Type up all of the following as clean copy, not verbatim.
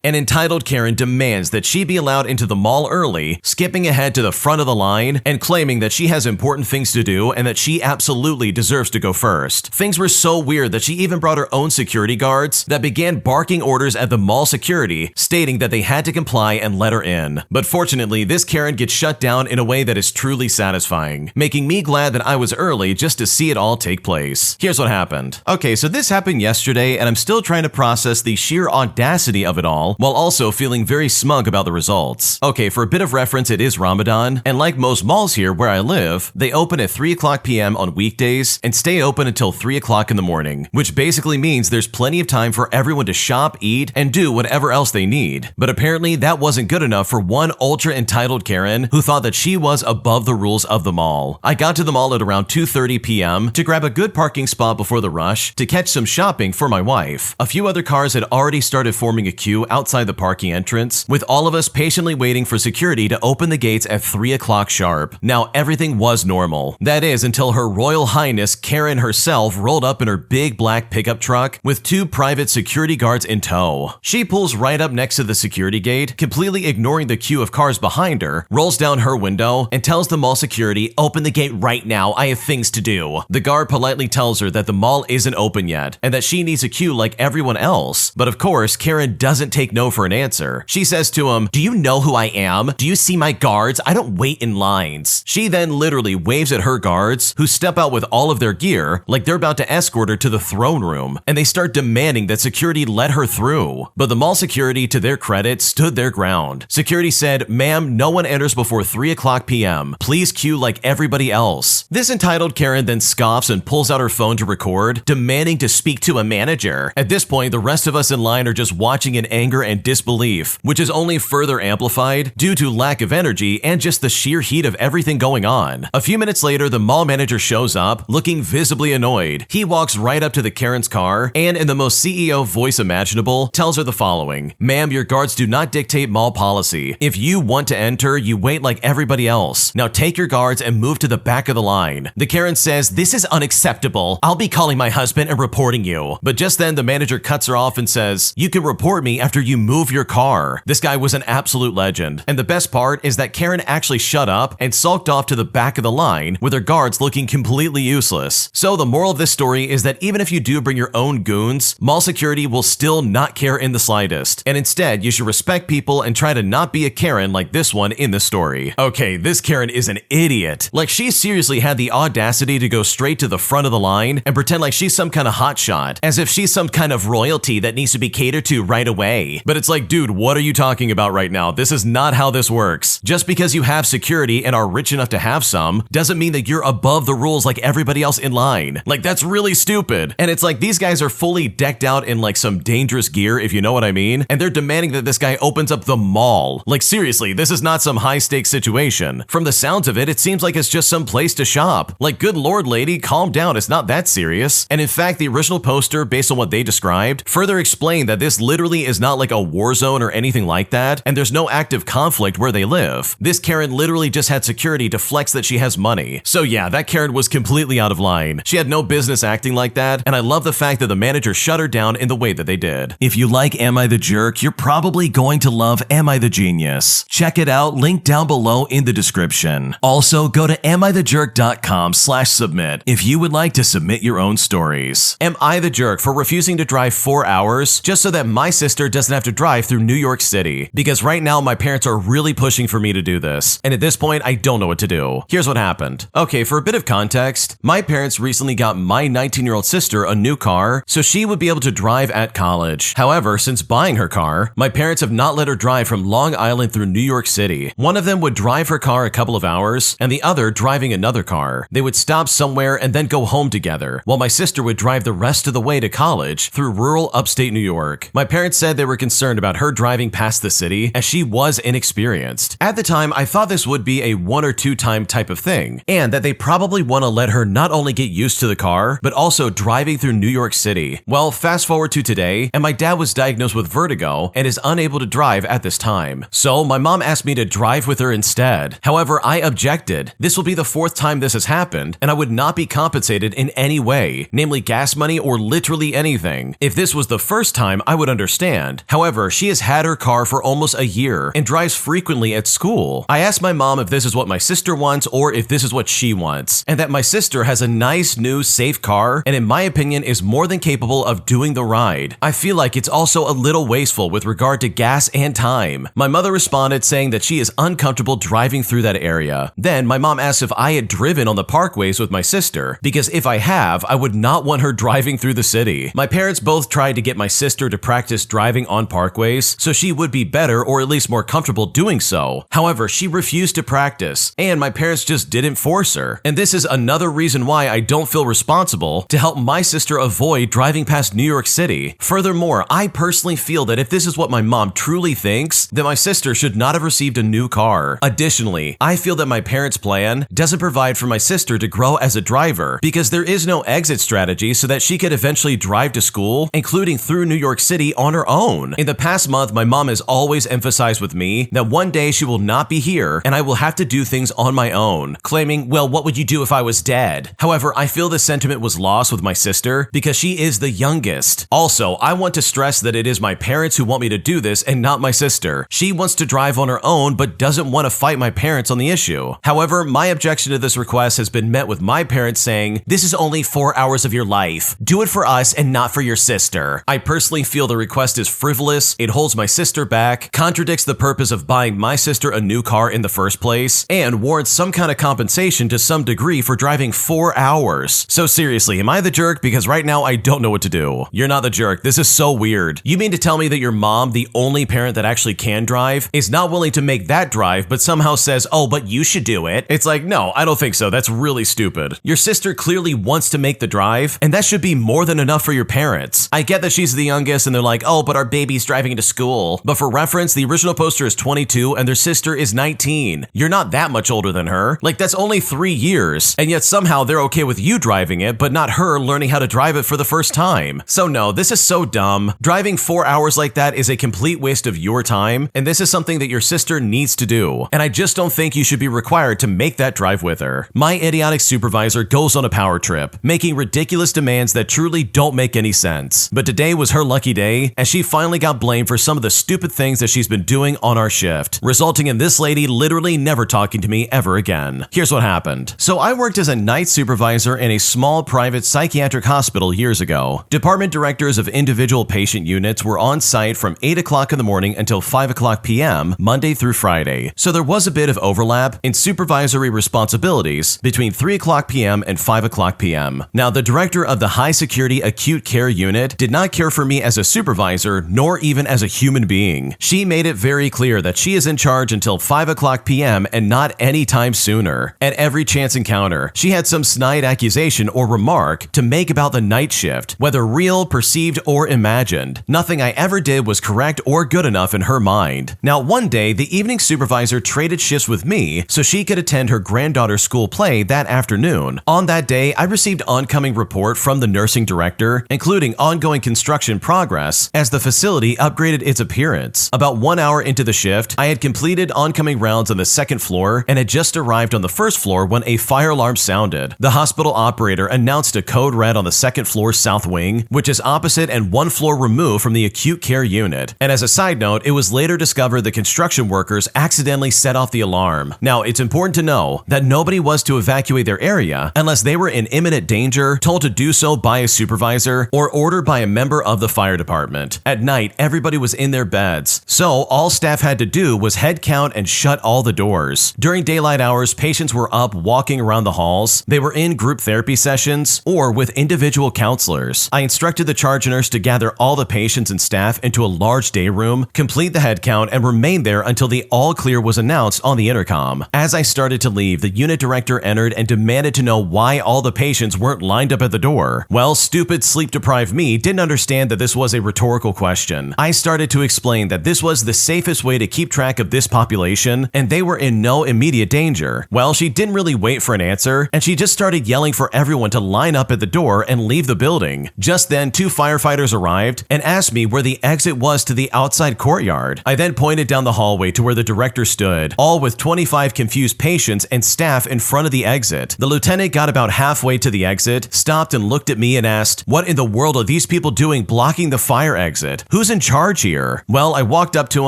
An entitled Karen demands that she be allowed into the mall early, skipping ahead to the front of the line and claiming that she has important things to do and that she absolutely deserves to go first. Things were so weird that she even brought her own security guards that began barking orders at the mall security, stating that they had to comply and let her in. But fortunately, this Karen gets shut down in a way that is truly satisfying, making me glad that I was early just to see it all take place. Here's what happened. Okay, so this happened yesterday and I'm still trying to process the sheer audacity of it all, while also feeling very smug about the results. Okay, for a bit of reference, it is Ramadan, and like most malls here where I live, they open at 3 o'clock p.m. on weekdays and stay open until 3 o'clock in the morning, which basically means there's plenty of time for everyone to shop, eat, and do whatever else they need. But apparently that wasn't good enough for one ultra-entitled Karen who thought that she was above the rules of the mall. I got to the mall at around 2:30 p.m. to grab a good parking spot before the rush to catch some shopping for my wife. A few other cars had already started forming a queue outside the parking entrance, with all of us patiently waiting for security to open the gates at 3 o'clock sharp. Now, everything was normal. That is, until Her Royal Highness Karen herself rolled up in her big black pickup truck with 2 private security guards in tow. She pulls right up next to the security gate, completely ignoring the queue of cars behind her, rolls down her window, and tells the mall security, "Open the gate right now, I have things to do." The guard politely tells her that the mall isn't open yet, and that she needs a queue like everyone else. But of course, Karen doesn't take no for an answer. She says to him, "Do you know who I am? Do you see my guards? I don't wait in lines." She then literally waves at her guards, who step out with all of their gear, like they're about to escort her to the throne room, and they start demanding that security let her through. But the mall security, to their credit, stood their ground. Security said, "Ma'am, no one enters before 3 o'clock p.m. Please queue like everybody else." This entitled Karen then scoffs and pulls out her phone to record, demanding to speak to a manager. At this point, the rest of us in line are just watching in anger and disbelief, which is only further amplified due to lack of energy and just the sheer heat of everything going on. A few minutes later, the mall manager shows up, looking visibly annoyed. He walks right up to the Karen's car and, in the most CEO voice imaginable, tells her the following: "Ma'am, your guards do not dictate mall policy. If you want to enter, you wait like everybody else. Now take your guards and move to the back of the line." The Karen says, "This is unacceptable. I'll be calling my husband and reporting you." But just then, the manager cuts her off and says, "You can report me after you move your car." This guy was an absolute legend. And the best part is that Karen actually shut up and sulked off to the back of the line with her guards looking completely useless. So the moral of this story is that even if you do bring your own goons, mall security will still not care in the slightest. And instead, you should respect people and try to not be a Karen like this one in the story. Okay, this Karen is an idiot. Like, she seriously had the audacity to go straight to the front of the line and pretend like she's some kind of hotshot, as if she's some kind of royalty that needs to be catered to right away. But it's like, dude, what are you talking about right now? This is not how this works. Just because you have security and are rich enough to have some doesn't mean that you're above the rules like everybody else in line. Like, that's really stupid. And it's like, these guys are fully decked out in like some dangerous gear, if you know what I mean, and they're demanding that this guy opens up the mall. Like, seriously, this is not some high-stakes situation. From the sounds of it, it seems like it's just some place to shop. Like, good lord, lady, calm down, it's not that serious. And in fact, the original poster, based on what they described, further explained that this literally is not like a war zone or anything like that, and there's no active conflict where they live. This Karen literally just had security to flex that she has money. So yeah, that Karen was completely out of line. She had no business acting like that, and I love the fact that the manager shut her down in the way that they did. If you like Am I the Jerk, you're probably going to love Am I the Genius. Check it out, link down below in the description. Also, go to amithejerk.com/submit if you would like to submit your own stories. Am I the jerk for refusing to drive 4 hours just so that my sister doesn't have to drive through New York City? Because right now my parents are really pushing for me to do this, and at this point I don't know what to do. Here's what happened. Okay, for a bit of context, my parents recently got my 19-year-old sister a new car so she would be able to drive at college. However, since buying her car, my parents have not let her drive from Long Island through New York City. One of them would drive her car a couple of hours, and the other driving another car. They would stop somewhere and then go home together, while my sister would drive the rest of the way to college through rural upstate New York. My parents said they were concerned about her driving past the city as she was inexperienced. At the time, I thought this would be a 1 or 2 time type of thing, and that they probably want to let her not only get used to the car, but also driving through New York City. Well, fast forward to today, and my dad was diagnosed with vertigo and is unable to drive at this time. So my mom asked me to drive with her instead. However, I objected. This will be the 4th time this has happened, and I would not be compensated in any way, namely gas money or literally anything. If this was the first time, I would understand. However, she has had her car for almost a year and drives frequently at school. I asked my mom if this is what my sister wants or if this is what she wants, and that my sister has a nice, new, safe car and in my opinion is more than capable of doing the ride. I feel like it's also a little wasteful with regard to gas and time. My mother responded saying that she is uncomfortable driving through that area. Then my mom asked if I had driven on the parkways with my sister, because if I have, I would not want her driving through the city. My parents both tried to get my sister to practice driving on parkways so she would be better or at least more comfortable doing so. However, she refused to practice, and my parents just didn't force her. And this is another reason why I don't feel responsible to help my sister avoid driving past New York City. Furthermore, I personally feel that if this is what my mom truly thinks, then my sister should not have received a new car. Additionally, I feel that my parents' plan doesn't provide for my sister to grow as a driver because there is no exit strategy so that she could eventually drive to school, including through New York City on her own. In the past month, my mom has always emphasized with me that one day she will not be here and I will have to do things on my own, claiming, well, what would you do if I was dead? However, I feel the sentiment was lost with my sister because she is the youngest. Also, I want to stress that it is my parents who want me to do this and not my sister. She wants to drive on her own but doesn't want to fight my parents on the issue. However, my objection to this request has been met with my parents saying, this is only 4 hours of your life. Do it for us and not for your sister. I personally feel the request is frivolous, it holds my sister back, contradicts the purpose of buying my sister a new car in the first place, and warrants some kind of compensation to some degree for driving 4 hours. So seriously, am I the jerk? Because right now I don't know what to do. You're not the jerk. This is so weird. You mean to tell me that your mom, the only parent that actually can drive, is not willing to make that drive but somehow says, oh, but you should do it? It's like, no, I don't think so. That's really stupid. Your sister clearly wants to make the drive, and that should be more than enough for your parents. I get that she's the youngest and they're like, oh, but our baby's driving into school. But for reference, the original poster is 22 and their sister is 19. You're not that much older than her. Like, that's only 3 years. And yet somehow they're okay with you driving it, but not her learning how to drive it for the first time. So no, this is so dumb. Driving 4 hours like that is a complete waste of your time, and this is something that your sister needs to do. And I just don't think you should be required to make that drive with her. My idiotic supervisor goes on a power trip, making ridiculous demands that truly don't make any sense. But today was her lucky day, as she finally got blamed for some of the stupid things that she's been doing on our shift, resulting in this lady literally never talking to me ever again. Here's what happened. So I worked as a night supervisor in a small private psychiatric hospital years ago. Department directors of individual patient units were on site from 8 o'clock in the morning until 5 o'clock p.m. Monday through Friday. So there was a bit of overlap in supervisory responsibilities between 3 o'clock p.m. and 5 o'clock p.m. Now, the director of the high security acute care unit did not care for me as a supervisor nor even as a human being. She made it very clear that she is in charge until 5 o'clock p.m. and not any time sooner. At every chance encounter, she had some snide accusation or remark to make about the night shift, whether real, perceived, or imagined. Nothing I ever did was correct or good enough in her mind. Now, one day, the evening supervisor traded shifts with me so she could attend her granddaughter's school play that afternoon. On that day, I received oncoming report from the nursing director, including ongoing construction progress as the facility upgraded its appearance. About 1 hour into the shift, I had completed oncoming rounds on the second floor and had just arrived on the first floor when a fire alarm sounded. The hospital operator announced a code red on the second floor south wing, which is opposite and 1 floor removed from the acute care unit. And as a side note, it was later discovered the construction workers accidentally set off the alarm. Now, it's important to know that nobody was to evacuate their area unless they were in imminent danger, told to do so by a supervisor, or ordered by a member of the fire department. At night, everybody was in their beds, so all staff had to do was head count and shut all the doors. During daylight hours, patients were up walking around the halls, they were in group therapy sessions, or with individual counselors. I instructed the charge nurse to gather all the patients and staff into a large day room, complete the head count, and remain there until the all clear was announced on the intercom. As I started to leave, the unit director entered and demanded to know why all the patients weren't lined up at the door. Well, stupid sleep-deprived me didn't understand that this was a rhetorical question. I started to explain that this was the safest way to keep track of this population, and they were in no immediate danger. Well, she didn't really wait for an answer, and she just started yelling for everyone to line up at the door and leave the building. Just then, 2 firefighters arrived and asked me where the exit was to the outside courtyard. I then pointed down the hallway to where the director stood, all with 25 confused patients and staff in front of the exit. The lieutenant got about halfway to the exit, stopped and looked at me and asked, "What in the world are these people doing blocking the fire exit? Who Who's in charge here? Well, I walked up to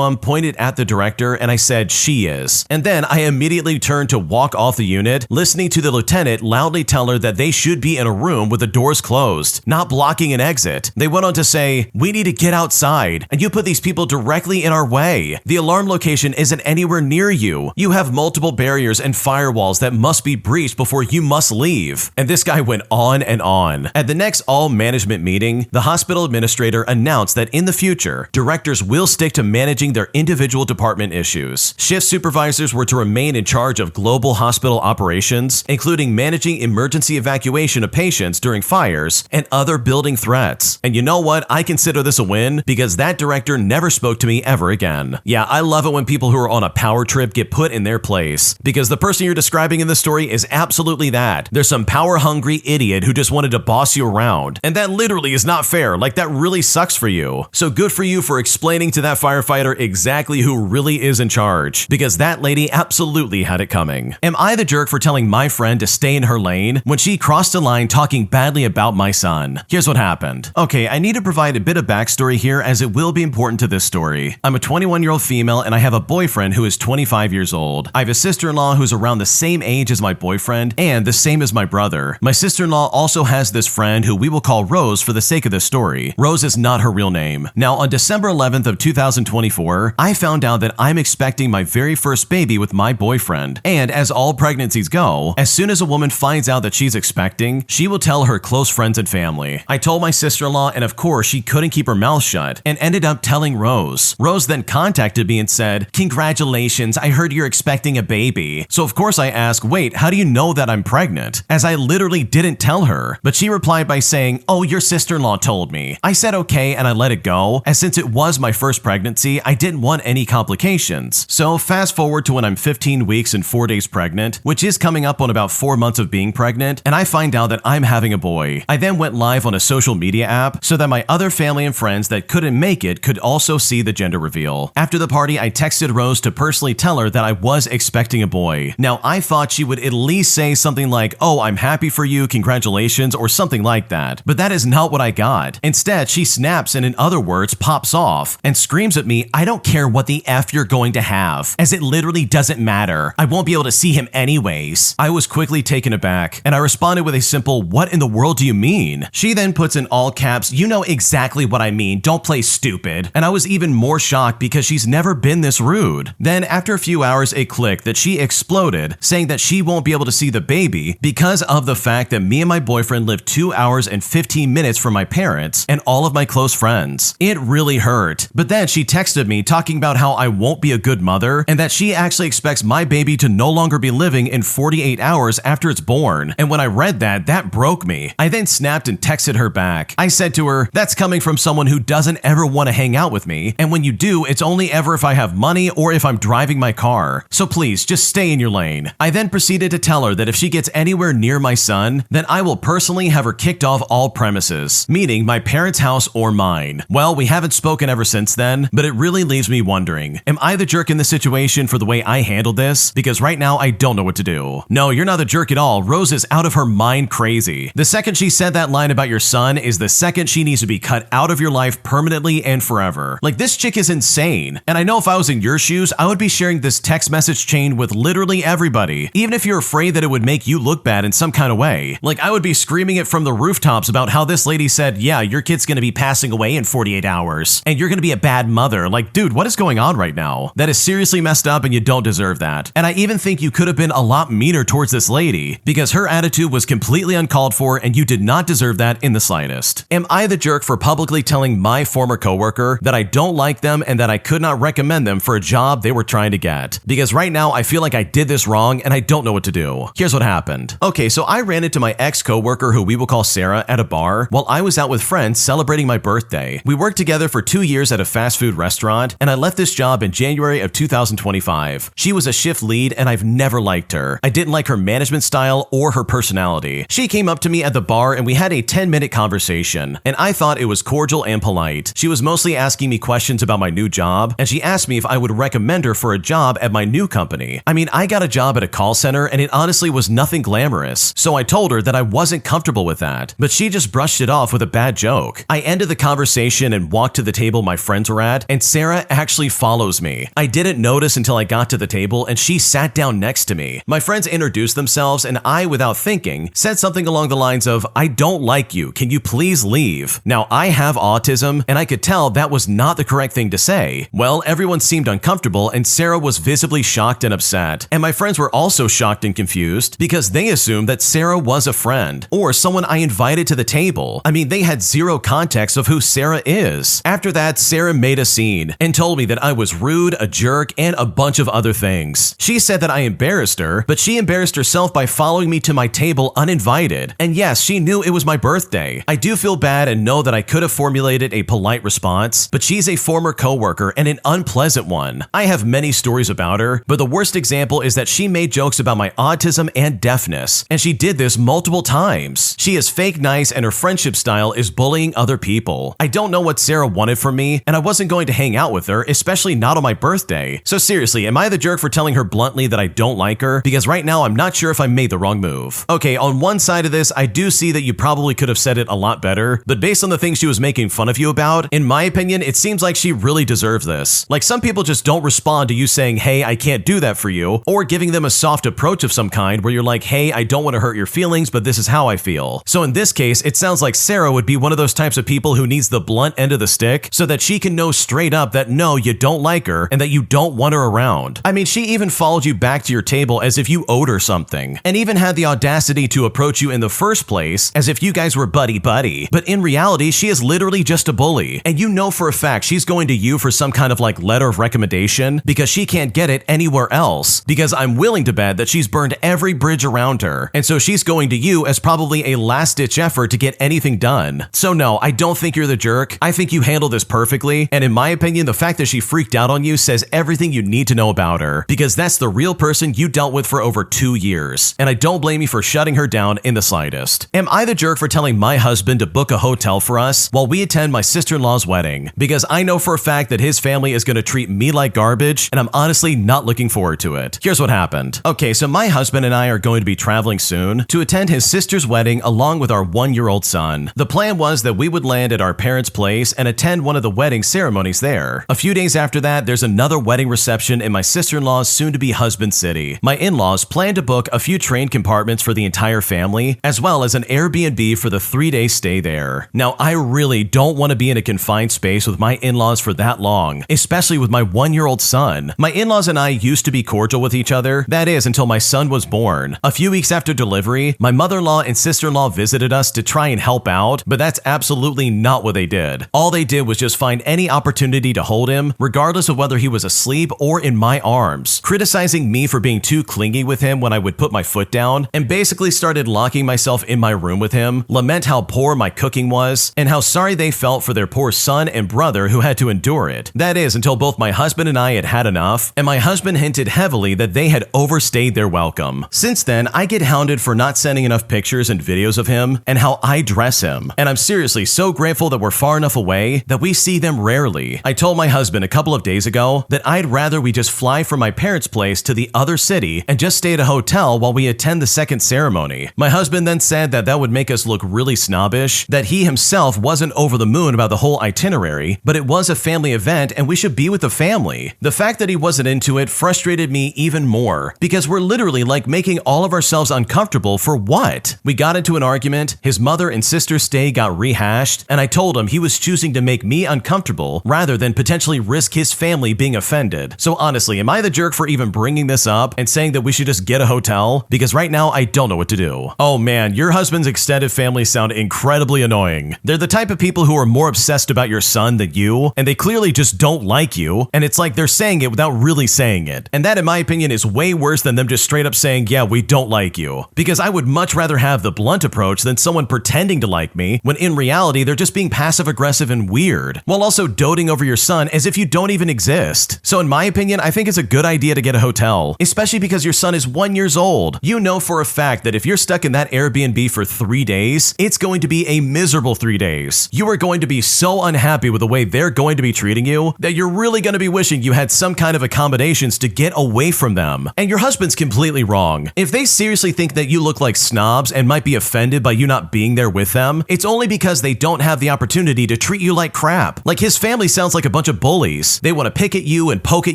him, pointed at the director, and I said, she is. And then I immediately turned to walk off the unit, listening to the lieutenant loudly tell her that they should be in a room with the doors closed, not blocking an exit. They went on to say, we need to get outside, and you put these people directly in our way. The alarm location isn't anywhere near you. You have multiple barriers and firewalls that must be breached before you must leave. And this guy went on and on. At the next all-management meeting, the hospital administrator announced that in the future, directors will stick to managing their individual department issues. Shift supervisors were to remain in charge of global hospital operations, including managing emergency evacuation of patients during fires and other building threats. And you know what? I consider this a win because that director never spoke to me ever again. Yeah, I love it when people who are on a power trip get put in their place, because the person you're describing in this story is absolutely that. There's some power-hungry idiot who just wanted to boss you around, and that literally is not fair. Like, that really sucks for you. So good for you for explaining to that firefighter exactly who really is in charge, because that lady absolutely had it coming. Am I the jerk for telling my friend to stay in her lane when she crossed a line talking badly about my son? Here's what happened. Okay, I need to provide a bit of backstory here as it will be important to this story. I'm a 21-year-old female and I have a boyfriend who is 25 years old. I have a sister-in-law who's around the same age as my boyfriend and the same as my brother. My sister-in-law also has this friend who we will call Rose for the sake of this story. Rose is not her real name. Now, on December 11th of 2024, I found out that I'm expecting my very first baby with my boyfriend. And as all pregnancies go, as soon as a woman finds out that she's expecting, she will tell her close friends and family. I told my sister-in-law, and of course she couldn't keep her mouth shut and ended up telling Rose. Rose then contacted me and said, "Congratulations, I heard you're expecting a baby." So of course I asked, "Wait, how do you know that I'm pregnant?" As I literally didn't tell her, but she replied by saying, "Oh, your sister-in-law told me." I said okay and I let it go, as since it was my first pregnancy, I didn't want any complications. So fast forward to when I'm 15 weeks and 4 days pregnant, which is coming up on about 4 months of being pregnant, and I find out that I'm having a boy. I then went live on a social media app so that my other family and friends that couldn't make it could also see the gender reveal. After the party, I texted Rose to personally tell her that I was expecting a boy. Now, I thought she would at least say something like, "Oh, I'm happy for you, congratulations," or something like that. But that is not what I got. Instead, she snaps and in other words, pops off and screams at me, "I don't care what the F you're going to have, as it literally doesn't matter. I won't be able to see him anyways." I was quickly taken aback, and I responded with a simple, "What in the world do you mean?" She then puts in all caps, "You know exactly what I mean, don't play stupid." And I was even more shocked because she's never been this rude. Then after a few hours, it clicked that she exploded, saying that she won't be able to see the baby because of the fact that me and my boyfriend live 2 hours and 15 minutes from my parents and all of my close friends. It really hurt. But then she texted me talking about how I won't be a good mother and that she actually expects my baby to no longer be living in 48 hours after it's born. And when I read that, that broke me. I then snapped and texted her back. I said to her, "That's coming from someone who doesn't ever want to hang out with me, and when you do, it's only ever if I have money or if I'm driving my car. So please, just stay in your lane." I then proceeded to tell her that if she gets anywhere near my son, then I will personally have her kicked off all premises, meaning my parents' house or mine. Well, we haven't spoken ever since then, but it really leaves me wondering, am I the jerk in this situation for the way I handled this? Because right now, I don't know what to do. No, you're not the jerk at all. Rose is out of her mind crazy. The second she said that line about your son is the second she needs to be cut out of your life permanently and forever. Like, this chick is insane. And I know if I was in your shoes, I would be sharing this text message chain with literally everybody, even if you're afraid that it would make you look bad in some kind of way. Like, I would be screaming it from the rooftops about how this lady said, "Yeah, your kid's gonna be passing away in 48 hours, and you're gonna be a bad mother." Like, dude, what is going on right now? That is seriously messed up and you don't deserve that. And I even think you could have been a lot meaner towards this lady, because her attitude was completely uncalled for and you did not deserve that in the slightest. Am I the jerk for publicly telling my former coworker that I don't like them and that I could not recommend them for a job they were trying to get? Because right now I feel like I did this wrong and I don't know what to do. Here's what happened. Okay, so I ran into my ex-coworker, who we will call Sarah, at a bar while I was out with friends celebrating my birthday. We worked together for 2 years at a fast food restaurant, and I left this job in January of 2025. She was a shift lead and I've never liked her. I didn't like her management style or her personality. She came up to me at the bar and we had a 10-minute conversation, and I thought it was cordial and polite. She was mostly asking me questions about my new job, and she asked me if I would recommend her for a job at my new company. I mean, I got a job at a call center and it honestly was nothing glamorous, so I told her that I wasn't comfortable with that, but she just brushed it off with a bad joke. I ended the conversation and and walk to the table my friends were at, and Sarah actually follows me. I didn't notice until I got to the table and she sat down next to me. My friends introduced themselves and I, without thinking, said something along the lines of, "I don't like you, can you please leave?" Now, I have autism and I could tell that was not the correct thing to say. Well, everyone seemed uncomfortable and Sarah was visibly shocked and upset. And my friends were also shocked and confused because they assumed that Sarah was a friend or someone I invited to the table. I mean, they had zero context of who Sarah is. After that, Sarah made a scene and told me that I was rude, a jerk, and a bunch of other things. She said that I embarrassed her, but she embarrassed herself by following me to my table uninvited. And yes, she knew it was my birthday. I do feel bad and know that I could have formulated a polite response, but she's a former coworker and an unpleasant one. I have many stories about her, but the worst example is that she made jokes about my autism and deafness, and she did this multiple times. She is fake nice and her friendship style is bullying other people. I don't know what Sarah wanted from me, and I wasn't going to hang out with her, especially not on my birthday. So seriously, am I the jerk for telling her bluntly that I don't like her? Because right now I'm not sure if I made the wrong move. Okay, on one side of this, I do see that you probably could have said it a lot better, but based on the things she was making fun of you about, in my opinion, it seems like she really deserves this. Like, some people just don't respond to you saying, "Hey, I can't do that for you," or giving them a soft approach of some kind where you're like, "Hey, I don't want to hurt your feelings, but this is how I feel." So in this case, it sounds like Sarah would be one of those types of people who needs the blunt end of the stick so that she can know straight up that no, you don't like her and that you don't want her around. I mean, she even followed you back to your table as if you owed her something, and even had the audacity to approach you in the first place as if you guys were buddy-buddy. But in reality, she is literally just a bully, and you know for a fact she's going to you for some kind of like letter of recommendation because she can't get it anywhere else, because I'm willing to bet that she's burned every bridge around her, and so she's going to you as probably a last-ditch effort to get anything done. So no, I don't think you're the jerk. I think you handled this perfectly, and in my opinion, the fact that she freaked out on you says everything you need to know about her, because that's the real person you dealt with for over 2 years, and I don't blame you for shutting her down in the slightest. Am I the jerk for telling my husband to book a hotel for us while we attend my sister-in-law's wedding? Because I know for a fact that his family is going to treat me like garbage, and I'm honestly not looking forward to it. Here's what happened. Okay, so my husband and I are going to be traveling soon to attend his sister's wedding along with our 1-year-old son. The plan was that we would land at our parents' place and attend one of the wedding ceremonies there. A few days after that, there's another wedding reception in my sister-in-law's soon-to-be husband's city. My in-laws plan to book a few train compartments for the entire family, as well as an Airbnb for the 3-day stay there. Now, I really don't want to be in a confined space with my in-laws for that long, especially with my 1-year-old son. My in-laws and I used to be cordial with each other, that is, until my son was born. A few weeks after delivery, my mother-in-law and sister-in-law visited us to try and help out, but that's absolutely not what they did. All they did was just find any opportunity to hold him, regardless of whether he was asleep or in my arms, criticizing me for being too clingy with him when I would put my foot down, and basically started locking myself in my room with him, lament how poor my cooking was, and how sorry they felt for their poor son and brother who had to endure it. That is, until both my husband and I had had enough, and my husband hinted heavily that they had overstayed their welcome. Since then, I get hounded for not sending enough pictures and videos of him and how I dress him, and I'm seriously so grateful that we're far enough away that we see them rarely. I told my husband a couple of days ago that I'd rather we just fly from my parents' place to the other city and just stay at a hotel while we attend the second ceremony. My husband then said that that would make us look really snobbish, that he himself wasn't over the moon about the whole itinerary, but it was a family event and we should be with the family. The fact that he wasn't into it frustrated me even more, because we're literally like making all of ourselves uncomfortable for what? We got into an argument, his mother and sister's stay got rehashed, and I told him he was choosing to make me uncomfortable rather than potentially risk his family being offended. So honestly, am I the jerk for even bringing this up and saying that we should just get a hotel? Because right now I don't know what to do. Oh man, your husband's extended family sound incredibly annoying. They're the type of people who are more obsessed about your son than you, and they clearly just don't like you, and it's like they're saying it without really saying it. And that, in my opinion, is way worse than them just straight up saying, yeah, we don't like you. Because I would much rather have the blunt approach than someone pretending to like me, when in reality they're just being passive-aggressive and weird, while also doting over your son as if you don't even exist. So in my opinion, I think it's a good idea to get a hotel, especially because your son is 1 year old. You know for a fact that if you're stuck in that Airbnb for 3 days, it's going to be a miserable 3 days. You are going to be so unhappy with the way they're going to be treating you that you're really going to be wishing you had some kind of accommodations to get away from them. And your husband's completely wrong. If they seriously think that you look like snobs and might be offended by you not being there with them, it's only because they don't have the opportunity to treat treat you like crap. Like, his family sounds like a bunch of bullies. They want to pick at you and poke at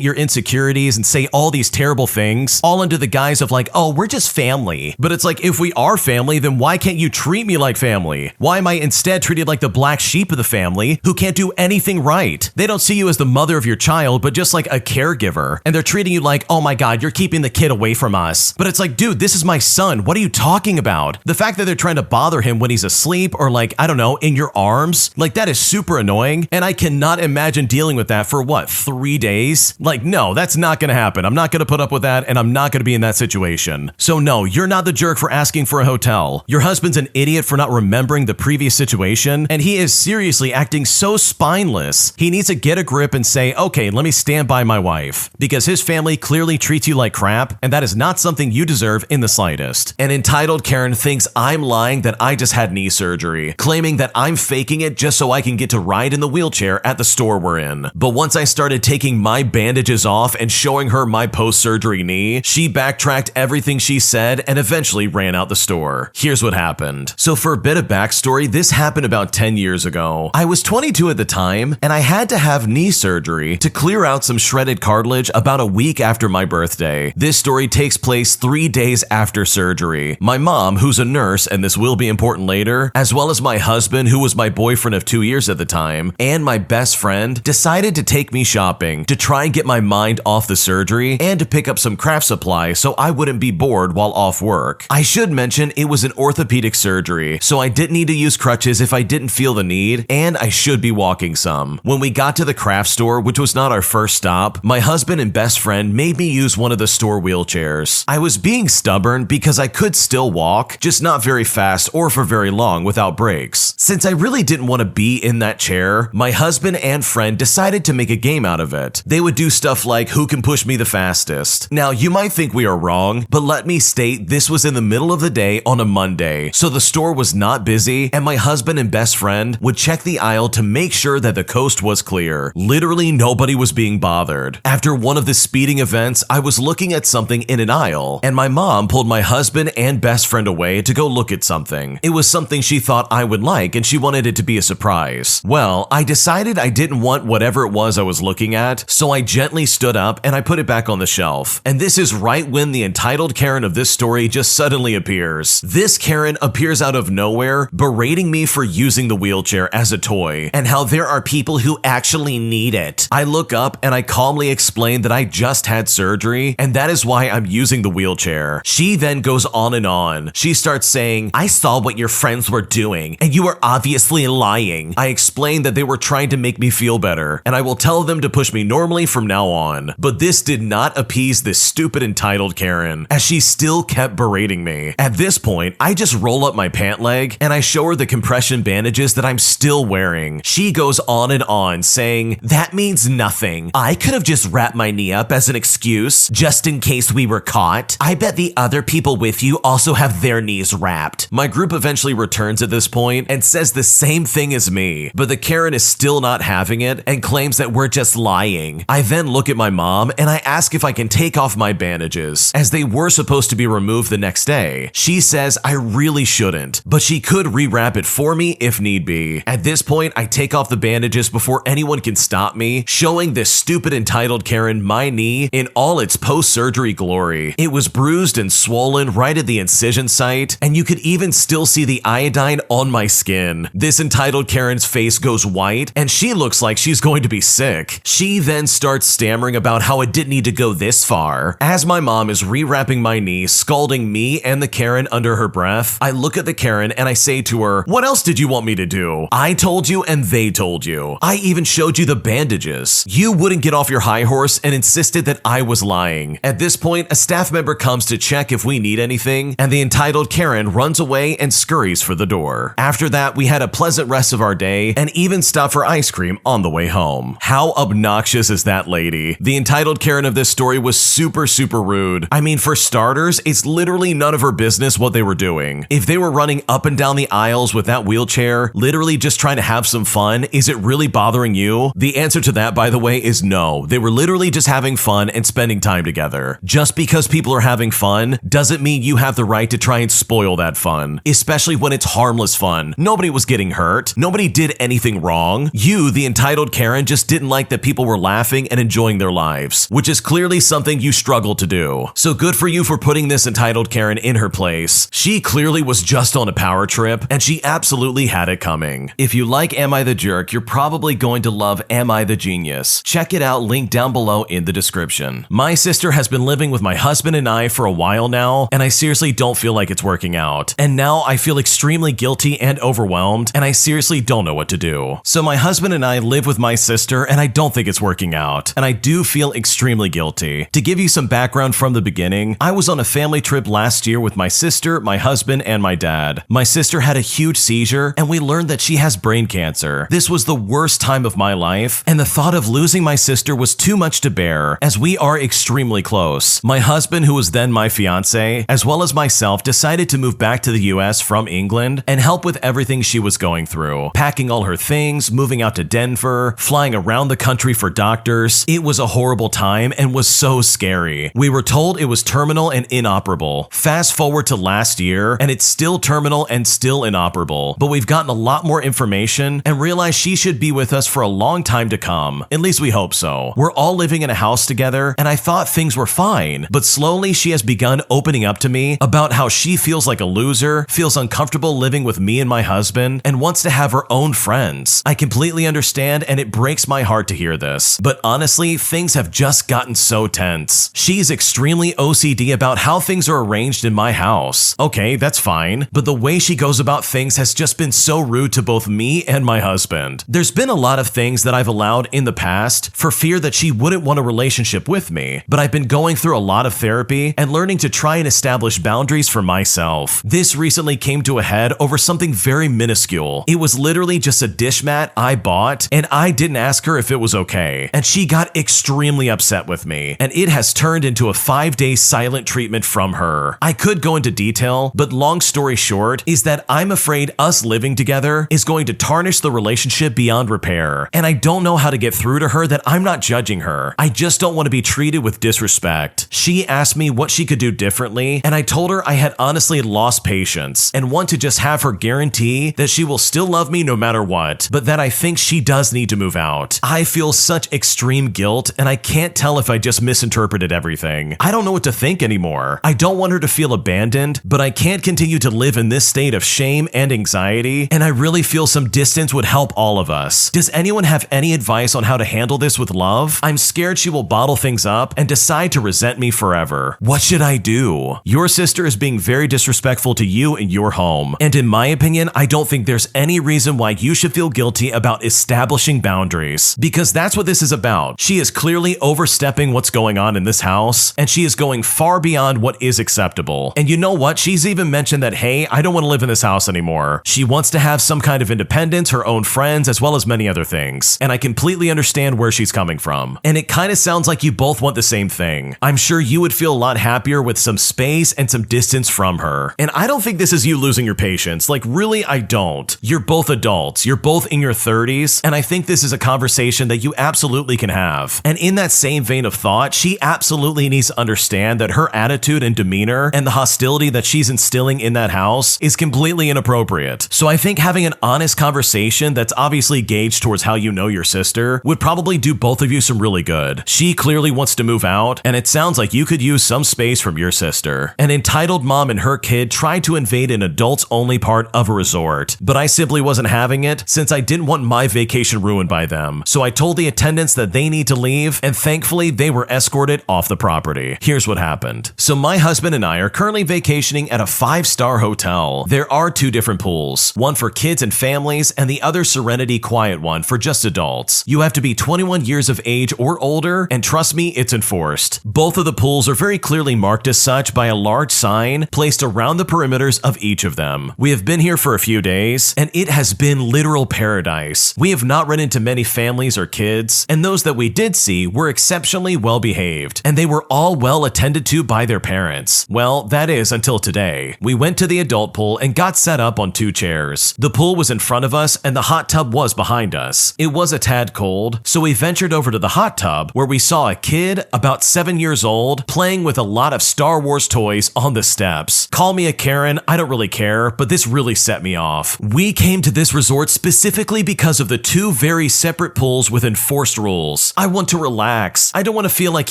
your insecurities and say all these terrible things, all under the guise of like, oh, we're just family. But it's like, if we are family, then why can't you treat me like family? Why am I instead treated like the black sheep of the family who can't do anything right? They don't see you as the mother of your child, but just like a caregiver. And they're treating you like, oh my God, you're keeping the kid away from us. But it's like, dude, this is my son. What are you talking about? The fact that they're trying to bother him when he's asleep or like, I don't know, in your arms, like that is super annoying. And I cannot imagine dealing with that for what, 3 days? Like, no, that's not going to happen. I'm not going to put up with that, and I'm not going to be in that situation. So no, you're not the jerk for asking for a hotel. Your husband's an idiot for not remembering the previous situation, and he is seriously acting so spineless. He needs to get a grip and say, okay, let me stand by my wife, because his family clearly treats you like crap, and that is not something you deserve in the slightest. An entitled Karen thinks I'm lying that I just had knee surgery, claiming that I'm faking it just so I can get to ride in the wheelchair at the store we're in. But once I started taking my bandages off and showing her my post-surgery knee, she backtracked everything she said and eventually ran out the store. Here's what happened. So for a bit of backstory, this happened about 10 years ago. I was 22 at the time, and I had to have knee surgery to clear out some shredded cartilage about a week after my birthday. This story takes place 3 days after surgery. My mom, who's a nurse, and this will be important later, as well as my husband, who was my boyfriend of 2 years at the time, and my best friend, decided to take me shopping to try and get my mind off the surgery and to pick up some craft supplies so I wouldn't be bored while off work. I should mention it was an orthopedic surgery, so I didn't need to use crutches if I didn't feel the need, and I should be walking some. When we got to the craft store, which was not our first stop, my husband and best friend made me use one of the store wheelchairs. I was being stubborn because I could still walk, just not very fast or for very long without breaks. Since I really didn't want to be in that chair, my husband and friend decided to make a game out of it. They would do stuff like who can push me the fastest. Now, you might think we are wrong, but let me state this was in the middle of the day on a Monday, so the store was not busy, and my husband and best friend would check the aisle to make sure that the coast was clear. Literally nobody was being bothered. After one of the speeding events, I was looking at something in an aisle, and my mom pulled my husband and best friend away to go look at something. It was something she thought I would like, and she wanted it to be a surprise. Well, I decided I didn't want whatever it was I was looking at, so I gently stood up and I put it back on the shelf. And this is right when the entitled Karen of this story just suddenly appears. This Karen appears out of nowhere, berating me for using the wheelchair as a toy, and how there are people who actually need it. I look up and I calmly explain that I just had surgery, and that is why I'm using the wheelchair. She then goes on and on. She starts saying, I saw what your friends were doing, and you were obviously lying. I explained that they were trying to make me feel better, and I will tell them to push me normally from now on. But this did not appease this stupid entitled Karen, as she still kept berating me. At this point, I just roll up my pant leg, and I show her the compression bandages that I'm still wearing. She goes on and on, saying, that means nothing. I could have just wrapped my knee up as an excuse, just in case we were caught. I bet the other people with you also have their knees wrapped. My group eventually returns at this point and says the same thing as me, but the Karen is still not having it and claims that we're just lying. I then look at my mom and I ask if I can take off my bandages, as they were supposed to be removed the next day. She says I really shouldn't, but she could rewrap it for me if need be. At this point, I take off the bandages before anyone can stop me, showing this stupid entitled Karen my knee in all its post-surgery glory. It was bruised and swollen right at the incision site, and you could even still see the iodine on my skin. This entitled Karen's face goes white, and she looks like she's going to be sick. She then starts stammering about how it didn't need to go this far. As my mom is rewrapping my knee, scalding me and the Karen under her breath, I look at the Karen and I say to her, what else did you want me to do? I told you and they told you. I even showed you the bandages. You wouldn't get off your high horse and insisted that I was lying. At this point, a staff member comes to check if we need anything, and the entitled Karen runs away and scurries for the door. After that, we had a pleasant rest of our day and even stopped for ice cream on the way home. How obnoxious is that lady? The entitled Karen of this story was super rude. I mean, for starters, it's literally none of her business what they were doing. If they were running up and down the aisles with that wheelchair, literally just trying to have some fun, is it really bothering you? The answer to that, by the way, is no. They were literally just having fun and spending time together. Just because people are having fun doesn't mean you have the right to try and spoil that fun, especially when it's harmless fun. Nobody was getting hurt. Nobody did anything wrong. You, the entitled Karen, just didn't like that people were laughing and enjoying their lives, which is clearly something you struggle to do. So good for you for putting this entitled Karen in her place. She clearly was just on a power trip, and she absolutely had it coming. If you like Am I the Jerk, you're probably going to love Am I the Genius. Check it out, link down below in the description. My sister has been living with my husband and I for a while now, and I seriously don't feel like it's working out. And now I feel extremely guilty and overwhelmed, and I seriously don't know what to do. So my husband and I live with my sister, and I don't think it's working out, and I do feel extremely guilty. To give you some background from the beginning, I was on a family trip last year with my sister, my husband, and my dad. My sister had a huge seizure, and we learned that she has brain cancer. This was the worst time of my life, and the thought of losing my sister was too much to bear, as we are extremely close. My husband, who was then my fiance, as well as myself, decided to move back to the US from England and help with everything she was going through. Packing all her things, moving out to Denver, flying around the country for doctors. It was a horrible time and was so scary. We were told it was terminal and inoperable. Fast forward to last year, and it's still terminal and still inoperable, but we've gotten a lot more information and realized she should be with us for a long time to come. At least we hope so. We're all living in a house together, and I thought things were fine, but slowly she has begun opening up to me about how she feels like a loser, feels uncomfortable living with me and my husband, and wants to have her own friends. I completely understand, and it breaks my heart to hear this, but honestly, things have just gotten so tense. She's extremely OCD about how things are arranged in my house. Okay, that's fine, but the way she goes about things has just been so rude to both me and my husband. There's been a lot of things that I've allowed in the past for fear that she wouldn't want a relationship with me, but I've been going through a lot of therapy and learning to try and establish boundaries for myself. This recently came to a head over something very minuscule. It was literally just a dish mat I bought, and I didn't ask her if it was okay, and she got extremely upset with me, and it has turned into a 5-day silent treatment from her. I could go into detail, but long story short is that I'm afraid us living together is going to tarnish the relationship beyond repair, and I don't know how to get through to her that I'm not judging her. I just don't want to be treated with disrespect. She asked me what she could do differently, and I told her I had honestly lost patience and want to just have her guarantee that she will still love me no matter what, but that I think she does need to move out. I feel such extreme guilt, and I can't tell if I just misinterpreted everything. I don't know what to think anymore. I don't want her to feel abandoned, but I can't continue to live in this state of shame and anxiety, and I really feel some distance would help all of us. Does anyone have any advice on how to handle this with love? I'm scared she will bottle things up and decide to resent me forever. What should I do? Your sister is being very disrespectful to you and your home, and in my opinion, I don't think there's any reason why you should feel guilty about establishing boundaries, because that's what this is about. She is clearly overstepping what's going on in this house, and she is going far beyond what is acceptable. And you know what? She's even mentioned that, hey, I don't want to live in this house anymore. She wants to have some kind of independence, her own friends, as well as many other things. And I completely understand where she's coming from. And it kind of sounds like you both want the same thing. I'm sure you would feel a lot happier with some space and some distance from her. And I don't think this is you losing your patience. Like, really, I don't. You're both adults. You're both in your 30s. And I think this is a conversation that you absolutely can have. And in that same vein of thought, she absolutely needs to understand that her attitude and demeanor and the hostility that she's instilling in that house is completely inappropriate. So I think having an honest conversation that's obviously gauged towards how you know your sister would probably do both of you some really good. She clearly wants to move out, and it sounds like you could use some space from your sister. An entitled mom and her kid tried to invade an adults-only part of a resort, but I simply wasn't having it since I didn't want my vacation ruined by them. So I told the attendants that they need to leave, and thankfully they were escorted off the property. Here's what happened. So my husband and I are currently vacationing at a 5-star hotel. There are 2 different pools, one for kids and families and the other Serenity quiet one for just adults. You have to be 21 years of age or older, and trust me, it's enforced. Both of the pools are very clearly marked as such by a large sign placed around the perimeters of each of them. We have been here for a few days, and it has been literal paradise. We have not run into many families or kids, and those that we did see were exceptionally well behaved, and they were all well attended to by their parents. Well, that is until today. We went to the adult pool and got set up on 2 chairs. The pool was in front of us, and the hot tub was behind us. It was a tad cold, so we ventured over to the hot tub, where we saw a kid about 7 years old playing with a lot of Star Wars toys on the steps. Call me a Karen, I don't really care, but this really set me off. We came to this resort resort specifically because of the two very separate pools with enforced rules. I want to relax. I don't want to feel like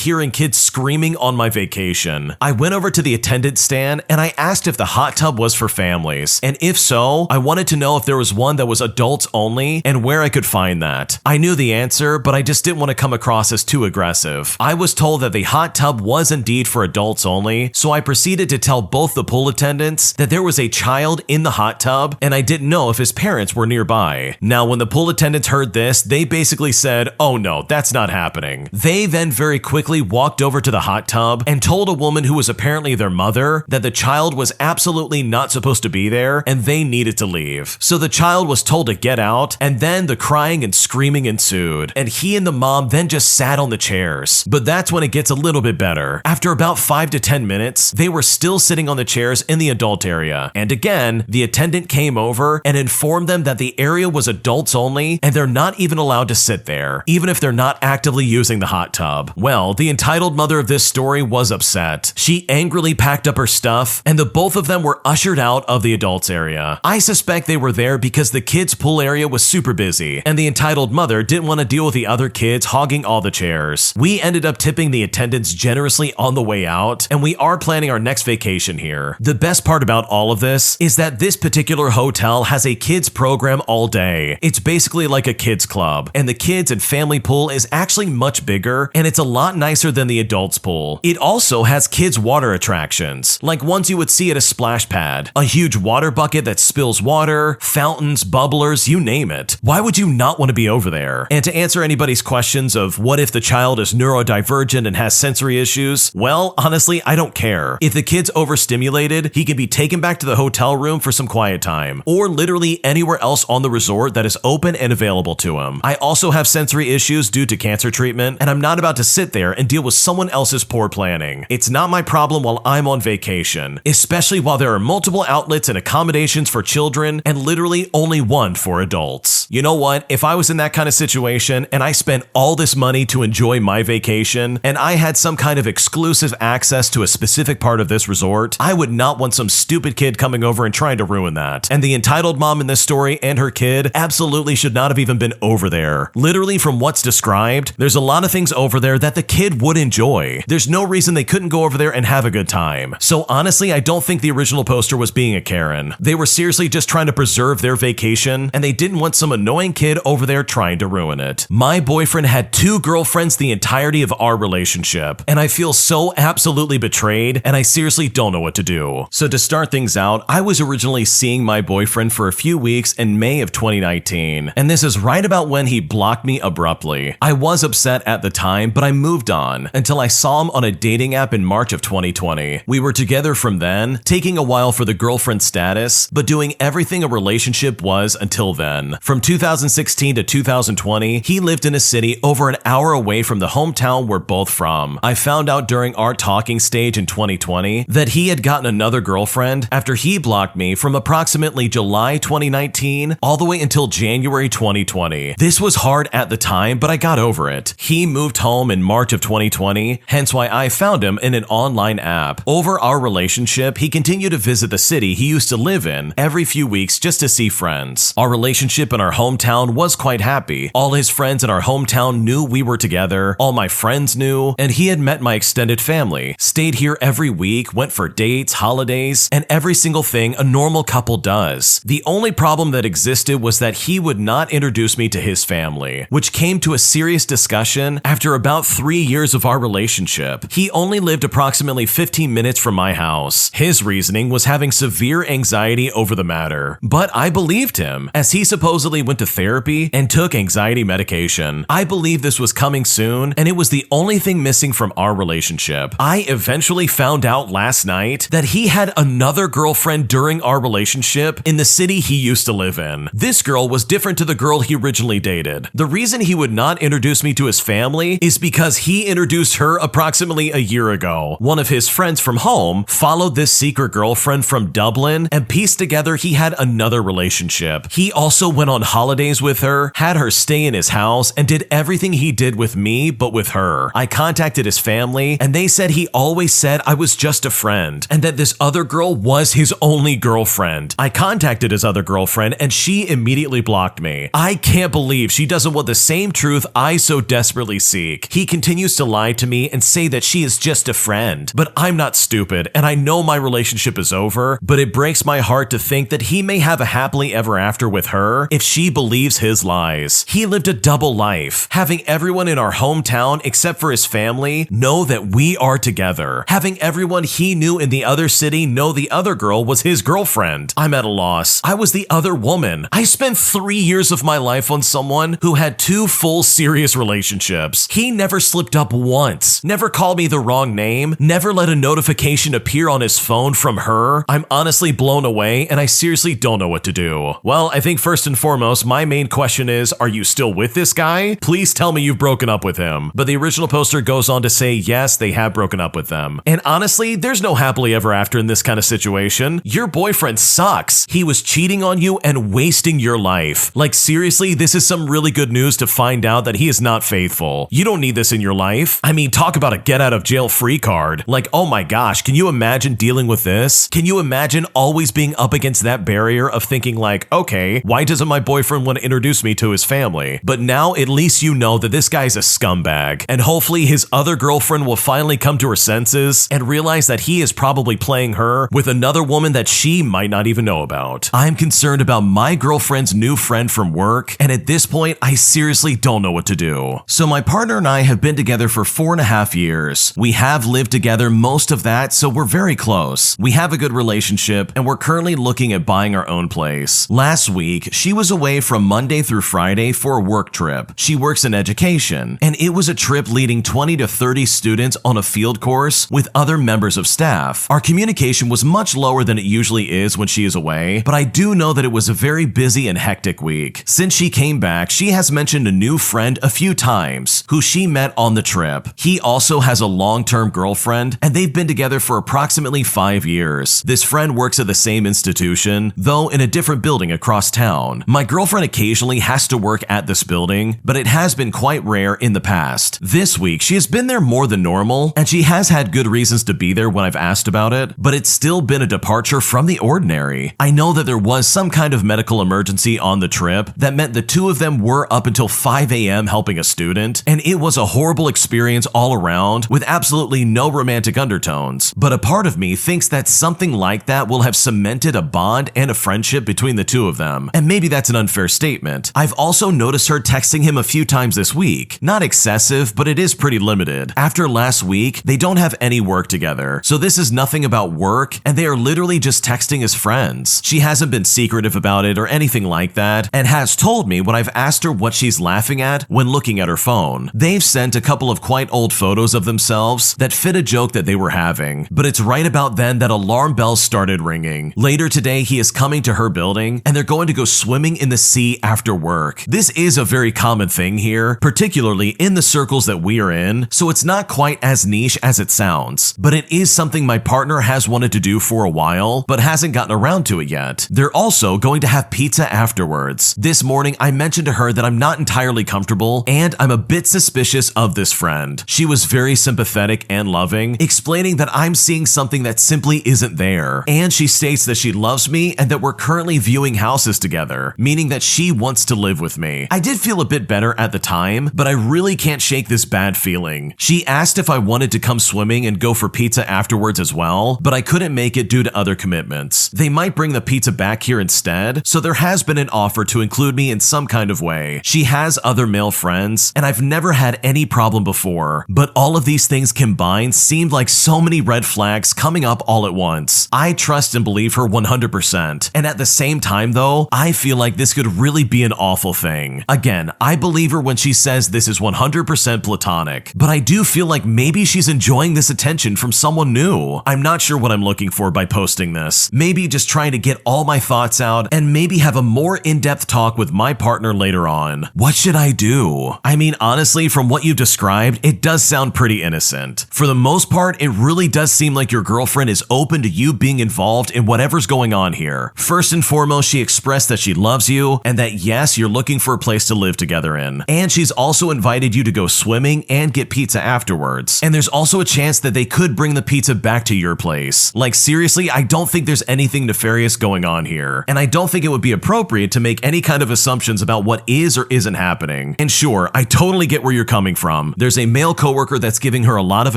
hearing kids screaming on my vacation. I went over to the attendant stand and I asked if the hot tub was for families, and if so, I wanted to know if there was one that was adults only and where I could find that. I knew the answer, but I just didn't want to come across as too aggressive. I was told that the hot tub was indeed for adults only, so I proceeded to tell both the pool attendants that there was a child in the hot tub and I didn't know if his parents were nearby. Now, when the pool attendants heard this, they basically said, "Oh no, that's not happening." They then very quickly walked over to the hot tub and told a woman who was apparently their mother that the child was absolutely not supposed to be there and they needed to leave. So the child was told to get out, and then the crying and screaming ensued, and he and the mom then just sat on the chairs. But that's when it gets a little bit better. After about 5 to 10 minutes, they were still sitting on the chairs in the adult area, and again, the attendant came over and informed them that the area was adults only and they're not even allowed to sit there, even if they're not actively using the hot tub. Well, the entitled mother of this story was upset. She angrily packed up her stuff, and the both of them were ushered out of the adults area. I suspect they were there because the kids' pool area was super busy, and the entitled mother didn't want to deal with the other kids hogging all the chairs. We ended up tipping the attendants generously on the way out, and we are planning our next vacation here. The best part about all of this is that this particular hotel has a kids program all day. It's basically like a kids club, and the kids and family pool is actually much bigger, and it's a lot nicer than the adults pool. It also has kids water attractions, like ones you would see at a splash pad, a huge water bucket that spills water, fountains, bubblers, you name it. Why would you not want to be over there? And to answer anybody's questions of what if the child is neurodivergent and has sensory issues, well, honestly, I don't care. If the kid's overstimulated, he can be taken back to the hotel room for some quiet time, or literally anywhere else on the resort that is open and available to him. I also have sensory issues due to cancer treatment, and I'm not about to sit there and deal with someone else's poor planning. It's not my problem while I'm on vacation, especially while there are multiple outlets and accommodations for children and literally only one for adults. You know what? If I was in that kind of situation and I spent all this money to enjoy my vacation and I had some kind of exclusive access to a specific part of this resort, I would not want some stupid kid coming over and trying to ruin that. And the entitled mom in this story and her kid absolutely should not have even been over there. Literally, from what's described, there's a lot of things over there that the kid would enjoy. There's no reason they couldn't go over there and have a good time. So honestly, I don't think the original poster was being a Karen. They were seriously just trying to preserve their vacation, and they didn't want some annoying kid over there trying to ruin it. My boyfriend had 2 girlfriends the entirety of our relationship, and I feel so absolutely betrayed, and I seriously don't know what to do. So to start things out, I was originally seeing my boyfriend for a few weeks in May of 2019, and this is right about when he blocked me abruptly. I was upset at the time, but I moved on until I saw him on a dating app in March of 2020. We were together from then, taking a while for the girlfriend status, but doing everything a relationship was until then. From 2016 to 2020, he lived in a city over an hour away from the hometown we're both from. I found out during our talking stage in 2020 that he had gotten another girlfriend after he blocked me from approximately July 2019 all the way until January 2020. This was hard at the time, but I got over it. He moved home in March of 2020, hence why I found him in an online app. Over our relationship, he continued to visit the city he used to live in every few weeks just to see friends. Our relationship in our hometown was quite happy. All his friends in our hometown knew we were together, all my friends knew, and he had met my extended family, stayed here every week, went for dates, holidays, and every single thing a normal couple does. The only problem that existed was that he would not introduce me to his family, which came to a serious discussion after about 3 years of our relationship. He only lived approximately 15 minutes from my house. His reasoning was having severe anxiety over the matter, but I believed him, as he supposedly went to therapy and took anxiety medication. I believed this was coming soon, and it was the only thing missing from our relationship. I eventually found out last night that he had another girlfriend during our relationship in the city he used to live in. This girl was different to the girl he originally dated. The reason he would not introduce me to his family is because he introduced her approximately a year ago. One of his friends from home followed this secret girlfriend from Dublin and pieced together he had another relationship. He also went on holidays with her, had her stay in his house, and did everything he did with me but with her. I contacted his family, and they said he always said I was just a friend, and that this other girl was his only girlfriend. I contacted his other girlfriend, and she immediately blocked me. I can't believe she doesn't want the same truth I so desperately seek. He continues to lie to me and say that she is just a friend, but I'm not stupid, and I know my relationship is over, but it breaks my heart to think that he may have a happily ever after with her if she believes his lies. He lived a double life, having everyone in our hometown except for his family know that we are together, having everyone he knew in the other city know the other girl was his girlfriend. I'm at a loss. I was the other woman. I spent 3 years of my life on someone who had 2 full serious relationships. He never slipped up once, never called me the wrong name, never let a notification appear on his phone from her. I'm honestly blown away, and I seriously don't know what to do. Well, I think first and foremost, my main question is, are you still with this guy? Please tell me you've broken up with him. But the original poster goes on to say, yes, they have broken up with them. And honestly, there's no happily ever after in this kind of situation. Your boyfriend sucks. He was cheating on you and wasting your life. Like seriously, this is some really good news to find out that he is not faithful. You don't need this in your life. I mean, talk about a get out of jail free card. Like, oh my gosh, can you imagine dealing with this? Can you imagine always being up against that barrier of thinking like, okay, why doesn't my boyfriend want to introduce me to his family? But now at least you know that this guy's a scumbag, and hopefully his other girlfriend will finally come to her senses and realize that he is probably playing her with another woman that she might not even know about. I'm concerned about my girlfriend's new friend from work, and at this point, I seriously don't know what to do. So my partner and I have been together for 4.5 years. We have lived together most of that, so we're very close. We have a good relationship, and we're currently looking at buying our own place. Last week, she was away from Monday through Friday for a work trip. She works in education, and it was a trip leading 20 to 30 students on a field course with other members of staff. Our communication was much lower than it usually is when she is away, but I do know that it was a very busy and hectic week. Since she came back, she has mentioned a new friend a few times who she met on the trip. He also has a long-term girlfriend, and they've been together for approximately 5 years. This friend works at the same institution, though in a different building across town. My girlfriend occasionally has to work at this building, but it has been quite rare in the past. This week, she has been there more than normal, and she has had good reasons to be there when I've asked about it, but it's still been a departure from the ordinary. I know that there was some kind of medical emergency on the trip that meant the two of them were up until 5 a.m. helping a student, and it was a horrible experience all around with absolutely no romantic undertones. But a part of me thinks that something like that will have cemented a bond and a friendship between the two of them, and maybe that's an unfair statement. I've also noticed her texting him a few times this week. Not excessive, but it is pretty limited. After last week, they don't have any work together, so this is nothing about work, and they are literally just texting as friends. She hasn't been secretive about it or anything like that, and has told me when I've asked her what she's laughing at when looking at her phone. They've sent a couple of quite old photos of themselves that fit a joke that they were having, but it's right about then that alarm bells started ringing. Later today, he is coming to her building, and they're going to go swimming in the sea after work. This is a very common thing here, particularly in the circles that we are in, so it's not quite as niche as it sounds, but it is something my partner has wanted to do for a while, but hasn't gotten around to it yet. They're also going to have pizza afterwards. This morning, I mentioned to her that I'm not entirely comfortable, and I'm a bit suspicious of this friend. She was very sympathetic and loving, explaining that I'm seeing something that simply isn't there, and she states that she loves me and that we're currently viewing houses together, meaning that she wants to live with me. I did feel a bit better at the time, but I really can't shake this bad feeling. She asked if I wanted to come swimming and go for pizza afterwards as well, but I couldn't make it due to other commitments. They might bring the pizza back here instead, so there has been an offer to include me in some kind of way. She has other male friends, and I've never had any problem before, but all of these things combined seemed like so many red flags coming up all at once. I trust and believe her 100%, and at the same time though, I feel like this could really be an awful thing. Again, I believe her when she says this is 100% platonic, but I do feel like maybe she's enjoying this attention from someone new. I'm not sure what I'm looking for by posting this. Maybe just trying to get all my thoughts out and maybe have a more in-depth talk with my partner later on. What should I do? I mean, honestly, from what you've described, it does sound pretty innocent. For the most part, it really does seem like your girlfriend is open to you being involved in whatever's going on here. First and foremost, she expressed that she loves you you, and that yes, you're looking for a place to live together in. And she's also invited you to go swimming and get pizza afterwards. And there's also a chance that they could bring the pizza back to your place. Like seriously, I don't think there's anything nefarious going on here. And I don't think it would be appropriate to make any kind of assumptions about what is or isn't happening. And sure, I totally get where you're coming from. There's a male coworker that's giving her a lot of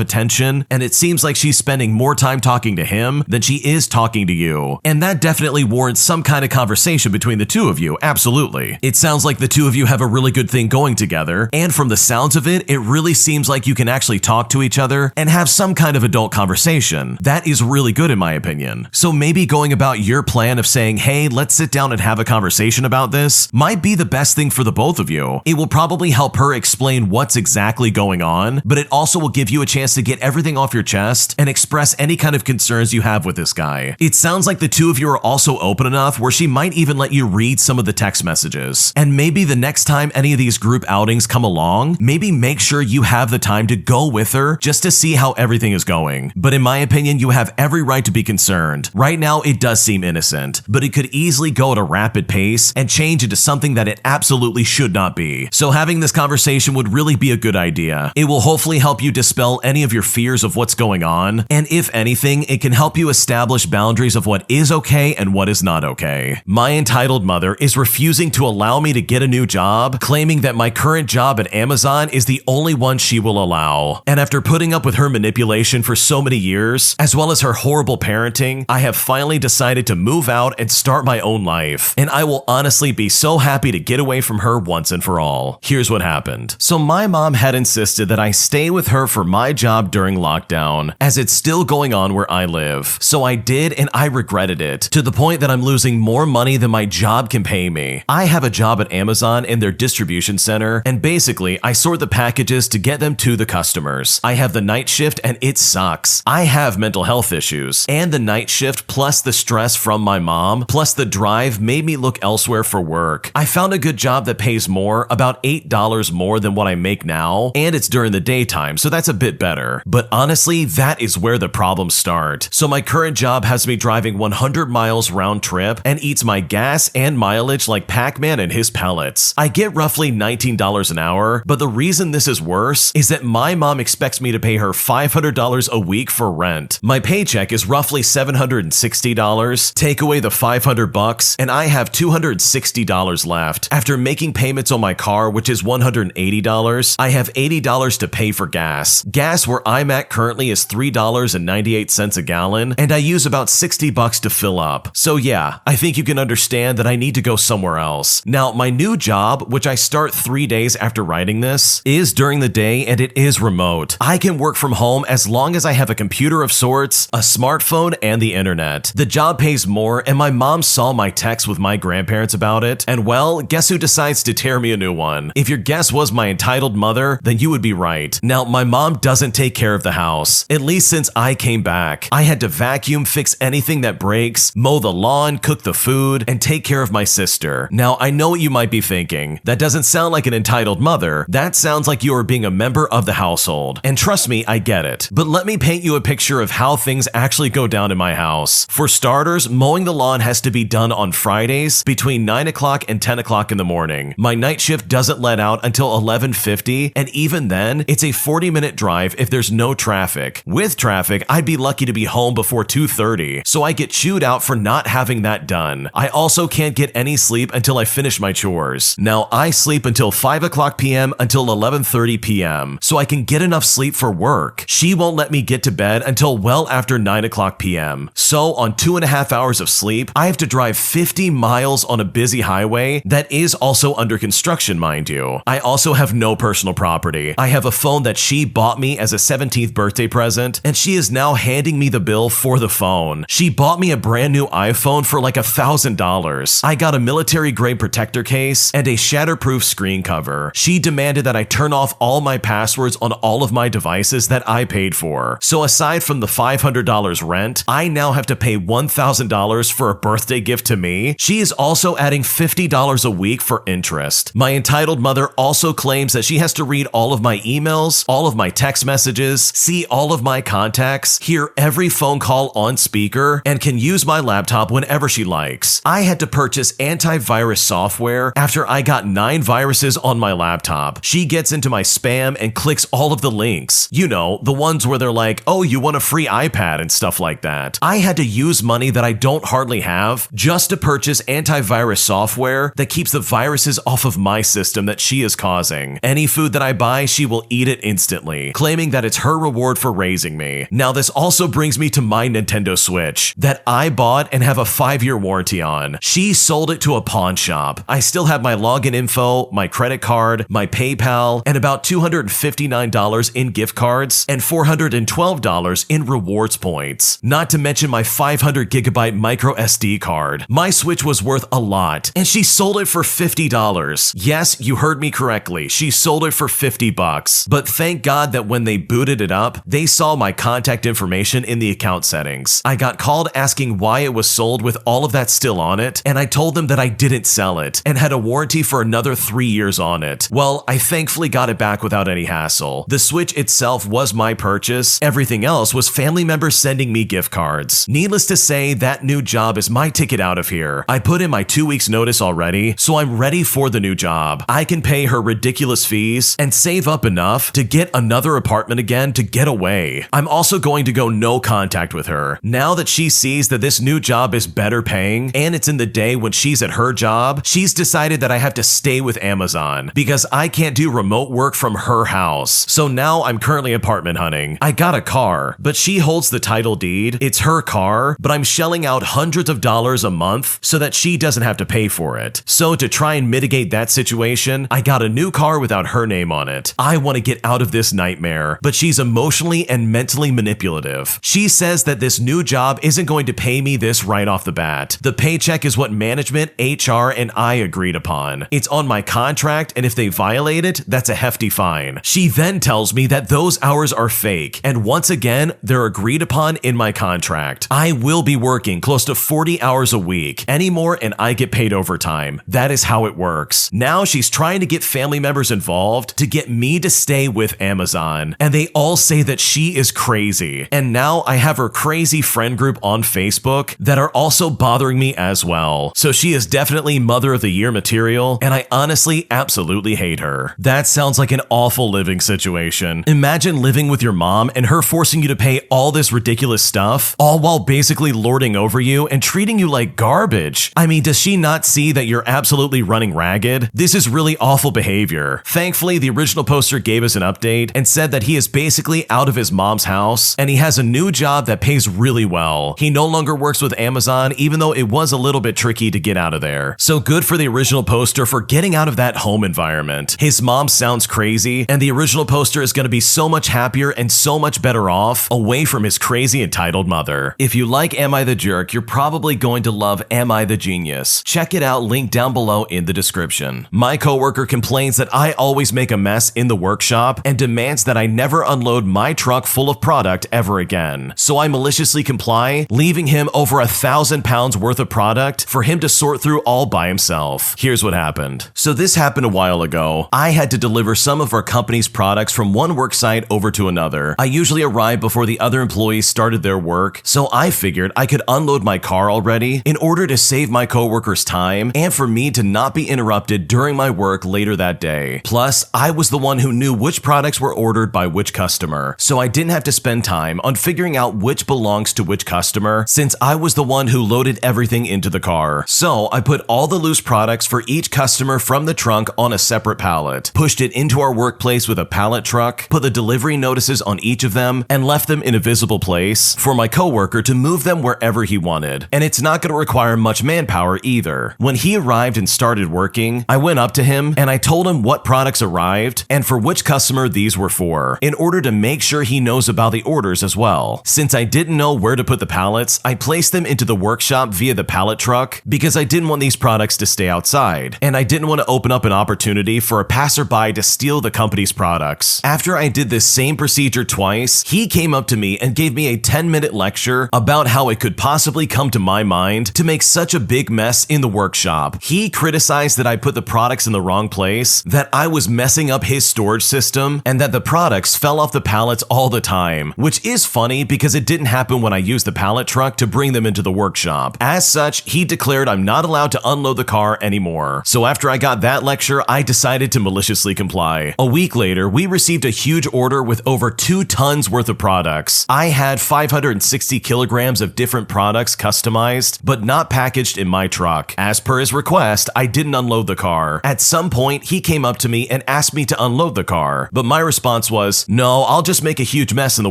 attention, and it seems like she's spending more time talking to him than she is talking to you. And that definitely warrants some kind of conversation between the two of you, absolutely. It sounds like the two of you have a really good thing going together, and from the sounds of it, it really seems like you can actually talk to each other and have some kind of adult conversation. That is really good in my opinion. So maybe going about your plan of saying, hey, let's sit down and have a conversation about this might be the best thing for the both of you. It will probably help her explain what's exactly going on, but it also will give you a chance to get everything off your chest and express any kind of concerns you have with this guy. It sounds like the two of you are also open enough where she might even let you read some of the text messages. And maybe the next time any of these group outings come along, maybe make sure you have the time to go with her just to see how everything is going. But in my opinion, you have every right to be concerned. Right now, it does seem innocent, but it could easily go at a rapid pace and change into something that it absolutely should not be. So having this conversation would really be a good idea. It will hopefully help you dispel any of your fears of what's going on, and if anything, it can help you establish boundaries of what is okay and what is not okay. My entitled mother is refusing to allow me to get a new job, claiming that my current job at Amazon is the only one she will allow. And after putting up with her manipulation for so many years, as well as her horrible parenting, I have finally decided to move out and start my own life. And I will honestly be so happy to get away from her once and for all. Here's what happened. So my mom had insisted that I stay with her for my job during lockdown, as it's still going on where I live. So I did, and I regretted it, to the point that I'm losing more money than my job can pay me. I have a job at Amazon in their distribution center, and basically I sort the packages to get them to the customers. I have the night shift and it sucks. I have mental health issues, and the night shift plus the stress from my mom plus the drive made me look elsewhere for work. I found a good job that pays more, about $8 more than what I make now, and it's during the daytime, so that's a bit better. But honestly, that is where the problems start. So my current job has me driving 100 miles round trip and eats my gas and mileage like Pac-Man and his pellets. I get roughly $19 an hour, but the reason this is worse is that my mom expects me to pay her $500 a week for rent. My paycheck is roughly $760. Take away the $500 and I have $260 left. After making payments on my car, which is $180, I have $80 to pay for gas. Gas where I'm at currently is $3.98 a gallon, and I use about $60 to fill up. So yeah, I think you can understand that I need to go somewhere else. Now, my new job, which I start 3 days after writing this, is during the day and it is remote. I can work from home as long as I have a computer of sorts, a smartphone, and the internet. The job pays more, and my mom saw my text with my grandparents about it, and well, guess who decides to tear me a new one? If your guess was my entitled mother, then you would be right. Now, my mom doesn't take care of the house, at least since I came back. I had to vacuum, fix anything that breaks, mow the lawn, cook the food, and take care of my sister. Now, I know what you might be thinking. That doesn't sound like an entitled mother. That sounds like you are being a member of the household. And trust me, I get it. But let me paint you a picture of how things actually go down in my house. For starters, mowing the lawn has to be done on Fridays between 9 o'clock and 10 o'clock in the morning. My night shift doesn't let out until 11:50, and even then, it's a 40-minute drive if there's no traffic. With traffic, I'd be lucky to be home before 2:30, so I get chewed out for not having that done. I also can't get any sleep until I finish my chores. Now, I sleep until 5 o'clock p.m. until 11:30 p.m., so I can get enough sleep for work. She won't let me get to bed until well after 9 o'clock p.m. So on 2.5 hours of sleep, I have to drive 50 miles on a busy highway that is also under construction, mind you. I also have no personal property. I have a phone that she bought me as a 17th birthday present, and she is now handing me the bill for the phone. She bought me a brand new iPhone for like $1,000. I got a military-grade protector case and a shatterproof screen cover. She demanded that I turn off all my passwords on all of my devices that I paid for. So aside from the $500 rent, I now have to pay $1,000 for a birthday gift to me. She is also adding $50 a week for interest. My entitled mother also claims that she has to read all of my emails, all of my text messages, see all of my contacts, hear every phone call on speaker, and can use my laptop whenever she likes. I had to purchase antivirus software after I got 9 viruses on my laptop. She gets into my spam and clicks all of the links. You know, the ones where they're like, oh, you want a free iPad and stuff like that. I had to use money that I don't hardly have just to purchase antivirus software that keeps the viruses off of my system that she is causing. Any food that I buy, she will eat it instantly, claiming that it's her reward for raising me. Now, this also brings me to my Nintendo Switch that I bought and have a 5-year warranty on. She sold it to a pawn shop. I still have my login info, my credit card, my PayPal, and about $259 in gift cards and $412 in rewards points. Not to mention my 500 gigabyte micro SD card. My Switch was worth a lot, and she sold it for $50. Yes, you heard me correctly. She sold it for $50. But thank God that when they booted it up, they saw my contact information in the account settings. I got called asking why it was sold with all of that still on it, and I told them that I didn't sell it and had a warranty for another 3 years on it. Well, I thankfully got it back without any hassle. The Switch itself was my purchase. Everything else was family members sending me gift cards. Needless to say, that new job is my ticket out of here. I put in my 2 weeks notice already, so I'm ready for the new job. I can pay her ridiculous fees and save up enough to get another apartment again to get away. I'm also going to go no contact with her. Now that she sees that this new job is better paying and it's in the day when she's at her job, she's decided that I have to stay with Amazon because I can't do remote work from her house. So now I'm currently apartment hunting. I got a car, but she holds the title deed. It's her car, but I'm shelling out hundreds of dollars a month so that she doesn't have to pay for it. So to try and mitigate that situation, I got a new car without her name on it. I want to get out of this nightmare, but she's emotionally and mentally manipulative. She says that this new job isn't going to pay me this right off the bat. The paycheck is what management, HR, and I agreed upon. It's on my contract, and if they violate it, that's a hefty fine. She then tells me that those hours are fake, and once again, they're agreed upon in my contract. I will be working close to 40 hours a week. Any more and I get paid overtime. That is how it works. Now she's trying to get family members involved to get me to stay with Amazon, and they all say that she is crazy. And now I have her crazy friend group on Facebook that are also bothering me as well. So she is definitely Mother of the Year material, and I honestly absolutely hate her. That sounds like an awful living situation. Imagine living with your mom and her forcing you to pay all this ridiculous stuff, all while basically lording over you and treating you like garbage. I mean, does she not see that you're absolutely running ragged? This is really awful behavior. Thankfully, the original poster gave us an update and said that he is basically out of his mom's house and he has a new job that pays really well. He no longer works with Amazon, even though it was a little bit tricky to get out of there. So good for the original poster for getting out of that home environment. His mom sounds crazy, and the original poster is going to be so much happier and so much better off away from his crazy entitled mother. If you like Am I the Jerk, you're probably going to love Am I the Genius. Check it out, link down below in the description. My coworker complains that I always make a mess in the workshop and demands that I never unload my truck full of product ever again. So I maliciously comply, leaving him over 1,000 pounds worth of product for him to sort through all by himself. Here's what happened. So this happened a while ago. I had to deliver some of our company's products from one work site over to another. I usually arrive before the other employees started their work, so I figured I could unload my car already in order to save my coworkers time and for me to not be interrupted during my work later that day. Plus, I was the one who knew which products were ordered by which customer, so I didn't have to spend time on figuring out which belongs to which customer since I was the one who loaded everything into the car. So I put all the loose products for each customer from the trunk on a separate pallet, pushed it into our workplace with a pallet truck, put the delivery notices on each of them, and left them in a visible place for my coworker to move them wherever he wanted. And it's not going to require much manpower either. When he arrived and started working, I went up to him and I told him what products arrived and for which customer these were for, in order to make sure he knows about the orders as well. Since I didn't know where to put the pallets, I placed them into the workshop via the pallet truck because I didn't want these products to stay outside, and I didn't want to open up an opportunity for a passerby to steal the company's products. After I did this same procedure twice, he came up to me and gave me a 10-minute lecture about how it could possibly come to my mind to make such a big mess in the workshop. He criticized that I put the products in the wrong place, that I was messing up his storage system, and that the products fell off the pallets all the time, which is funny because it didn't happen when I used the pallet truck to bring them into the workshop. As such, he declared I'm not not allowed to unload the car anymore. So after I got that lecture, I decided to maliciously comply. A week later, we received a huge order with over 2 tons worth of products. I had 560 kilograms of different products customized, but not packaged in my truck. As per his request, I didn't unload the car. At some point, he came up to me and asked me to unload the car, but my response was, no, I'll just make a huge mess in the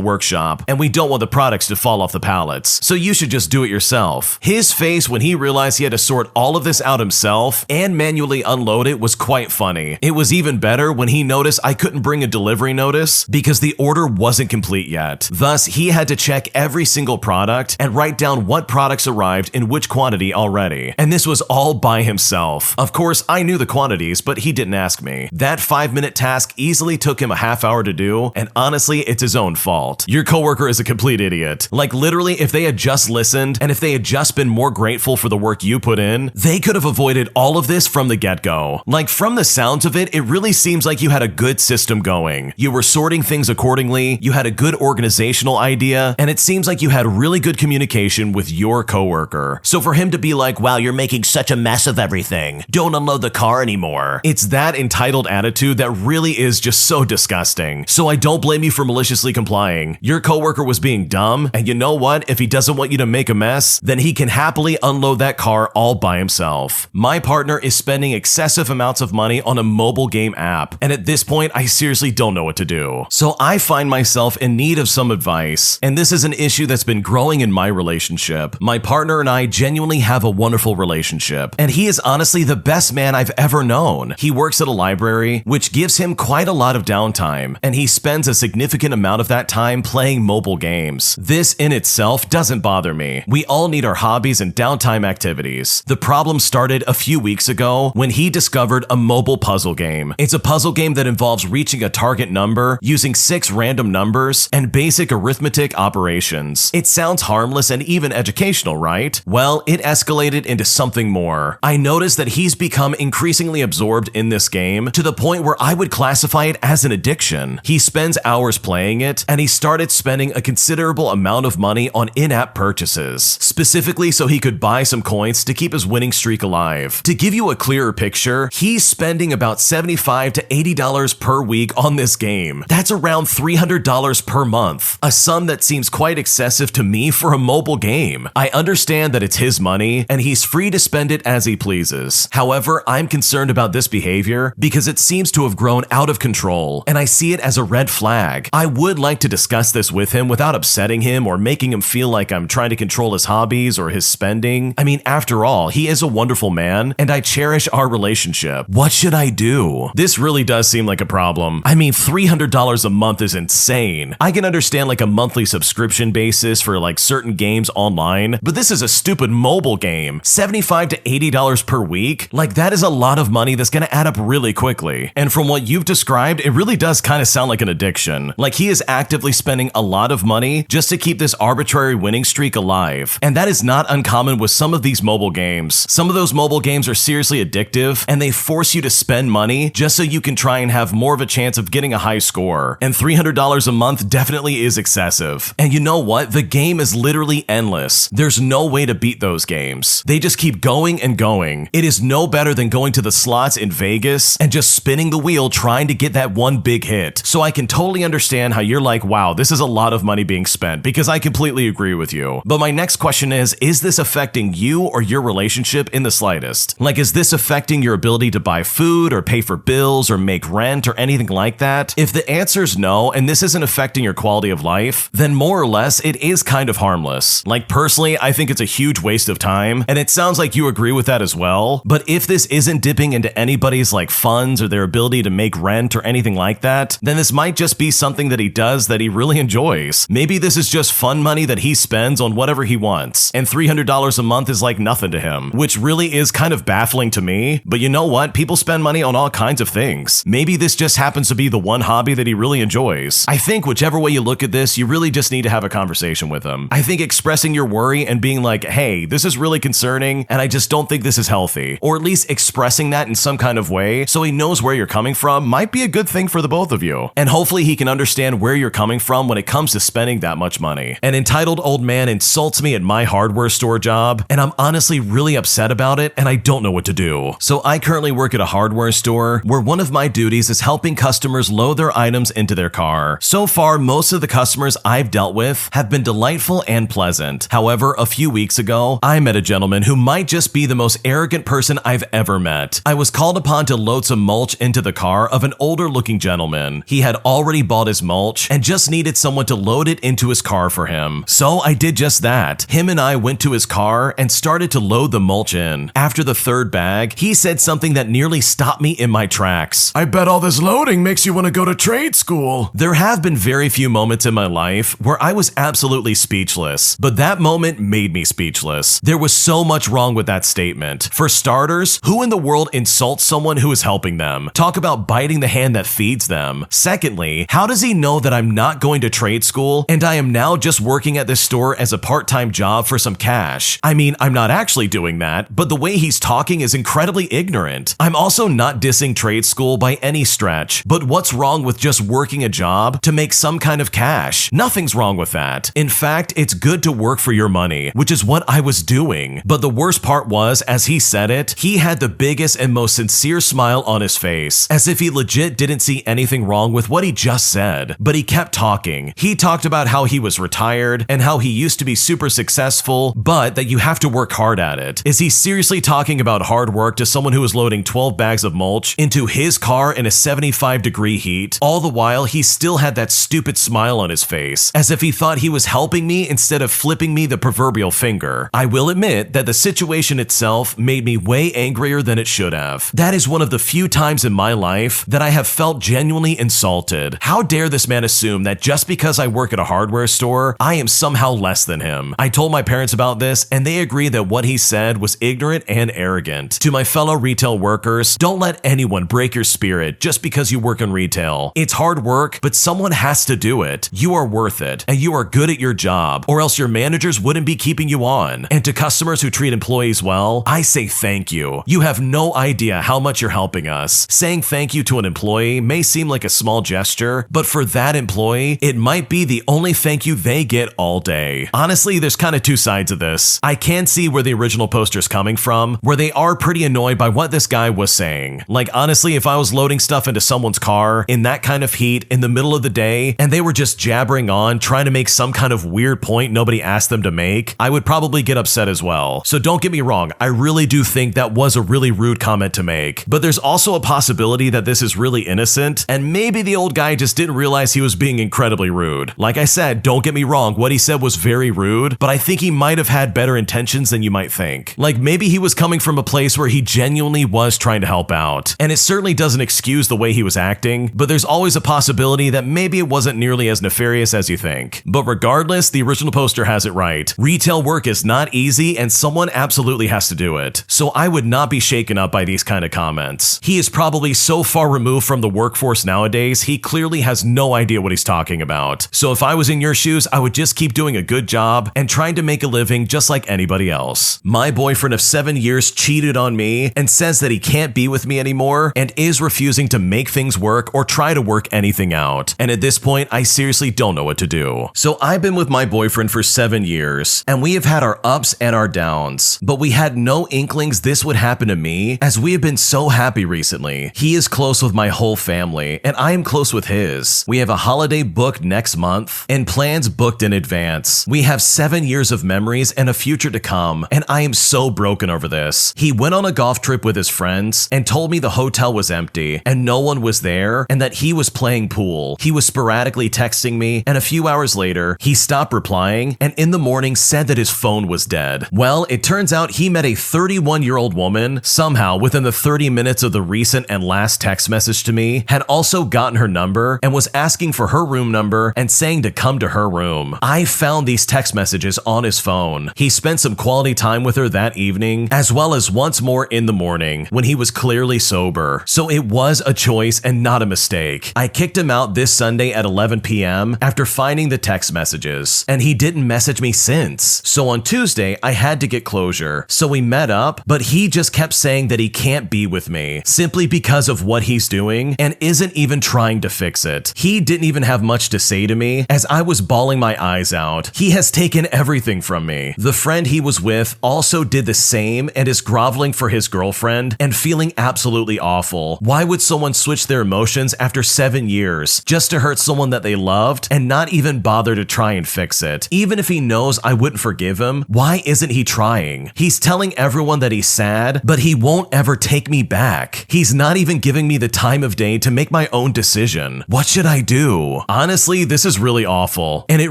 workshop, and we don't want the products to fall off the pallets, so you should just do it yourself. His face when he realized he had to sort all of this out himself and manually unload it was quite funny. It was even better when he noticed I couldn't bring a delivery notice because the order wasn't complete yet. Thus, he had to check every single product and write down what products arrived in which quantity already. And this was all by himself. Of course, I knew the quantities, but he didn't ask me. That 5-minute task easily took him a half hour to do, and honestly, it's his own fault. Your coworker is a complete idiot. Like literally, if they had just listened and if they had just been more grateful for the work you put in, they could have avoided all of this from the get-go. Like from the sounds of it, it really seems like you had a good system going. You were sorting things accordingly, you had a good organizational idea, and it seems like you had really good communication with your coworker. So for him to be like, wow, you're making such a mess of everything, don't unload the car anymore. It's that entitled attitude that really is just so disgusting. So I don't blame you for maliciously complying. Your coworker was being dumb, and you know what? If he doesn't want you to make a mess, then he can happily unload that car all by himself. My partner is spending excessive amounts of money on a mobile game app, and at this point, I seriously don't know what to do. So I find myself in need of some advice, and this is an issue that's been growing in my relationship. My partner and I genuinely have a wonderful relationship, and he is honestly the best man I've ever known. He works at a library, which gives him quite a lot of downtime, and he spends a significant amount of that time playing mobile games. This in itself doesn't bother me. We all need our hobbies and downtime activities. The problem started a few weeks ago when he discovered a mobile puzzle game. It's a puzzle game that involves reaching a target number using 6 random numbers and basic arithmetic operations. It sounds harmless and even educational, right? Well, it escalated into something more. I noticed that he's become increasingly absorbed in this game to the point where I would classify it as an addiction. He spends hours playing it, and he started spending a considerable amount of money on in-app purchases, specifically so he could buy some coins to keep his winning streak alive. To give you a clearer picture, he's spending about $75 to $80 per week on this game. That's around $300 per month, a sum that seems quite excessive to me for a mobile game. I understand that it's his money, and he's free to spend it as he pleases. However, I'm concerned about this behavior because it seems to have grown out of control, and I see it as a red flag. I would like to discuss this with him without upsetting him or making him feel like I'm trying to control his hobbies or his spending. I mean, after all, he is a wonderful man, and I cherish our relationship. What should I do? This really does seem like a problem. I mean, $300 a month is insane. I can understand like a monthly subscription basis for like certain games online, but this is a stupid mobile game. $75 to $80 per week? Like that is a lot of money that's gonna add up really quickly. And from what you've described, it really does kind of sound like an addiction. Like he is actively spending a lot of money just to keep this arbitrary winning streak alive. And that is not uncommon with some of these mobile games. Some of those mobile games are seriously addictive, and they force you to spend money just so you can try and have more of a chance of getting a high score. And $300 a month definitely is excessive. And you know what? The game is literally endless. There's no way to beat those games. They just keep going and going. It is no better than going to the slots in Vegas and just spinning the wheel trying to get that one big hit. So I can totally understand how you're like, wow, this is a lot of money being spent, because I completely agree with you. But my next question is this affecting you or your relationship in the slightest? Like, is this affecting your ability to buy food or pay for bills or make rent or anything like that? If the answer is no, and this isn't affecting your quality of life, then more or less it is kind of harmless. Like personally, I think it's a huge waste of time, and it sounds like you agree with that as well. But if this isn't dipping into anybody's like funds or their ability to make rent or anything like that, then this might just be something that he does that he really enjoys. Maybe this is just fun money that he spends on whatever he wants, and $300 a month is like nothing to him, which really is kind of baffling to me. But you know what? People spend money on all kinds of things. Maybe this just happens to be the one hobby that he really enjoys. I think whichever way you look at this, you really just need to have a conversation with him. I think expressing your worry and being like, hey, this is really concerning, and I just don't think this is healthy, or at least expressing that in some kind of way so he knows where you're coming from, might be a good thing for the both of you. And hopefully he can understand where you're coming from when it comes to spending that much money. An entitled old man insults me at my hardware store job, and I'm honestly really really upset about it and I don't know what to do. So I currently work at a hardware store where one of my duties is helping customers load their items into their car. So far, most of the customers I've dealt with have been delightful and pleasant. However, a few weeks ago, I met a gentleman who might just be the most arrogant person I've ever met. I was called upon to load some mulch into the car of an older looking gentleman. He had already bought his mulch and just needed someone to load it into his car for him. So I did just that. Him and I went to his car and started to load the mulch in. After the third bag, he said something that nearly stopped me in my tracks. I bet all this loading makes you want to go to trade school. There have been very few moments in my life where I was absolutely speechless, but that moment made me speechless. There was so much wrong with that statement. For starters, who in the world insults someone who is helping them? Talk about biting the hand that feeds them. Secondly, how does he know that I'm not going to trade school and I am now just working at this store as a part-time job for some cash? I mean, I'm not actually doing that, but the way he's talking is incredibly ignorant. I'm also not dissing trade school by any stretch, but what's wrong with just working a job to make some kind of cash? Nothing's wrong with that. In fact, it's good to work for your money, which is what I was doing. But the worst part was, as he said it, he had the biggest and most sincere smile on his face, as if he legit didn't see anything wrong with what he just said. But he kept talking. He talked about how he was retired and how he used to be super successful, but that you have to work hard at it. Is he seriously talking about hard work to someone who is loading 12 bags of mulch into his car in a 75-degree heat? All the while, he still had that stupid smile on his face, as if he thought he was helping me instead of flipping me the proverbial finger. I will admit that the situation itself made me way angrier than it should have. That is one of the few times in my life that I have felt genuinely insulted. How dare this man assume that just because I work at a hardware store, I am somehow less than him? I told my parents about this and they agree that what he said was ignorant and arrogant. To my fellow retail workers, don't let anyone break your spirit just because you work in retail. It's hard work, but someone has to do it. You are worth it, and you are good at your job, or else your managers wouldn't be keeping you on. And to customers who treat employees well, I say thank you. You have no idea how much you're helping us. Saying thank you to an employee may seem like a small gesture, but for that employee, it might be the only thank you they get all day. Honestly, there's kind of two sides of this. I can see where the original poster's coming from, where they are pretty annoyed by what this guy was saying. Like, honestly, if I was loading stuff into someone's car in that kind of heat in the middle of the day and they were just jabbering on trying to make some kind of weird point nobody asked them to make, I would probably get upset as well. So don't get me wrong, I really do think that was a really rude comment to make. But there's also a possibility that this is really innocent and maybe the old guy just didn't realize he was being incredibly rude. Like I said, don't get me wrong, what he said was very rude, but I think he might have had better intentions than you might think. Like maybe he was coming from a place where he genuinely was trying to help out. And it certainly doesn't excuse the way he was acting, but there's always a possibility that maybe it wasn't nearly as nefarious as you think. But regardless, the original poster has it right. Retail work is not easy and someone absolutely has to do it. So I would not be shaken up by these kind of comments. He is probably so far removed from the workforce nowadays, he clearly has no idea what he's talking about. So if I was in your shoes, I would just keep doing a good job and trying to make a living just like anybody else. My boyfriend of 7 years cheated on me and says that he can't be with me anymore and is refusing to make things work or try to work anything out. And at this point, I seriously don't know what to do. So I've been with my boyfriend for 7 years and we have had our ups and our downs, but we had no inklings this would happen to me as we have been so happy recently. He is close with my whole family and I am close with his. We have a holiday booked next month and plans booked in advance. We have 7 years of memories and a future to come, and I am so broken over this. He went on a golf trip with his friends and told me the hotel was empty and no one was there and that he was playing pool. He was sporadically texting me and a few hours later, he stopped replying and in the morning said that his phone was dead. Well, it turns out he met a 31-year-old woman somehow within the 30 minutes of the recent and last text message to me, had also gotten her number and was asking for her room number and saying to come to her room. I found these text messages on his phone. He spent some quality time with her that evening, as well as once more in the morning when he was clearly sober. So it was a choice and not a mistake. I kicked him out this Sunday at 11 p.m. after finding the text messages, and he didn't message me since. So on Tuesday, I had to get closure. So we met up, but he just kept saying that he can't be with me simply because of what he's doing and isn't even trying to fix it. He didn't even have much to say to me as I was bawling my eyes out. He has taken everything from me. The friend he was with also also did the same and is groveling for his girlfriend and feeling absolutely awful. Why would someone switch their emotions after 7 years just to hurt someone that they loved and not even bother to try and fix it? Even if he knows I wouldn't forgive him, why isn't he trying? He's telling everyone that he's sad, but he won't ever take me back. He's not even giving me the time of day to make my own decision. What should I do? Honestly, this is really awful, and it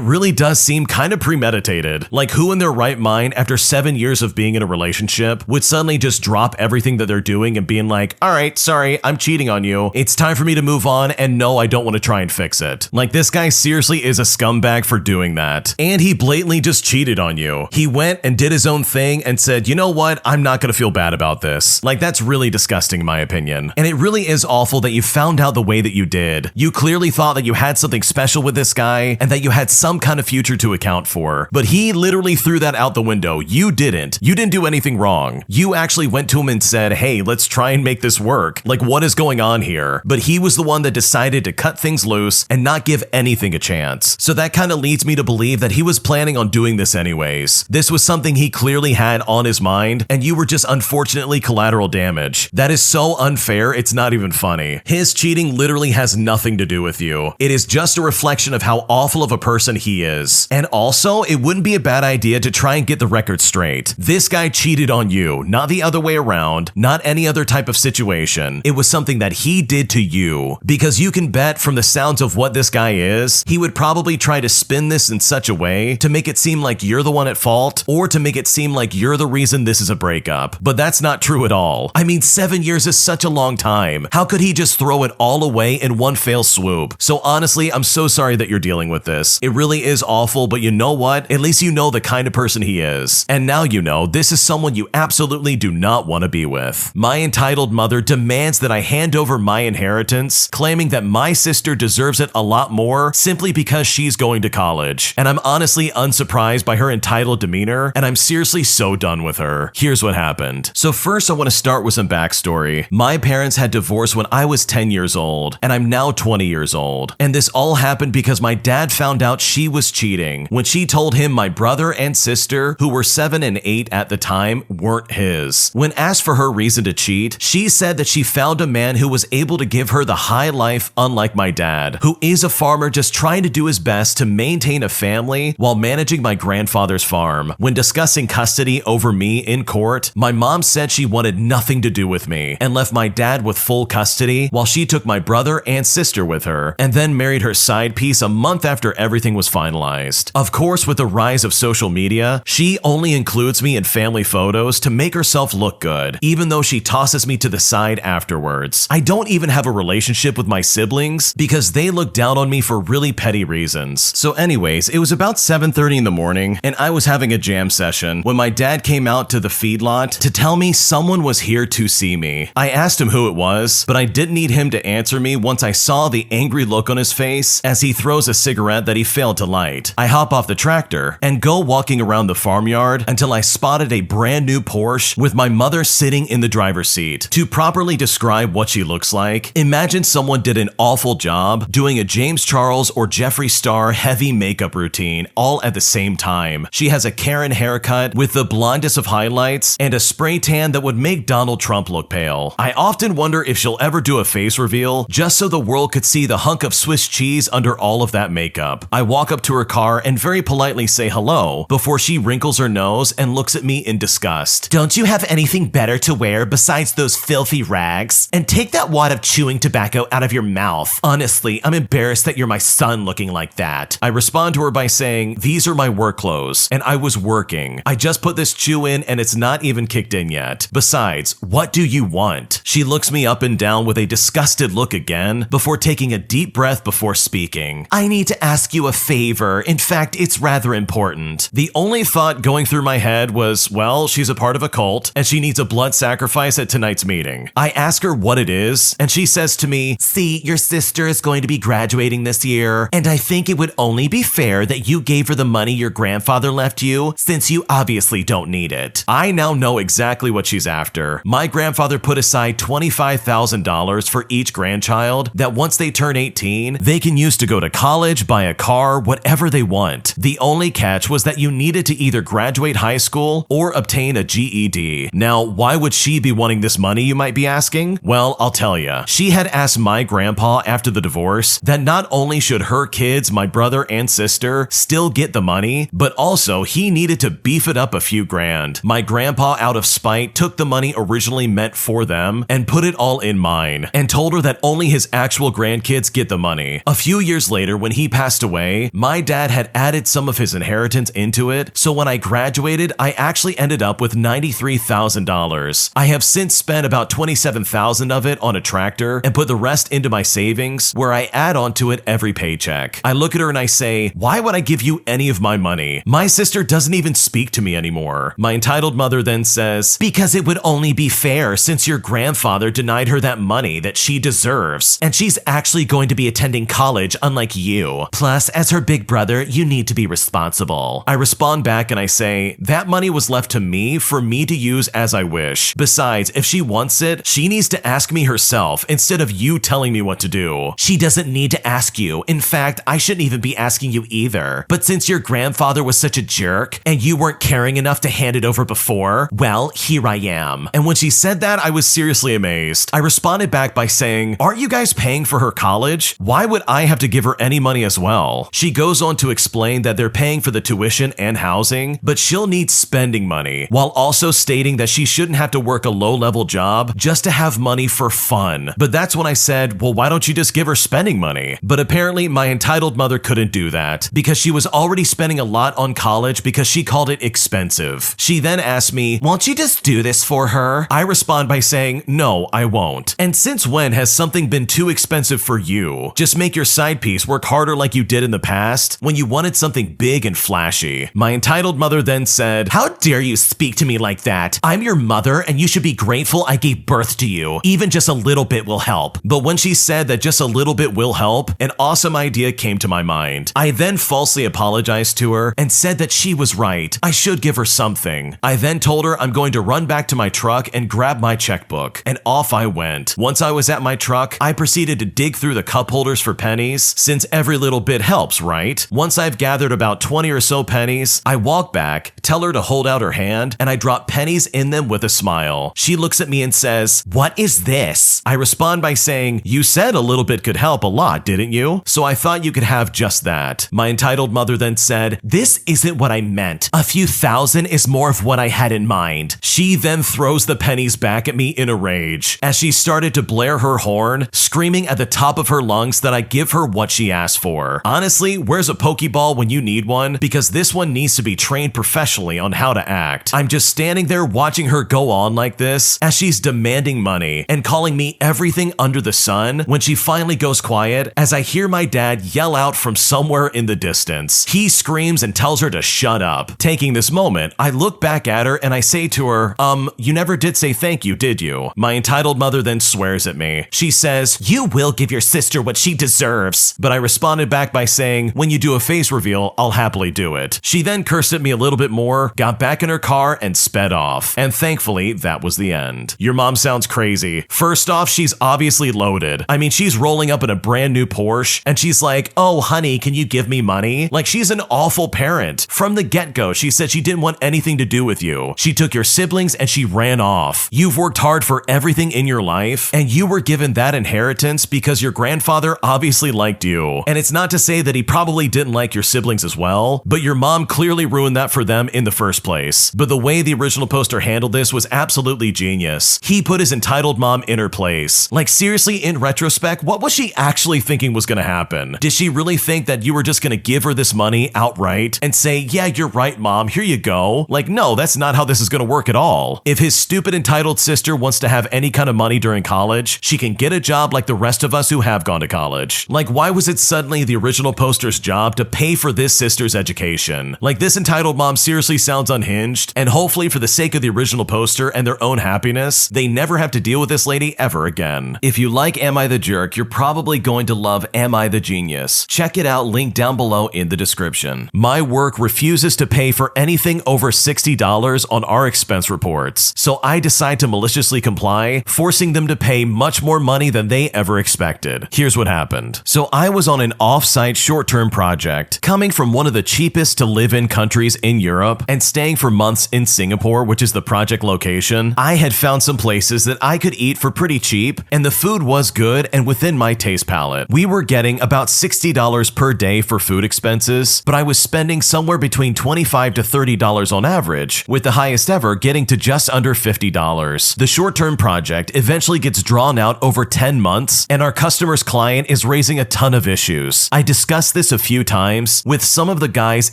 really does seem kind of premeditated. Like, who in their right mind after 7 years of being in a relationship would suddenly just drop everything that they're doing and being like, all right, sorry, I'm cheating on you. It's time for me to move on, and no, I don't want to try and fix it. Like, this guy seriously is a scumbag for doing that. And he blatantly just cheated on you. He went and did his own thing and said, you know what? I'm not going to feel bad about this. Like, that's really disgusting in my opinion. And it really is awful that you found out the way that you did. You clearly thought that you had something special with this guy and that you had some kind of future to account for. But he literally threw that out the window. You didn't. You didn't do anything wrong. You actually went to him and said, hey, let's try and make this work. Like, what is going on here? But he was the one that decided to cut things loose and not give anything a chance. So that kind of leads me to believe that he was planning on doing this anyways. This was something he clearly had on his mind, and you were just unfortunately collateral damage. That is so unfair, it's not even funny. His cheating literally has nothing to do with you. It is just a reflection of how awful of a person he is. And also, it wouldn't be a bad idea to try and get the record straight. This guy cheated on you, not the other way around, not any other type of situation. It was something that he did to you. Because you can bet from the sounds of what this guy is, he would probably try to spin this in such a way to make it seem like you're the one at fault, or to make it seem like you're the reason this is a breakup. But that's not true at all. I mean, 7 years is such a long time. How could he just throw it all away in one fell swoop? So honestly, I'm so sorry that you're dealing with this. It really is awful, but you know what? At least you know the kind of person he is. And now you know this is someone you absolutely do not want to be with. My entitled mother demands that I hand over my inheritance, claiming that my sister deserves it a lot more simply because she's going to college. And I'm honestly unsurprised by her entitled demeanor, and I'm seriously so done with her. Here's what happened. So first, I want to start with some backstory. My parents had divorced when I was 10 years old, and I'm now 20 years old. And this all happened because my dad found out she was cheating when she told him my brother and sister, who were 7 and 8 at the time, weren't his. When asked for her reason to cheat, she said that she found a man who was able to give her the high life, unlike my dad, who is a farmer just trying to do his best to maintain a family while managing my grandfather's farm. When discussing custody over me in court, my mom said she wanted nothing to do with me and left my dad with full custody while she took my brother and sister with her, and then married her side piece a month after everything was finalized. Of course, with the rise of social media, she only includes me in family photos to make herself look good, even though she tosses me to the side afterwards. I don't even have a relationship with my siblings because they look down on me for really petty reasons. So anyways, it was about 7:30 in the morning, and I was having a jam session when my dad came out to the feedlot to tell me someone was here to see me. I asked him who it was, but I didn't need him to answer me once I saw the angry look on his face as he throws a cigarette that he failed to light. I hop off the tractor and go walking around the farmyard until I spotted a brand new Porsche with my mother sitting in the driver's seat. To properly describe what she looks like, imagine someone did an awful job doing a James Charles or Jeffree Star heavy makeup routine all at the same time. She has a Karen haircut with the blondest of highlights and a spray tan that would make Donald Trump look pale. I often wonder if she'll ever do a face reveal just so the world could see the hunk of Swiss cheese under all of that makeup. I walk up to her car and very politely say hello before she wrinkles her nose and looks at me in disgust. Don't you have anything better to wear besides those filthy rags? And take that wad of chewing tobacco out of your mouth. Honestly, I'm embarrassed that you're my son looking like that. I respond to her by saying, these are my work clothes, and I was working. I just put this chew in and it's not even kicked in yet. Besides, what do you want? She looks me up and down with a disgusted look again before taking a deep breath before speaking. I need to ask you a favor. In fact, it's rather important. The only thought going through my head was, well, she's a part of a cult and she needs a blood sacrifice at tonight's meeting. I ask her what it is, and she says to me, see, your sister is going to be graduating this year, and I think it would only be fair that you gave her the money your grandfather left you, since you obviously don't need it. I now know exactly what she's after. My grandfather put aside $25,000 for each grandchild that once they turn 18, they can use to go to college, buy a car, whatever they want. The only catch was that you needed to either graduate high school school or obtain a GED. Now, why would she be wanting this money, you might be asking? Well, I'll tell ya. She had asked my grandpa after the divorce that not only should her kids, my brother and sister, still get the money, but also he needed to beef it up a few grand. My grandpa, out of spite, took the money originally meant for them and put it all in mine, and told her that only his actual grandkids get the money. A few years later, when he passed away, my dad had added some of his inheritance into it, so when I graduated, I actually ended up with $93,000. I have since spent about $27,000 of it on a tractor and put the rest into my savings, where I add onto it every paycheck. I look at her and I say, why would I give you any of my money? My sister doesn't even speak to me anymore. My entitled mother then says, because it would only be fair since your grandfather denied her that money that she deserves, and she's actually going to be attending college unlike you. Plus, as her big brother, you need to be responsible. I respond back and I say, that money was left to me for me to use as I wish. Besides, if she wants it, she needs to ask me herself instead of you telling me what to do. She doesn't need to ask you. In fact, I shouldn't even be asking you either. But since your grandfather was such a jerk and you weren't caring enough to hand it over before, well, here I am. And when she said that, I was seriously amazed. I responded back by saying, aren't you guys paying for her college? Why would I have to give her any money as well? She goes on to explain that they're paying for the tuition and housing, but she'll need spending money, while also stating that she shouldn't have to work a low-level job just to have money for fun. But that's when I said, well, why don't you just give her spending money? But apparently my entitled mother couldn't do that because she was already spending a lot on college because she called it expensive. She then asked me, won't you just do this for her? I respond by saying, no, I won't. And since when has something been too expensive for you? Just make your side piece work harder like you did in the past when you wanted something big and flashy. My entitled mother then said, how dare you speak to me like that? I'm your mother and you should be grateful I gave birth to you. Even just a little bit will help. But when she said that just a little bit will help, an awesome idea came to my mind. I then falsely apologized to her and said that she was right. I should give her something. I then told her I'm going to run back to my truck and grab my checkbook, and off I went. Once I was at my truck, I proceeded to dig through the cup holders for pennies, since every little bit helps, right? Once I've gathered about 20 or so pennies, I walk back, tell her to hold out her hand, and I drop pennies in them with a smile. She looks at me and says, what is this? I respond by saying, you said a little bit could help a lot, didn't you? So I thought you could have just that. My entitled mother then said, this isn't what I meant. A few thousand is more of what I had in mind. She then throws the pennies back at me in a rage as she started to blare her horn, screaming at the top of her lungs that I give her what she asked for. Honestly, where's a Pokeball when you need one? Because this one needs to be trained professionally on how to act. I'm just standing there watching her go on like this as she's demanding money and calling me everything under the sun when she finally goes quiet as I hear my dad yell out from somewhere in the distance. He screams and tells her to shut up. Taking this moment, I look back at her and I say to her, you never did say thank you, did you? My entitled mother then swears at me. She says, you will give your sister what she deserves. But I responded back by saying, when you do a face reveal, I'll happily do it. She then cursed at me a little bit more, got back in her car, and sped off. And thankfully, that was the end. Your mom sounds crazy. First off, she's obviously loaded. I mean, she's rolling up in a brand new Porsche, and she's like, oh, honey, can you give me money? Like, she's an awful parent. From the get-go, she said she didn't want anything to do with you. She took your siblings and she ran off. You've worked hard for everything in your life, and you were given that inheritance because your grandfather obviously liked you. And it's not to say that he probably didn't like your siblings as well, but your mom clearly ruined that for them in the first place. But the way the original poster handled this was absolutely genius. He put his entitled mom in her place. Like, seriously, in retrospect, what was she actually thinking was gonna happen? Did she really think that you were just gonna give her this money outright and say, yeah, you're right, mom, here you go? Like, no, that's not how this is gonna work at all. If his stupid entitled sister wants to have any kind of money during college, she can get a job like the rest of us who have gone to college. Like, why was it suddenly the original poster's job to pay for this sister's education? Like, this entitled mom seriously sounds unhinged, and hopefully for the sake of the original poster and their own happiness, they never have to deal with this lady ever again. If you like Am I the Jerk, you're probably going to love Am I the Genius. Check it out, link down below in the description. My work refuses to pay for anything over $60 on our expense reports, so I decide to maliciously comply, forcing them to pay much more money than they ever expected. Here's what happened. So I was on an off-site short-term project, coming from one of the cheapest to live in countries in Europe, and staying for months in Singapore, which is the project location, I had found some places that I could eat for pretty cheap, and the food was good and within my taste palette. We were getting about $60 per day for food expenses, but I was spending somewhere between $25 to $30 on average, with the highest ever getting to just under $50. The short-term project eventually gets drawn out over 10 months, and our customer's client is raising a ton of issues. I discussed this a few times with some of the guys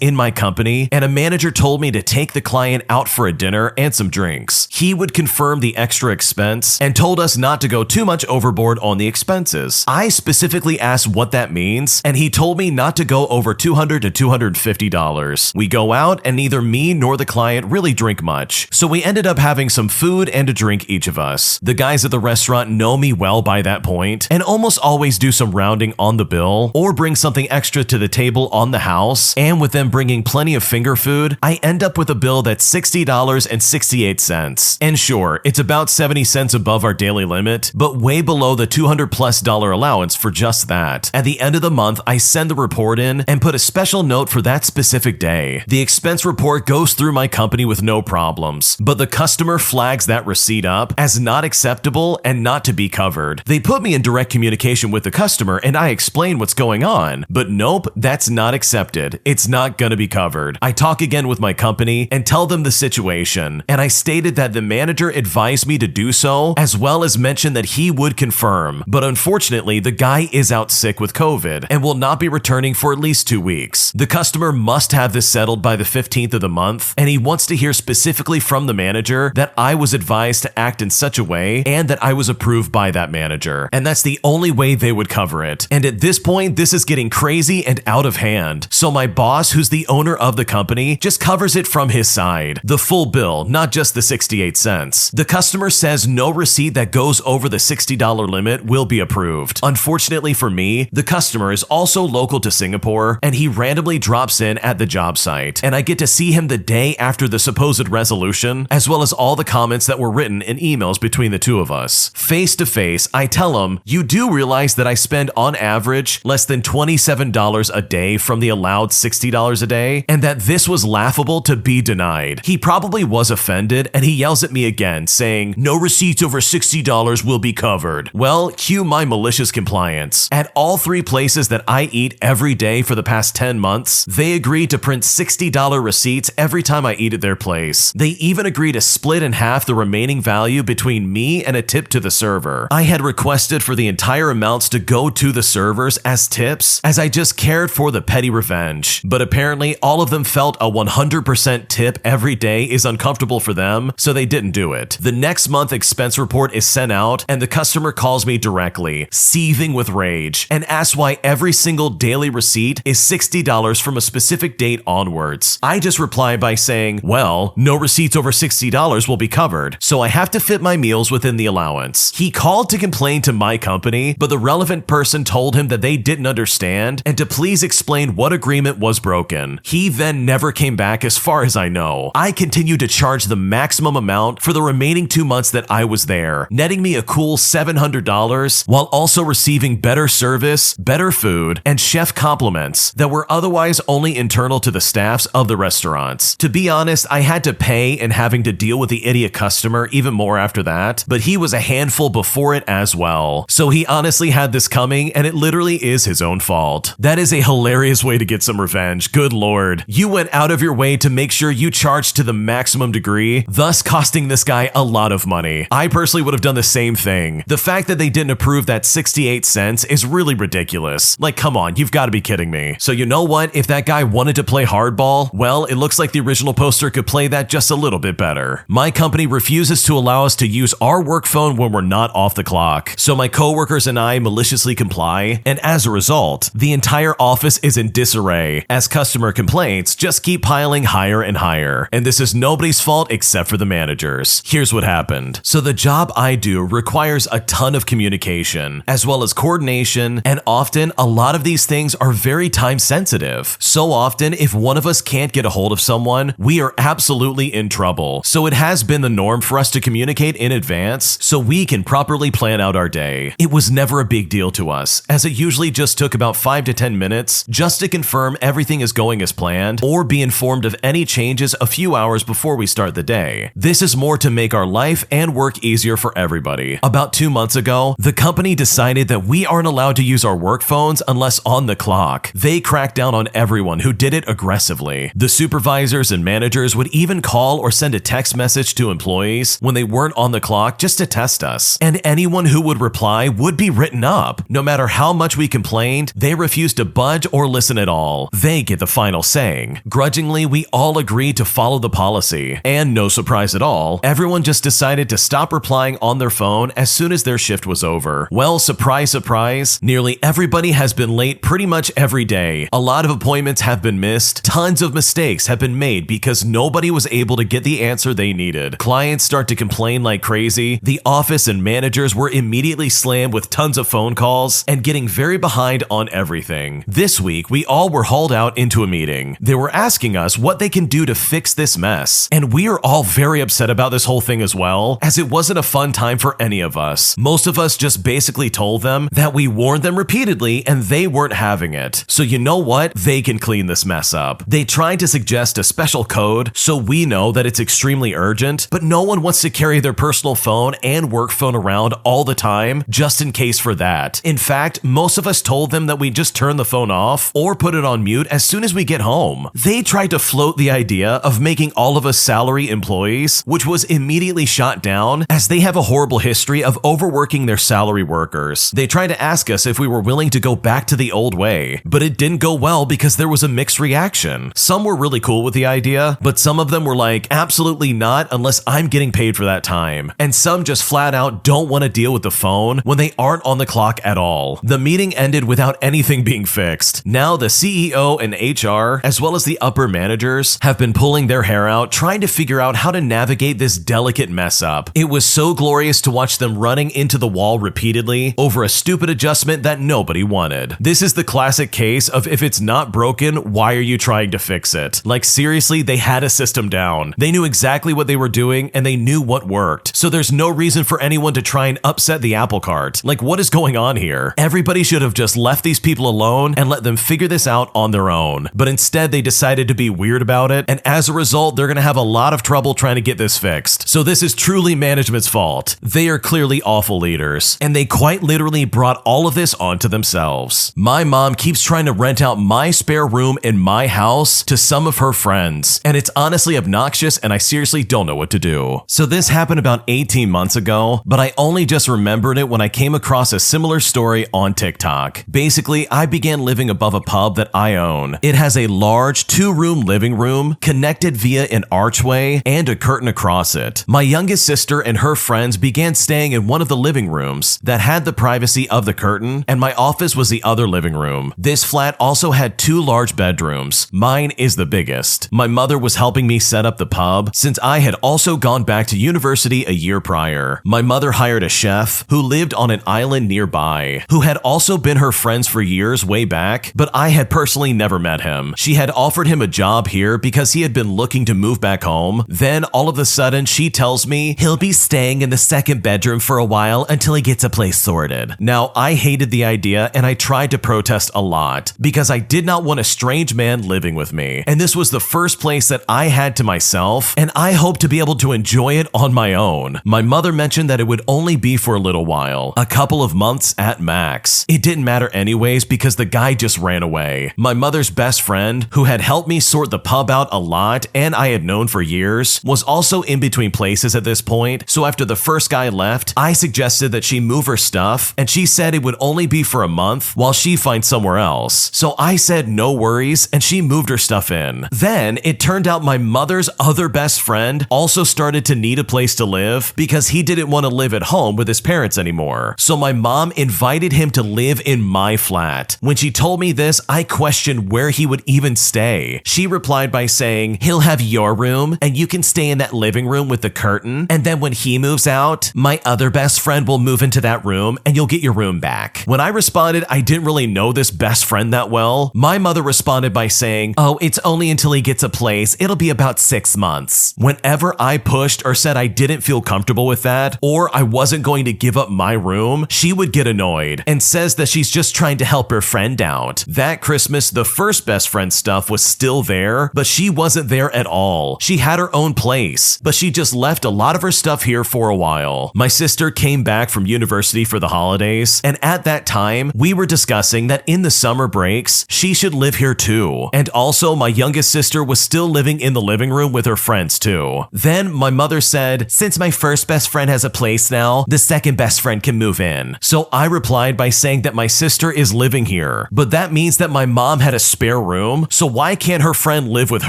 in my company, and a manager told me to take the client out for a dinner and some drinks. He would confirm the extra expense and told us not to go too much overboard on the expenses. I specifically asked what that means, and he told me not to go over $200 to $250. We go out, and neither me nor the client really drink much, so we ended up having some food and a drink each of us. The guys at the restaurant know me well by that point, and almost always do some rounding on the bill, or bring something extra to the table on the house, and with them bringing plenty of finger food, I end up with a bill that's $60.68. And sure, it's about 70 cents above our daily limit, but way below the $200+ allowance for just that. At the end of the month, I send the report in and put a special note for that specific day. The expense report goes through my company with no problems, but the customer flags that receipt up as not acceptable and not to be covered. They put me in direct communication with the customer and I explain what's going on, but nope, that's not accepted. It's not gonna be covered. I talk again with my company and tell them the situation, and I stated that the manager advised me to do so, as well as mention that he would confirm, but unfortunately the guy is out sick with COVID and will not be returning for at least 2 weeks. The customer must have this settled by the 15th of the month, and he wants to hear specifically from the manager that I was advised to act in such a way and that I was approved by that manager, and that's the only way they would cover it. And at this point, this is getting crazy and out of hand, so my boss, who's the owner of the company, just covers it from his side. The full bill, not just the 68 cents. The customer says no receipt that goes over the $60 limit will be approved. Unfortunately for me, the customer is also local to Singapore, and he randomly drops in at the job site, and I get to see him the day after the supposed resolution, as well as all the comments that were written in emails between the two of us. Face to face, I tell him, you do realize that I spend on average less than $27 a day from the allowed $60 a day, and that this was laughable to be denied. He probably was offended, and he yells at me again, saying, no receipts over $60 will be covered. Well, cue my malicious compliance. At all 3 places that I eat every day for the past 10 months, they agree to print $60 receipts every time I eat at their place. They even agree to split in half the remaining value between me and a tip to the server. I had requested for the entire amounts to go to the servers as tips, as I just cared for the petty revenge. But apparently all of them felt a 100% tip every day is uncomfortable for them, so they didn't do it. The next month expense report is sent out, and the customer calls me directly, seething with rage, and asks why every single daily receipt is $60 from a specific date onwards. I just reply by saying, well, no receipts over $60 will be covered, so I have to fit my meals within the allowance. He called to complain to my company, but the relevant person told him that they didn't understand and to please explain what agreement was broken. He then never came back as far as I know. I continued to charge the maximum amount for the remaining 2 months that I was there, netting me a cool $700 while also receiving better service, better food, and chef compliments that were otherwise only internal to the staffs of the restaurants. To be honest, I had to pay and having to deal with the idiot customer even more after that, but he was a handful before it as well. So he honestly had this coming, and it literally is his own fault. That is a hilarious way to get some revenge. Good lord. You went out of your way to make sure you charged to the maximum degree, thus costing this guy a lot of money. I personally would have done the same thing. The fact that they didn't approve that 68 cents is really ridiculous. Like, come on, you've got to be kidding me. So you know what? If that guy wanted to play hardball, well, it looks like the original poster could play that just a little bit better. My company refuses to allow us to use our work phone when we're not off the clock, so my coworkers and I maliciously comply, and as a result, the entire office is in disarray as customer complaints just keep piling higher and higher, and this is nobody's fault except for the managers. Here's what happened. So the job I do requires a ton of communication, as well as coordination, and often a lot of these things are very time sensitive. So often, if one of us can't get a hold of someone, we are absolutely in trouble. So it has been the norm for us to communicate in advance so we can properly plan out our day. It was never a big deal to us, as it usually just took about 5 to 10 minutes just to confirm everything is going as planned or be informed of any changes a few hours before we start the day. This is more to make our life and work easier for everybody. About 2 months ago, the company decided that we aren't allowed to use our work phones unless on the clock. They cracked down on everyone who did it aggressively. The supervisors and managers would even call or send a text message to employees when they weren't on the clock just to test us. And anyone who would reply would be written up. No matter how much we complained, they refused to budge or listen at all. They get the final saying. Grudgingly, we all agreed to follow the policy. And no surprise at all, everyone just decided to stop replying on their phone as soon as their shift was over. Well, surprise, surprise, nearly everybody has been late pretty much every day. A lot of appointments have been missed. Tons of mistakes have been made because nobody was able to get the answer they needed. Clients start to complain like crazy. The office and managers were immediately slammed with tons of phone calls and getting very behind on everything. This week, we all were hauled out into a meeting. They were asking us what they can do to fix this mess. And we are all very upset about this whole thing as well, as it wasn't a fun time for any of us. Most of us just basically told them that we warned them repeatedly and they weren't having it. So you know what? They can clean this mess up. They tried to suggest a special code so we know that it's extremely urgent, but no one wants to carry their personal phone and work phone around all the time just in case for that. In fact, most of us told them that we just turn the phone off or put it on mute as soon as we get home. They tried to float the idea of making all of us salary employees, which was immediately shot down as they have a horrible history of overworking their salary workers. They tried to ask us if we were willing to go back to the old way, but it didn't go well because there was a mixed reaction. Some were really cool with the idea, but some of them were like, absolutely not unless I'm getting paid for that time. And some just flat out don't want to deal with the phone when they aren't on the clock at all. The meeting ended without anything being fixed. Now the CEO and HR, as well as the upper managers, have been pulling their hair out trying to figure out how to navigate this delicate mess up. It was so glorious to watch them running into the wall repeatedly over a stupid adjustment that nobody wanted. This is the classic case of if it's not broken, why are you trying to fix it? Like seriously, they had a system down. They knew exactly what they were doing and they knew what worked. So there's no reason for anyone to try and upset the apple cart. Like what is going on here? Everybody should have just left these people alone and let them figure this out on their own. But instead they decided to be weird about it, and as a result they're gonna have a lot of trouble trying to get this fixed. So this is truly management's fault. They are clearly awful leaders, and they quite literally brought all of this onto themselves. My mom keeps trying to rent out my spare room in my house to some of her friends, and it's honestly obnoxious and I seriously don't know what to do. So this happened about 18 months ago, but I only just remembered it when I came across a similar story on TikTok. Basically, I began living above a pub that I own. It has a large 2-room living room connected via an archway and a curtain across it. My youngest sister and her friends began staying in one of the living rooms that had the privacy of the curtain, and my office was the other living room. This flat also had 2 large bedrooms. Mine is the biggest. My mother was helping me set up the pub since I had also gone back to university a year prior. My mother hired a chef who lived on an island nearby, who had also been her friends for years way back, but I had personally never met him. She had offered him a job here because he had been looking to move back home. Then all of a sudden she tells me he'll be staying in the second bedroom for a while until he gets a place sorted. Now I hated the idea and I tried to protest a lot because I did not want a strange man living with me. And this was the first place that I had to myself, and I hoped to be able to enjoy it on my own. My mother mentioned that it would only be for a little while, a couple of months at max. It didn't matter anyways because the guy just ran away. My mother's best friend, who had helped me sort the pub out a lot and I had known for years, was also in between places at this point, so after the first guy left, I suggested that she move her stuff, and she said it would only be for a month while she finds somewhere else. So I said no worries, and she moved her stuff in. Then it turned out my mother's other best friend also started to need a place to live because he didn't want to live at home with his parents anymore. So my mom invited him to live in my flat. When she told me this, I questioned where he would even stay. She replied by saying, he'll have your room and you can stay in that living room with the curtain, and then when he moves out, my other best friend will move into that room and you'll get your room back. When I responded I didn't really know this best friend that well, my mother responded by saying, oh, it's only until he gets a place, it'll be about 6 months. Whenever I pushed or said I didn't feel comfortable with that, or I wasn't going to give up my room, she would get annoyed and says that she's just trying to help her friend out. That Christmas, the first best friend stuff was still there, but she wasn't there at all. She had her own place, but she just left a lot of her stuff here for a while. My sister came back from university for the holidays, and at that time, we were discussing that in the summer breaks, she should live here too. And also, my youngest sister was still living in the living room with her friends too. Then my mother said, since my first best friend has a place now, the second best friend can move in. So I replied by saying that my sister is living here, but that means that my mom had a spare room, so why can't her friend live with her?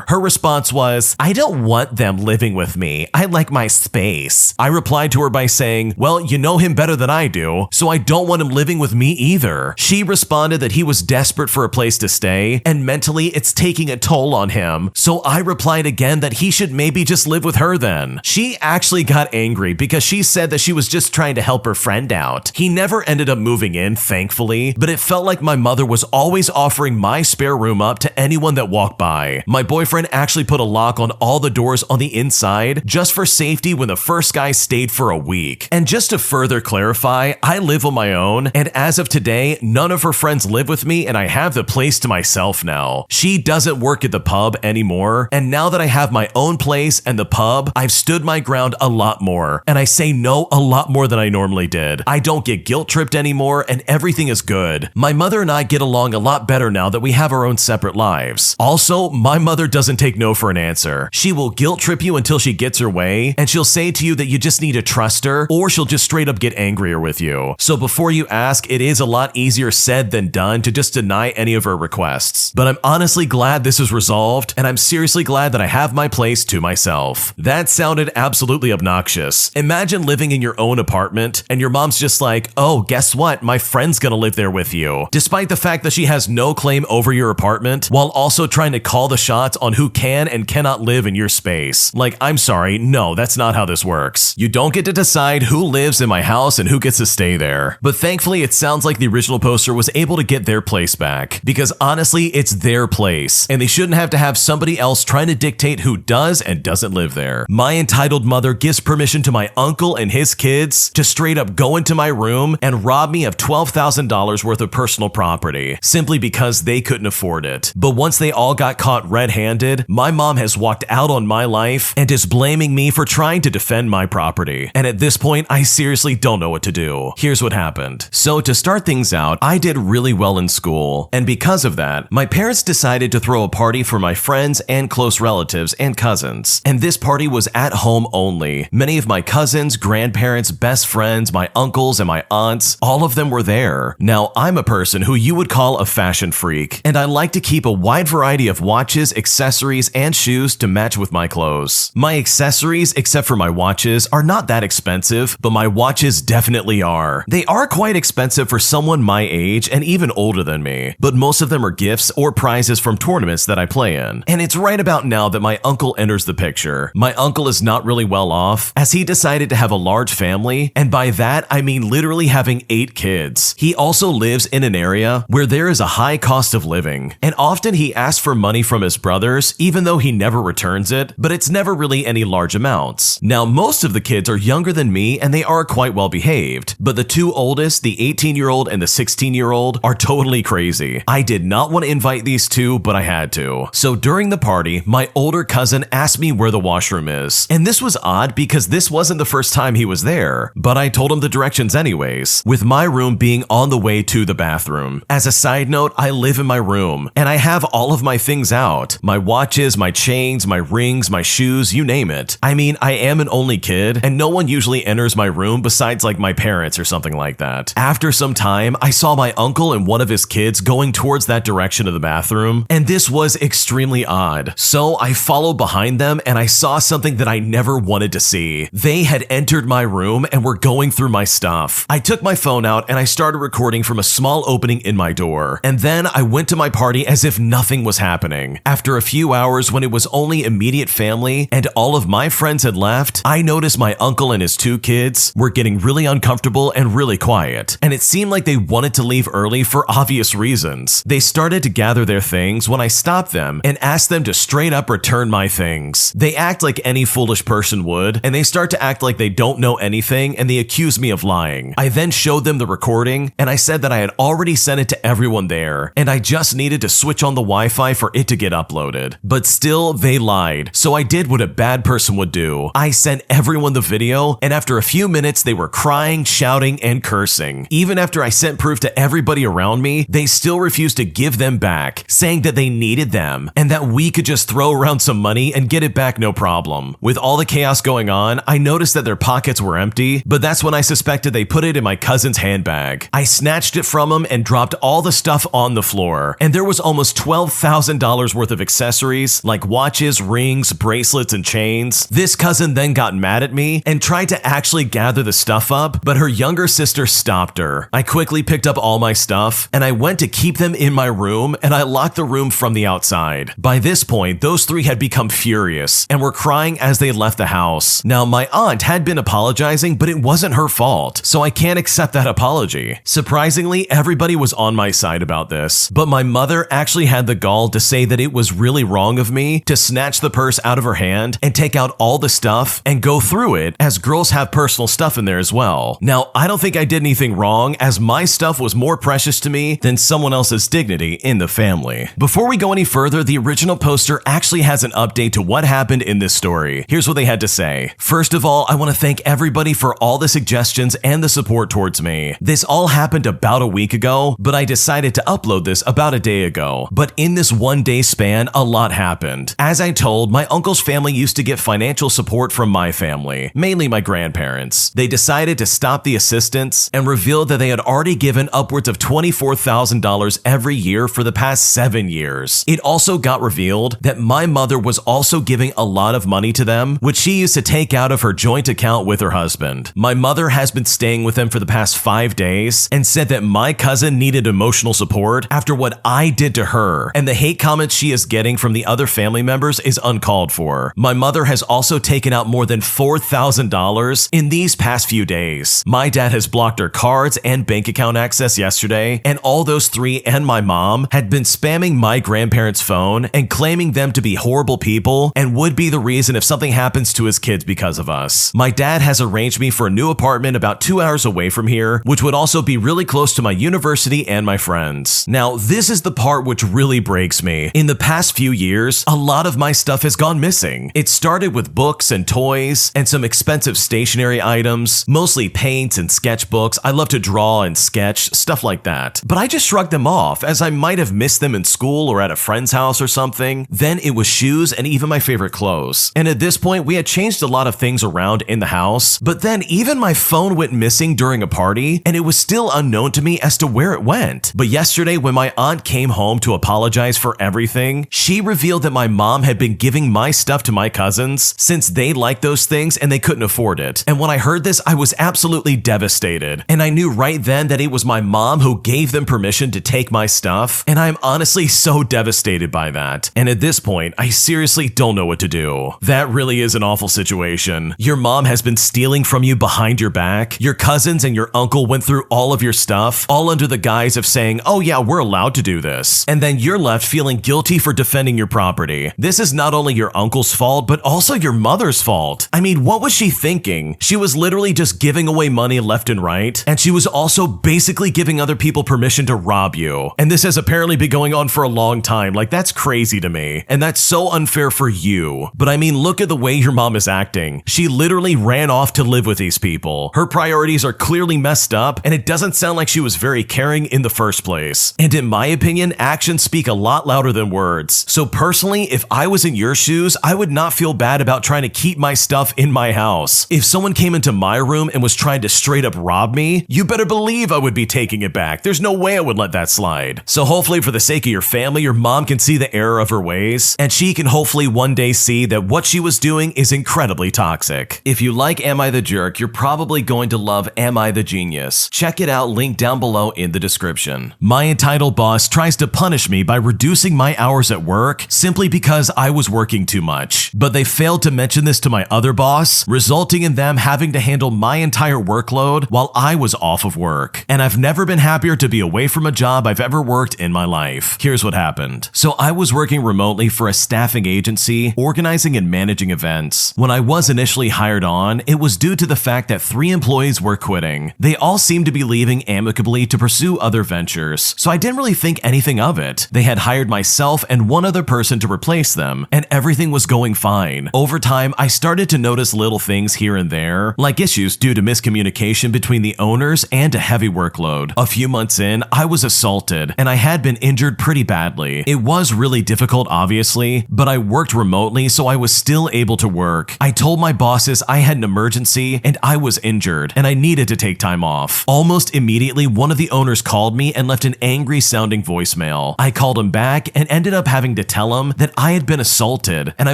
Her response was, I don't want them living with me. I like my space. I replied to her by saying, well, you know him better than I do, so I don't want him living with me either. She responded that he was desperate for a place to stay, and mentally it's taking a toll on him, so I replied again that he should maybe just live with her then. She actually got angry because she said that she was just trying to help her friend out. He never ended up moving in, thankfully, but it felt like my mother was always offering my spare room up to anyone that walked by. My boyfriend actually put a lock on all the doors on the inside just for safety when the first guy stayed for a week. And just to further clarify, I live on my own, and as of today, none of her friends live with me and I have the place to myself now. She doesn't work at the pub anymore, and now that I have my own place and the pub, I've stood my ground a lot more, and I say no a lot more than I normally did. I don't get guilt-tripped anymore, and everything is good. My mother and I get along a lot better now that we have our own separate lives. Also, my mother doesn't take no for an answer. She will guilt-trip you until she gets her way, and she'll say to you that you just need to trust her, or she'll just straight up get angrier with you. So before you ask, it is a lot easier said than done to just deny any of her requests. But I'm honestly glad this is resolved, and I'm seriously glad that I have my place to myself. That sounded absolutely obnoxious. Imagine living in your own apartment, and your mom's just like, oh, guess what? My friend's gonna live there with you. Despite the fact that she has no claim over your apartment, while also trying to call the shots on who can and cannot live in your space. Like, I'm sorry, no, that's not how this works. You don't get to decide who lives in my house and who gets to stay there. But thankfully, it sounds like the original poster was able to get their place back, because honestly, it's their place, and they shouldn't have to have somebody else trying to dictate who does and doesn't live there. My entitled mother gives permission to my uncle and his kids to straight up go into my room and rob me of $12,000 worth of personal property, simply because they couldn't afford it. But once they all got caught red-handed, my mom has walked out on my life and is blaming me for trying to defend my property. And at this point, I seriously don't know what to do. Here's what happened. So to start things out, I did really well in school, and because of that, my parents decided to throw a party for my friends and close relatives and cousins. And this party was at home only. Many of my cousins, grandparents, best friends, my uncles, and my aunts, all of them were there. Now, I'm a person who you would call a fashion freak, and I like to keep a wide variety of watches, accessories, and shoes to match with my clothes. My accessories, except for my watches, are not that expensive, but my watches definitely are. They are quite expensive for someone my age and even older than me, but most of them are gifts or prizes from tournaments that I play in. And it's right about now that my uncle enters the picture. My uncle is not really well off, as he decided to have a large family, and by that I mean literally having 8 kids. He also lives in an area where there is a high cost of living, and often he asks for money from his brothers, even though he never returns it, but it's never really any large amounts. Now, most of the kids are younger than me and they are quite well behaved, but the 2 oldest, the 18-year-old and the 16-year-old, are totally crazy. I did not want to invite these 2, but I had to. So during the party, my older cousin asked me where the washroom is, and this was odd because this wasn't the first time he was there, but I told him the directions anyways, with my room being on the way to the bathroom. As a side note, I live in my room, and I have all of my things out. My watches, my chains, my rings, my shoes, you name it. I mean, I am an only kid, and no one usually enters my room besides like my parents or something like that. After some time, I saw my uncle and one of his kids going towards that direction of the bathroom, and this was extremely odd. So I followed behind them and I saw something that I never wanted to see. They had entered my room and were going through my stuff. I took my phone out and I started recording from a small opening in my door, and then I went to my party as if nothing was happening. After a few hours, when it was only immediate family and all of my friends had left, I noticed my uncle and his 2 kids were getting really uncomfortable and really quiet, and it seemed like they wanted to leave early for obvious reasons. They started to gather their things when I stopped them and asked them to straight up return my things. They act like any foolish person would, and they start to act like they don't know anything, and they accuse me of lying. I then showed them the recording, and I said that I had already sent it to everyone there, and I just needed to switch on the Wi-Fi for it to get uploaded. But still, they lied. So I did what a bad person would do. I sent everyone the video, and after a few minutes, they were crying, shouting, and cursing. Even after I sent proof to everybody around me, they still refused to give them back, saying that they needed them and that we could just throw around some money and get it back no problem. With all the chaos going on, I noticed that their pockets were empty, but that's when I suspected they put it in my cousin's handbag. I snatched it from him and dropped all the stuff on the floor, and there was almost $12,000 worth of accessories like watches, rings, bracelets, and chains. This cousin then got mad at me and tried to actually gather the stuff up, but her younger sister stopped her. I quickly picked up all my stuff, and I went to keep them in my room, and I locked the room from the outside. By this point, those three had become furious and were crying as they left the house. Now, my aunt had been apologizing, but it wasn't her fault, so I can't accept that apology. Surprisingly, everybody was on my side about this, but my mother actually had the gall to say that it was really wrong of me to snatch the purse out of her hand and take out all the stuff and go through it, as girls have personal stuff in there as well. Now, I don't think I did anything wrong, as my stuff was more precious to me than someone else's dignity in the family. Before we go any further, the original poster actually has an update to what happened in this story. Here's what they had to say. First of all, I want to thank everybody for all the suggestions and the support towards me. This all happened about a week ago, but I decided to upload this about a day ago. But in this 1 day span, a lot happened. As I told, my uncle's family used to get financial support from my family, mainly my grandparents. They decided to stop the assistance and revealed that they had already given upwards of $24,000 every year for the past 7 years. It also got revealed that my mother was also giving a lot of money to them, which she used to take out of her joint account with her husband. My mother has been staying with them for the past 5 days and said that my cousin needed emotional support after what I did to her, and the hate comments she is getting from the other family members is uncalled for. My mother has also taken out more than $4,000 in these past few days. My dad has blocked her cards and bank account access yesterday, and all those three and my mom had been spamming my grandparents' phone and claiming them to be horrible people and would be the reason if something happens to his kids because of us. My dad has arranged me for a new apartment about 2 hours away from here, which would also be really close to my university and my friends. Now, this is the part which really breaks me. In the past few years, a lot of my stuff has gone missing. It started with books and toys and some expensive stationery items, mostly paints and sketchbooks. I love to draw and sketch, stuff like that. But I just shrugged them off, as I might have missed them in school or at a friend's house or something. Then it was shoes and even my favorite clothes. And at this point, we had changed a lot of things around in the house, but then even my phone went missing during a party, and it was still unknown to me as to where it went. But yesterday, when my aunt came home to apologize for everything, she revealed that my mom had been giving my stuff to my cousins since they liked those things and they couldn't afford it. And when I heard this, I was absolutely devastated. And I knew right then that it was my mom who gave them permission to take my stuff, and I'm honestly so devastated by that. And at this point, I seriously don't know what to do. That really is an awful situation. Your mom has been stealing from you behind your back. Your cousins and your uncle went through all of your stuff, all under the guise of saying, oh yeah, we're allowed to do this. And then you're left feeling guilty for defending your property. This is not only your uncle's fault, but also your mother's fault. I mean, what was she thinking? She was literally just giving away money left and right, and she was also basically giving other people permission to rob you. And this has apparently been going on for a long time. Like, that's crazy to me. And that's so unfair for you. But I mean, look at the way your mom is acting. She literally ran off to live with these people. Her priorities are clearly messed up, and it doesn't sound like she was very caring in the first place. And in my opinion, actions speak a lot louder than words. So personally, if I was in your shoes, I would not feel bad about trying to keep my stuff in my house. If someone came into my room and was trying to straight up rob me, you better believe I would be taking it back. There's no way I would let that slide. So hopefully, for the sake of your family, your mom can see the error of her ways, and she can hopefully one day see that what she was doing is incredibly toxic. If you like Am I the Jerk, you're probably going to love Am I the Genius. Check it out, link down below in the description. My entitled boss tries to punish me by reducing my hours at work simply because I was working too much. But they failed to mention this to my other boss, resulting in them having to handle my entire workload while I was off of work. And I've never been happier to be away from a job I've ever worked in my life. Here's what happened. So I was working remotely for a staffing agency, organizing and managing events. When I was initially hired on, it was due to the fact that 3 employees were quitting. They all seemed to be leaving amicably to pursue other ventures, so I didn't really think anything of it. They had hired myself and one other person to replace them, and everything was going fine. Over time, I started to notice little things here and there, like issues due to miscommunication between the owners and a heavy workload. A few months in, I was assaulted, and I had been injured pretty badly. It was really difficult, obviously, but I worked remotely, so I was still able to work. I told my bosses I had an emergency and I was injured, and I needed to take time off. Almost immediately, one of the owners called me and left an angry-sounding voicemail. I called him back and ended up having to tell him that I had been assaulted, and I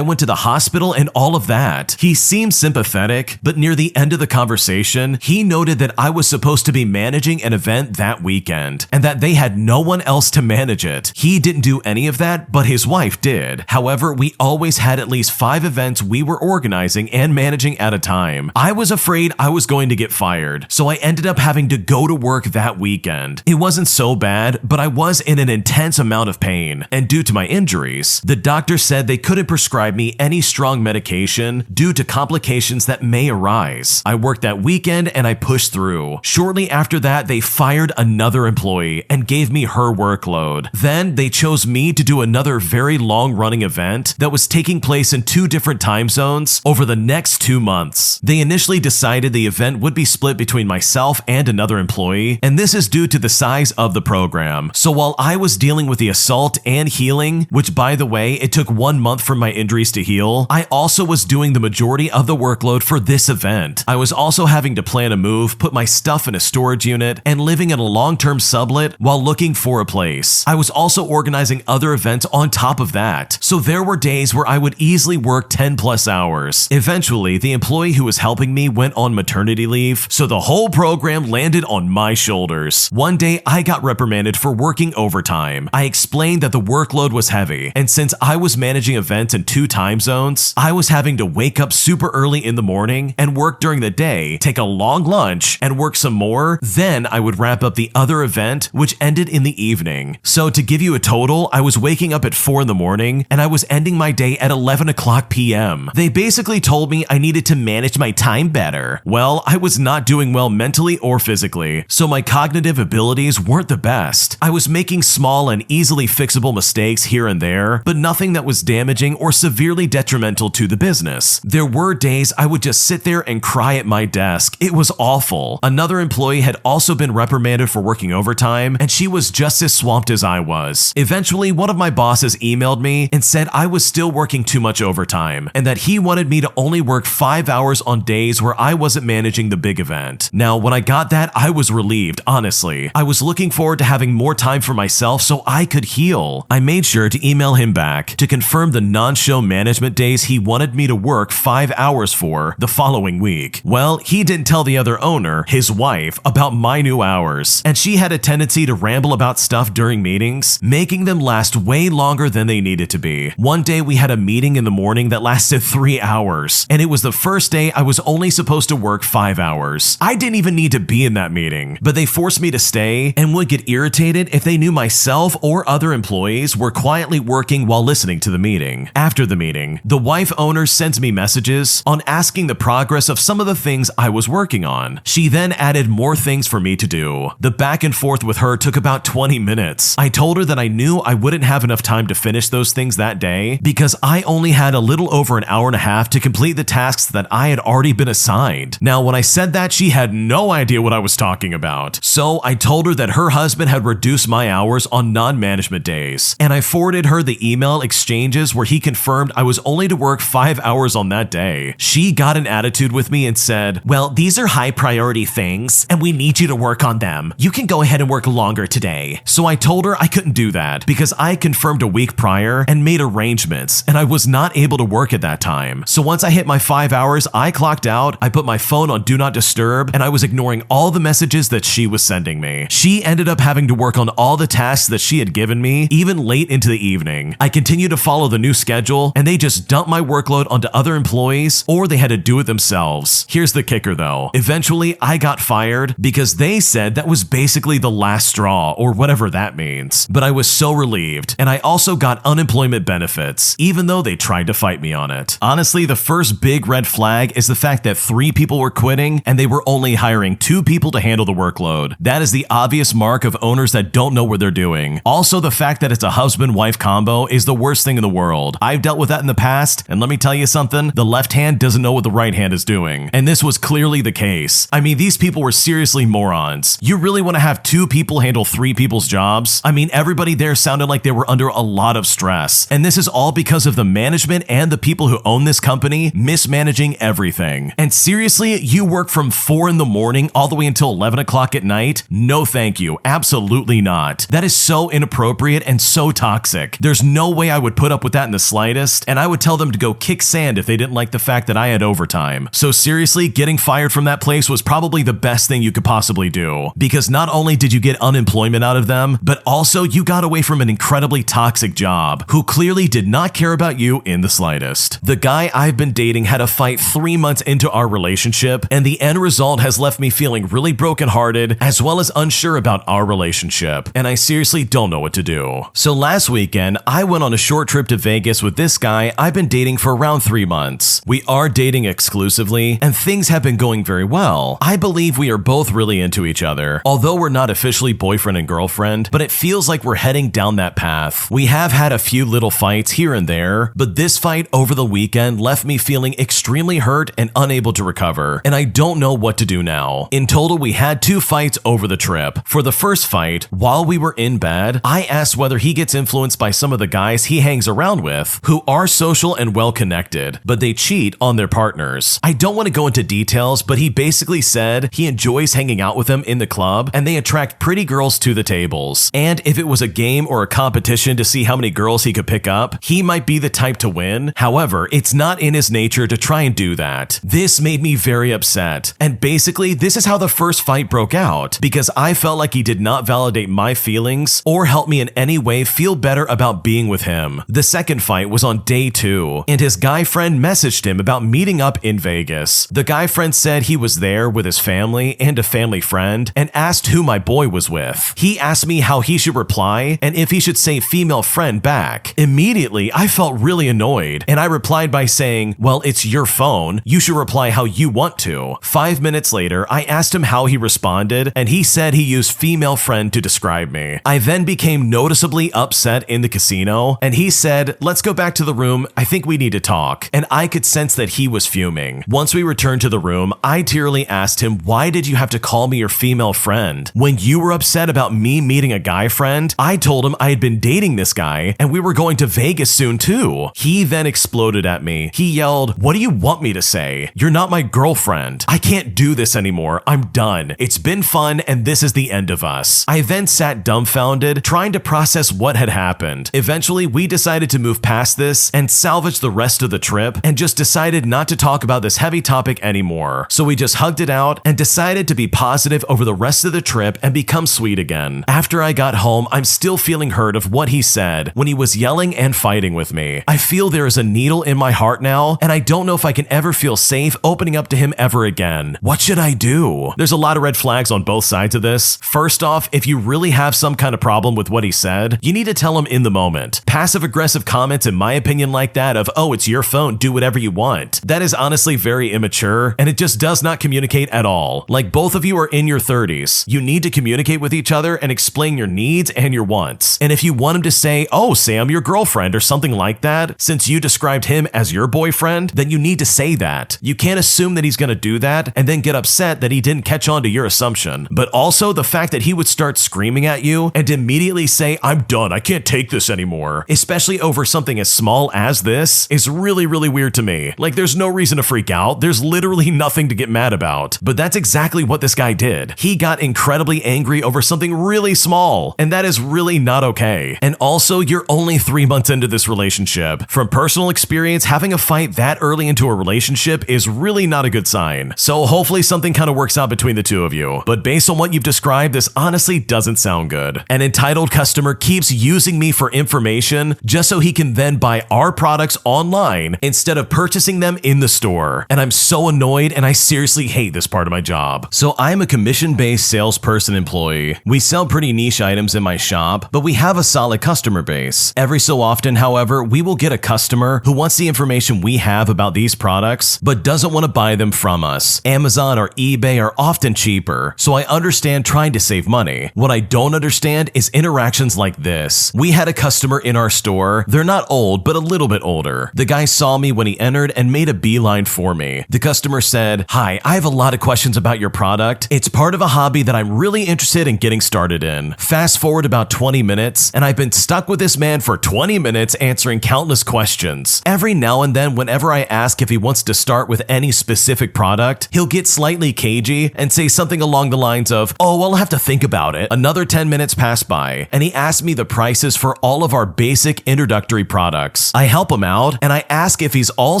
went to the hospital and all of that. He seemed sympathetic, but near the end of the conversation, he noted that I was supposed to be managing an event that weekend, and that they had no one else to manage it. He didn't do any of that, but his wife did. However, we always had at least 5 events we were organizing and managing at a time. I was afraid I was going to get fired, so I ended up having to go to work that weekend. It wasn't so bad, but I was in an intense amount of pain, and due to my injuries, the doctor said they couldn't prescribe me any strong medication due to complications that may arise. I worked that weekend and I pushed through. Shortly after that, they fired another employee and gave me her workload. Then they chose me to do another very long-running event that was taking place in 2 different time zones over the next 2 months. They initially decided the event would be split between myself and another employee, and this is due to the size of the program. So while I was dealing with the assault and healing, which by the way, it took 1 month for my injuries to heal, I also was doing the majority of the workload for this event. I was also having to plan a move, put my stuff in a storage unit, and living in a long-term sublet while looking for a place. I was also organizing other events on top of that, so there were days where I would easily work 10+ hours. Eventually, the employee who was helping me went on maternity leave, so the whole program landed on my shoulders. One day, I got reprimanded for working overtime. I explained that the workload was heavy, and since I was managing events in 2 time zones, I was having to wake up super early in the morning and work during the day, take a long lunch, and work some more. Then I would wrap up the other event, which ended in the evening. So to give you a total, I was waking up at 4 in the morning, and I was ending my day at 11 o'clock p.m. They basically told me I needed to manage my time better. Well, I was not doing well mentally or physically, so my cognitive abilities weren't the best. I was making small and easily fixable mistakes here and there, but nothing that was damaging or severely detrimental to the business. There were days I would just sit there and cry at my desk. It was awful. Another employee had also been reprimanded for working overtime, and she was just as swamped as I was. Eventually, one of my bosses emailed me and said I was still working too much overtime, and that he wanted me to only work 5 hours on days where I wasn't managing the big event. Now, when I got that, I was relieved, honestly. I was looking forward to having more time for myself so I could heal. I made sure to email him back to confirm the non-show management days he wanted me to work 5 hours for the following week. Well, he didn't tell the other owner, his wife, about my new hours, and she had a tendency to ramble about stuff during meetings, making them last way longer than they needed to be. One day we had a meeting in the morning that lasted 3 hours, and it was the first day I was only supposed to work 5 hours. I didn't even need to be in that meeting, but they forced me to stay and would get irritated if they knew myself or other employees were quietly working while listening to the meeting. After the meeting, the wife owner sends me messages on asking the progress of some of the things I was working on. She then added more things for me to do. The back and forth with her took about 20 minutes. I told her that I knew I wouldn't have enough time to finish those things that day because I only had a little over an hour and a half to complete the tasks that I had already been assigned. Now, when I said that, she had no idea what I was talking about. So I told her that her husband had reduced my hours on non-management days, and I forwarded her the email exchanges where he confirmed I was only to work 5 hours on that day. She got an attitude with me and said, "Well, these are high priority things, and we need you to work on them. You can go ahead and work longer today." So I told her I couldn't do that because I confirmed a week prior and made arrangements, and I was not able to work at that time. So once I hit my 5 hours, I clocked out, I put my phone on Do Not Disturb, and I was ignoring all the messages that she was sending me. She ended up having to work on all the tasks that she had given me, even late into the evening. I continued to follow the new schedule, and they just dumped my workload onto other employees, or they had to do it themselves. Here's the kicker though. Eventually, I got fired because they said that was basically the last straw, or whatever that means. But I was so relieved, and I also got unemployment benefits, even though they tried to fight me on it. Honestly, the first big red flag is the fact that 3 people were quitting, and they were only hiring 2 people to handle the workload. That is the obvious mark of owners that don't know what they're doing. Also, the fact that it's a husband husband-wife combo is the worst thing in the world. I've dealt with that in the past, and let me tell you something, the left hand doesn't know what the right hand is doing. And this was clearly the case. I mean, these people were seriously morons. You really want to have 2 people handle 3 people's jobs? I mean, everybody there sounded like they were under a lot of stress. And this is all because of the management and the people who own this company mismanaging everything. And seriously, you work from 4 in the morning all the way until 11 o'clock at night? No thank you. Absolutely not. That is so inappropriate and so toxic. There's no way I would put up with that in the slightest, and I would tell them to go kick sand if they didn't like the fact that I had overtime. So seriously, getting fired from that place was probably the best thing you could possibly do, because not only did you get unemployment out of them, but also you got away from an incredibly toxic job who clearly did not care about you in the slightest. The guy I've been dating had a fight 3 months into our relationship, and the end result has left me feeling really brokenhearted as well as unsure about our relationship, and I seriously don't know what to do. So last weekend, I went on a short trip to Vegas with this guy I've been dating for around 3 months. We are dating exclusively, and things have been going very well. I believe we are both really into each other, although we're not officially boyfriend and girlfriend, but it feels like we're heading down that path. We have had a few little fights here and there, but this fight over the weekend left me feeling extremely hurt and unable to recover, and I don't know what to do now. In total, we had 2 fights over the trip. For the first fight, while we were in bed, I asked whether he gets influenced by some of the guys he hangs around with who are social and well connected, but they cheat on their partners. I don't want to go into details, but he basically said he enjoys hanging out with them in the club and they attract pretty girls to the tables. And if it was a game or a competition to see how many girls he could pick up, he might be the type to win. However, it's not in his nature to try and do that. This made me very upset. And basically, this is how the first fight broke out, because I felt like he did not validate my feelings or help me in any way feel better about being with him. The second fight was on day 2, and his guy friend messaged him about meeting up in Vegas. The guy friend said he was there with his family and a family friend and asked who my boy was with. He asked me how he should reply and if he should say female friend back. Immediately, I felt really annoyed, and I replied by saying, well, it's your phone. You should reply how you want to. 5 minutes later, I asked him how he responded, and he said he used female friend to describe me. I then became noticeably upset in the casino, and he said, let's go back to the room. I think we need to talk. And I could sense that he was fuming. Once we returned to the room, I tearily asked him, why did you have to call me your female friend? When you were upset about me meeting a guy friend, I told him I had been dating this guy and we were going to Vegas soon too. He then exploded at me. He yelled, what do you want me to say? You're not my girlfriend. I can't do this anymore. I'm done. It's been fun and this is the end of us. I then sat dumbfounded, trying to process what had happened. Eventually, we decided to move past this and salvage the rest of the trip and just decided not to talk about this heavy topic anymore. So we just hugged it out and decided to be positive over the rest of the trip and become sweet again. After I got home, I'm still feeling hurt of what he said when he was yelling and fighting with me. I feel there is a needle in my heart now, and I don't know if I can ever feel safe opening up to him ever again. What should I do? There's a lot of red flags on both sides of this. First off, if you really have some kind of problem with what he said, you need to tell him in the moment. Passive-aggressive comments, in my opinion, like that of, oh, it's your phone, do whatever you want. That is honestly very immature, and it just does not communicate at all. Like, both of you are in your 30s. You need to communicate with each other and explain your needs and your wants. And if you want him to say, oh, Sam, your girlfriend, or something like that, since you described him as your boyfriend, then you need to say that. You can't assume that he's gonna do that and then get upset that he didn't catch on to your assumption. But also the fact that he would start screaming at you and immediately say, I'm done, I can't take this anymore, especially over something as small as this, is really, really weird to me. Like, there's no reason to freak out. There's literally nothing to get mad about. But that's exactly what this guy did. He got incredibly angry over something really small, and that is really not okay. And also, you're only 3 months into this relationship. From personal experience, having a fight that early into a relationship is really not a good sign. So hopefully something kind of works out between the two of you. But based on what you've described, this honestly doesn't sound good. An entitled customer keeps using me for information just so he can then buy our products online instead of purchasing them in the store. And I'm so annoyed, and I seriously hate this part of my job. So I'm a commission-based salesperson employee. We sell pretty niche items in my shop, but we have a solid customer base. Every so often, however, we will get a customer who wants the information we have about these products, but doesn't want to buy them from us. Amazon or eBay are often cheaper, so I understand trying to save money. What I don't understand is interactions like this. We had a customer in our store. They're not old, but a little bit older. The guy saw me when he entered and made a beeline for me. The customer said, "Hi, I have a lot of questions about your product. It's part of a hobby that I'm really interested in getting started in." Fast forward about 20 minutes, and I've been stuck with this man for 20 minutes answering countless questions. Every now and then, whenever I ask if he wants to start with any specific product, he'll get slightly cagey and say something along the lines of, "Oh, I'll have to think about it." Another 10 minutes pass by, and he asks me the prices for all of our basic introductory products. I help him out, and I ask if he's all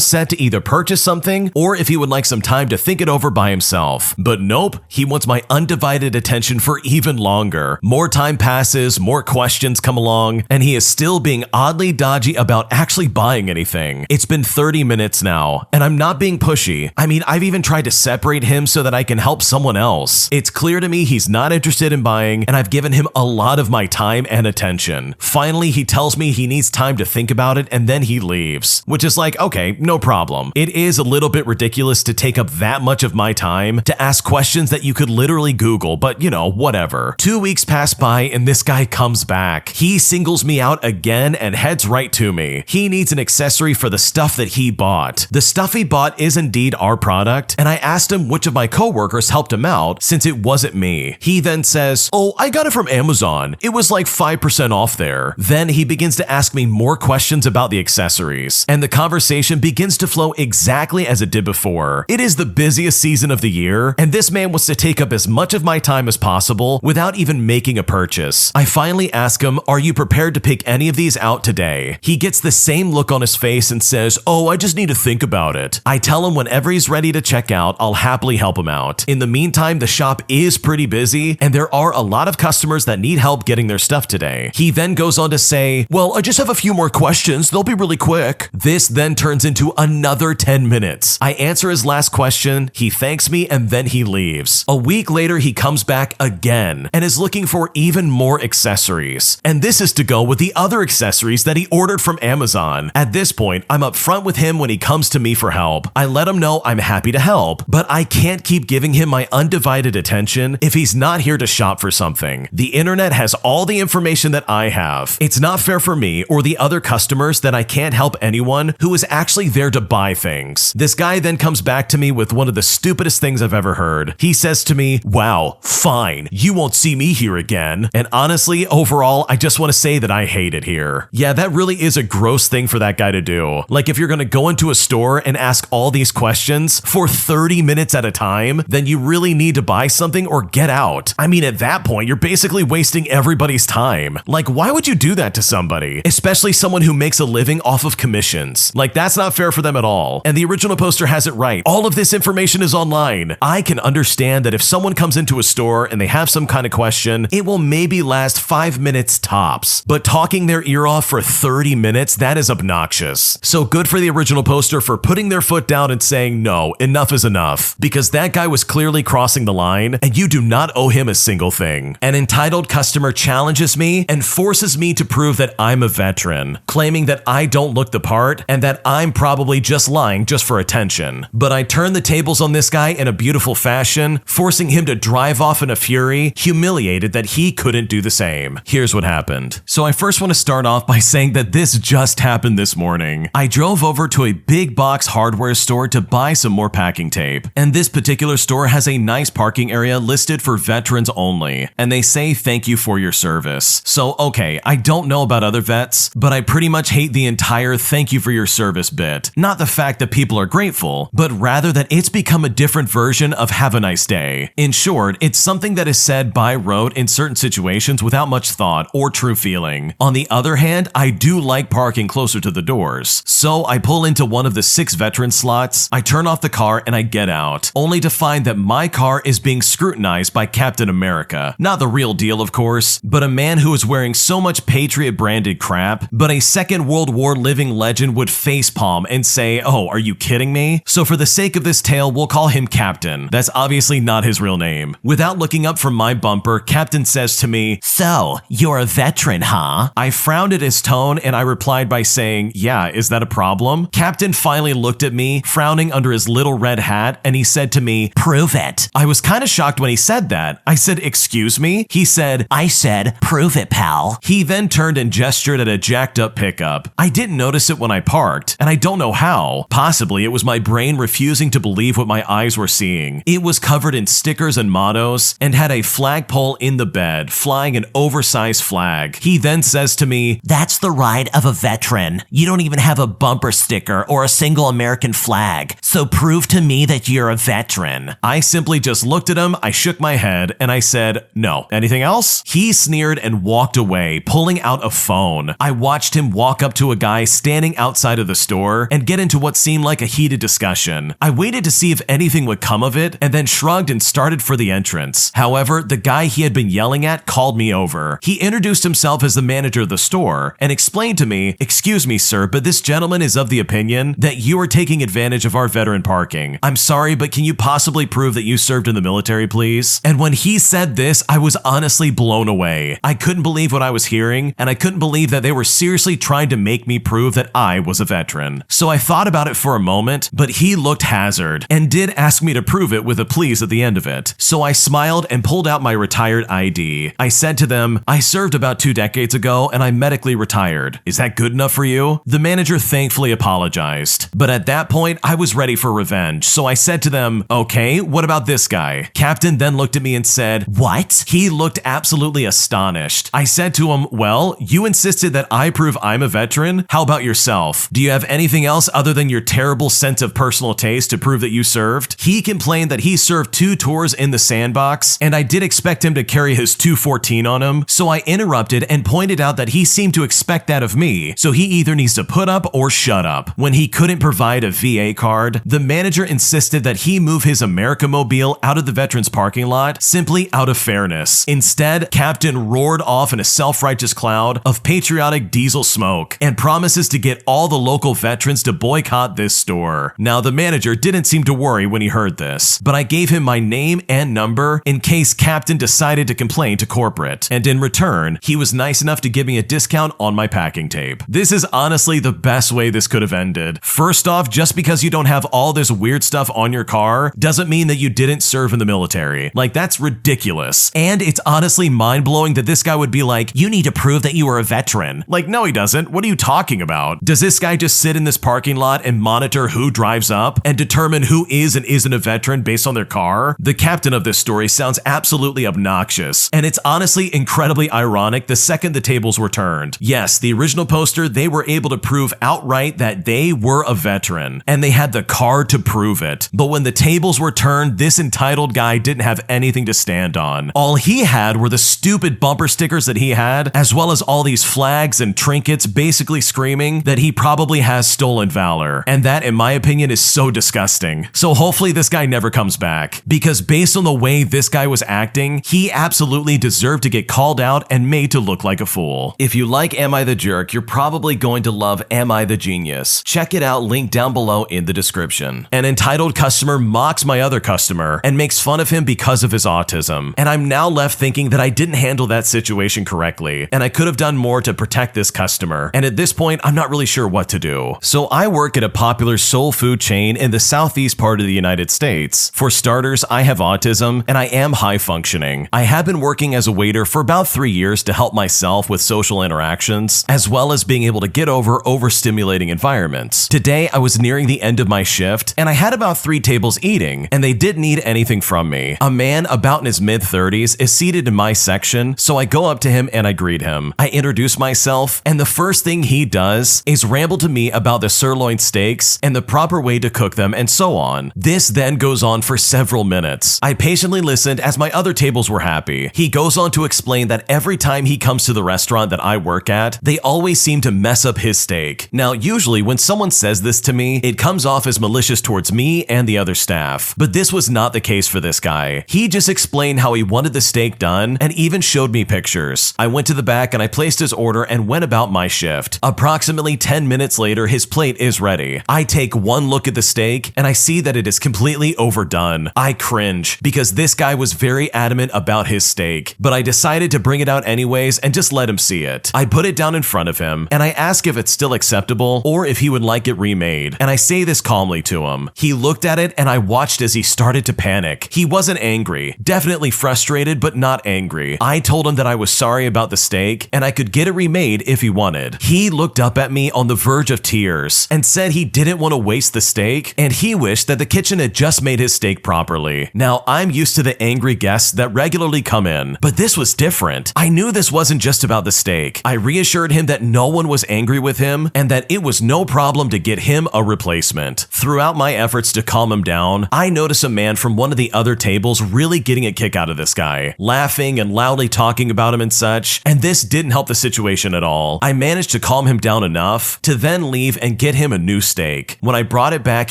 set to either purchase something or if he would like some time to think it over by himself. But nope, he wants my undivided attention for even longer. More time passes, more questions come along, and he is still being oddly dodgy about actually buying anything. It's been 30 minutes now, and I'm not being pushy. I mean, I've even tried to separate him so that I can help someone else. It's clear to me he's not interested in buying, and I've given him a lot of my time and attention. Finally, he tells me he needs time to think about it, and then he leaves. Which is like, okay, no problem. It is a little bit ridiculous to take up that much of my time to ask questions that you could literally Google, but you know, whatever. 2 weeks pass by, and this guy comes back. He singles me out again and heads right to me. He needs an accessory for the stuff that he bought. The stuff he bought is indeed our product, and I asked him which of my coworkers helped him out since it wasn't me. He then says, "Oh, I got it from Amazon. It was like 5% off there." Then he begins to ask me more questions about the accessories, and the conversation begins to flow exactly as it did before. It is the busiest season of the year, and this man wants to take up as much of my time as possible without even making a purchase. I finally ask him, "Are you prepared to pick any of these out today?" He gets the same look on his face and says, "Oh, I just need to think about it." I tell him whenever he's ready to check out, I'll happily help him out. In the meantime, the shop is pretty busy, and there are a lot of customers that need help getting their stuff today. He then goes on to say, "Well, I just have a few more questions. They'll be really quick." This then turns into another 10 minutes. I answer his last question, he thanks me, and then he leaves. A week later, he comes back again and is looking for even more accessories. And this is to go with the other accessories that he ordered from Amazon. At this point, I'm upfront with him when he comes to me for help. I let him know I'm happy to help, but I can't keep giving him my undivided attention if he's not here to shop for something. The internet has all the information that I have. It's not fair for me or the other customers that I can't help anyone who is actually there to buy things. This guy then comes back to me with one of the stupidest things I've ever heard. He says to me, "Wow, fine, you won't see me here again." And honestly, overall, I just want to say that I hate it here. Yeah, that really is a gross thing for that guy to do. Like if you're gonna go into a store and ask all these questions for 30 minutes at a time, then you really need to buy something or get out. I mean, at that point, you're basically wasting everybody's time. Like, why would you do that to somebody? Especially someone who makes a living off of commissions. Like, that's not fair for them at all. And the original poster has it right. All of this information is online. I can understand that if someone comes into a store and they have some kind of question, it will maybe last 5 minutes tops. But talking their ear off for 30 minutes, that is obnoxious. So good for the original poster for putting their foot down and saying, "No, enough is enough." Because that guy was clearly crossing the line, and you do not owe him a single thing. An entitled customer challenges me and forces me to prove that I'm a veteran, claiming that I don't look the part and that I'm probably just lying just for attention. But I turn the tables on this guy in a beautiful fashion, forcing him to drive off in a fury, humiliated that he couldn't do the same. Here's what happened. So I first want to start off by saying that this just happened this morning. I drove over to a big box hardware store to buy some more packing tape, and this particular store has a nice parking area listed for veterans only, and they say thank you for your service. So okay, I don't know about other vets, but I pretty much hate the entire thank you for your service bit. Not the fact that people are grateful, but rather that it's become a different version of have a nice day. In short, it's something that is said by rote in certain situations without much thought or true feeling. On the other hand, I do like parking closer to the doors. So I pull into one of the 6 veteran slots, I turn off the car and I get out, only to find that my car is being scrutinized by Captain America. Not the real deal, of course, but a man who is wearing so much Patriot branded crap, but a Second World War living legend would facepalm and say, "Oh, are you kidding me?" So for the sake of this tale, we'll call him Captain. That's obviously not his real name. Without looking up from my bumper, Captain says to me, "So, you're a veteran, huh?" I frowned at his tone and I replied by saying, "Yeah, is that a problem?" Captain finally looked at me, frowning under his little red hat, and he said to me, "Prove it." I was kind of shocked when he said that. I said, "Excuse me?" He said, "I said, prove it, pal." He then turned and gestured at a jacked up pickup. I didn't notice it when I parked, and I don't know how. Possibly it was my brain refusing to believe what my eyes were seeing. It was covered in stickers and mottos and had a flagpole in the bed, flying an oversized flag. He then says to me, "That's the ride of a veteran. You don't even have a bumper sticker or a single American flag. So prove to me that you're a veteran." I simply just looked at him, I shook my head, and I said, "No. Anything else?" He sneered and walked away, pulling out a phone. I watched him walk up to a guy standing outside of the store and get into what seemed like a heated discussion. I waited to see if anything would come of it and then shrugged and started for the entrance. However, the guy he had been yelling at called me over. He introduced himself as the manager of the store and explained to me, "Excuse me, sir, but this gentleman is of the opinion that you are taking advantage of our veteran parking. I'm sorry, but can you possibly prove that you served in the military, please?" And when he said this, I was honestly blown away. I couldn't believe what I was hearing, and I couldn't believe that they were seriously trying to make me prove that I was a veteran. So I thought about it for a moment, but he looked hazard and did ask me to prove it with a please at the end of it. So I smiled and pulled out my retired ID. I said to them, "I served about 2 decades ago and I'm medically retired. Is that good enough for you?" The manager thankfully apologized. But at that point, I was ready for revenge. So I said to them, "Okay, what about this guy?" Captain then looked at me and said, "What?" He looked absolutely astonished. I said to him, "Well, you insisted that I prove I'm a veteran. How about yourself? Do you have anything else other than your terrible sense of personal taste to prove that you served?" He complained that he served 2 tours in the sandbox, and I did expect him to carry his 214 on him, so I interrupted and pointed out that he seemed to expect that of me, so he either needs to put up or shut up. When he couldn't provide a VA card, the manager insisted that he move his America-mobile out of the veterans parking lot simply out of fairness. Instead, Captain roared off in a self-righteous cloud of patriotic diesel smoke and promises to get all the local veterans to boycott this store. Now, the manager didn't seem to worry when he heard this, but I gave him my name and number in case Captain decided to complain to corporate, and in return, he was nice enough to give me a discount on my packing tape. This is honestly the best way this could have ended. First off, just because you don't have all this weird stuff on your car doesn't mean that you didn't serve in the military. Like, that's ridiculous. And it's honestly mind-blowing that this guy would be like, "You need to prove that you are a veteran." Like, no, he doesn't. What are you talking about? Does this guy just sit in this parking lot and monitor who drives up and determine who is and isn't a veteran based on their car? The captain of this story sounds absolutely obnoxious, and it's honestly incredibly ironic the second the tables were turned. Yes, the original poster, they were able to prove outright that they were a veteran, and they had the card to prove it. But when the tables were turned, this entitled guy didn't have anything to stand on. All he had were the stupid bumper stickers that he had, as well as all these flags and trinkets basically screaming that he probably has stolen valor. And that, in my opinion, is so disgusting. So hopefully this guy never comes back, because based on the way this guy was acting, he absolutely deserved to get called out and made to look like a fool. If you like Am I the Jerk, you're probably going to love Am I the Genius. Check it out, link down below in the description. An entitled customer mocks my other customer and makes fun of him because of his autism. And I'm now left thinking that I didn't handle that situation correctly, and I could have done more to protect this customer. And at this point, I'm not really sure what to do. So I work at a popular soul food chain in the southeast part of the United States. For starters, I have autism and I am high functioning. I have been working as a waiter for about 3 years to help myself with social interactions, as well as being able to get over overstimulating environments. Today, I was nearing the end of my shift and I had about 3 tables eating, and they didn't need anything from me. A man about in his mid-30s is seated in my section, so I go up to him and I greet him. I introduce myself, and the first thing he does is ramble to me about the sirloin steaks and the proper way to cook them and so on. This then goes on for several minutes. I patiently listened as my other tables were happy. He goes on to explain that every time he comes to the restaurant that I work at, they always seem to mess up his steak. Now, usually when someone says this to me, it comes off as malicious towards me and the other staff. But this was not the case for this guy. He just explained how he wanted the steak done and even showed me pictures. I went to the back and I placed his order and went about my shift. Approximately 10 minutes later, his plate is ready. I take one look at the steak and I see that it is completely overdone. I cringe because this guy was very adamant about his steak, but I decided to bring it out anyways and just let him see it. I put it down in front of him and I ask if it's still acceptable or if he would like it remade, and I say this calmly to him. He looked at it and I watched as he started to panic. He wasn't angry, definitely frustrated, but not angry. I told him that I was sorry about about the steak and I could get it remade if he wanted. He looked up at me on the verge of tears and said he didn't want to waste the steak and he wished that the kitchen had just made his steak properly. Now, I'm used to the angry guests that regularly come in, but this was different. I knew this wasn't just about the steak. I reassured him that no one was angry with him and that it was no problem to get him a replacement. Throughout my efforts to calm him down, I noticed a man from one of the other tables really getting a kick out of this guy, laughing and loudly talking about him and such, and this didn't help the situation at all. I managed to calm him down enough to then leave and get him a new steak. When I brought it back,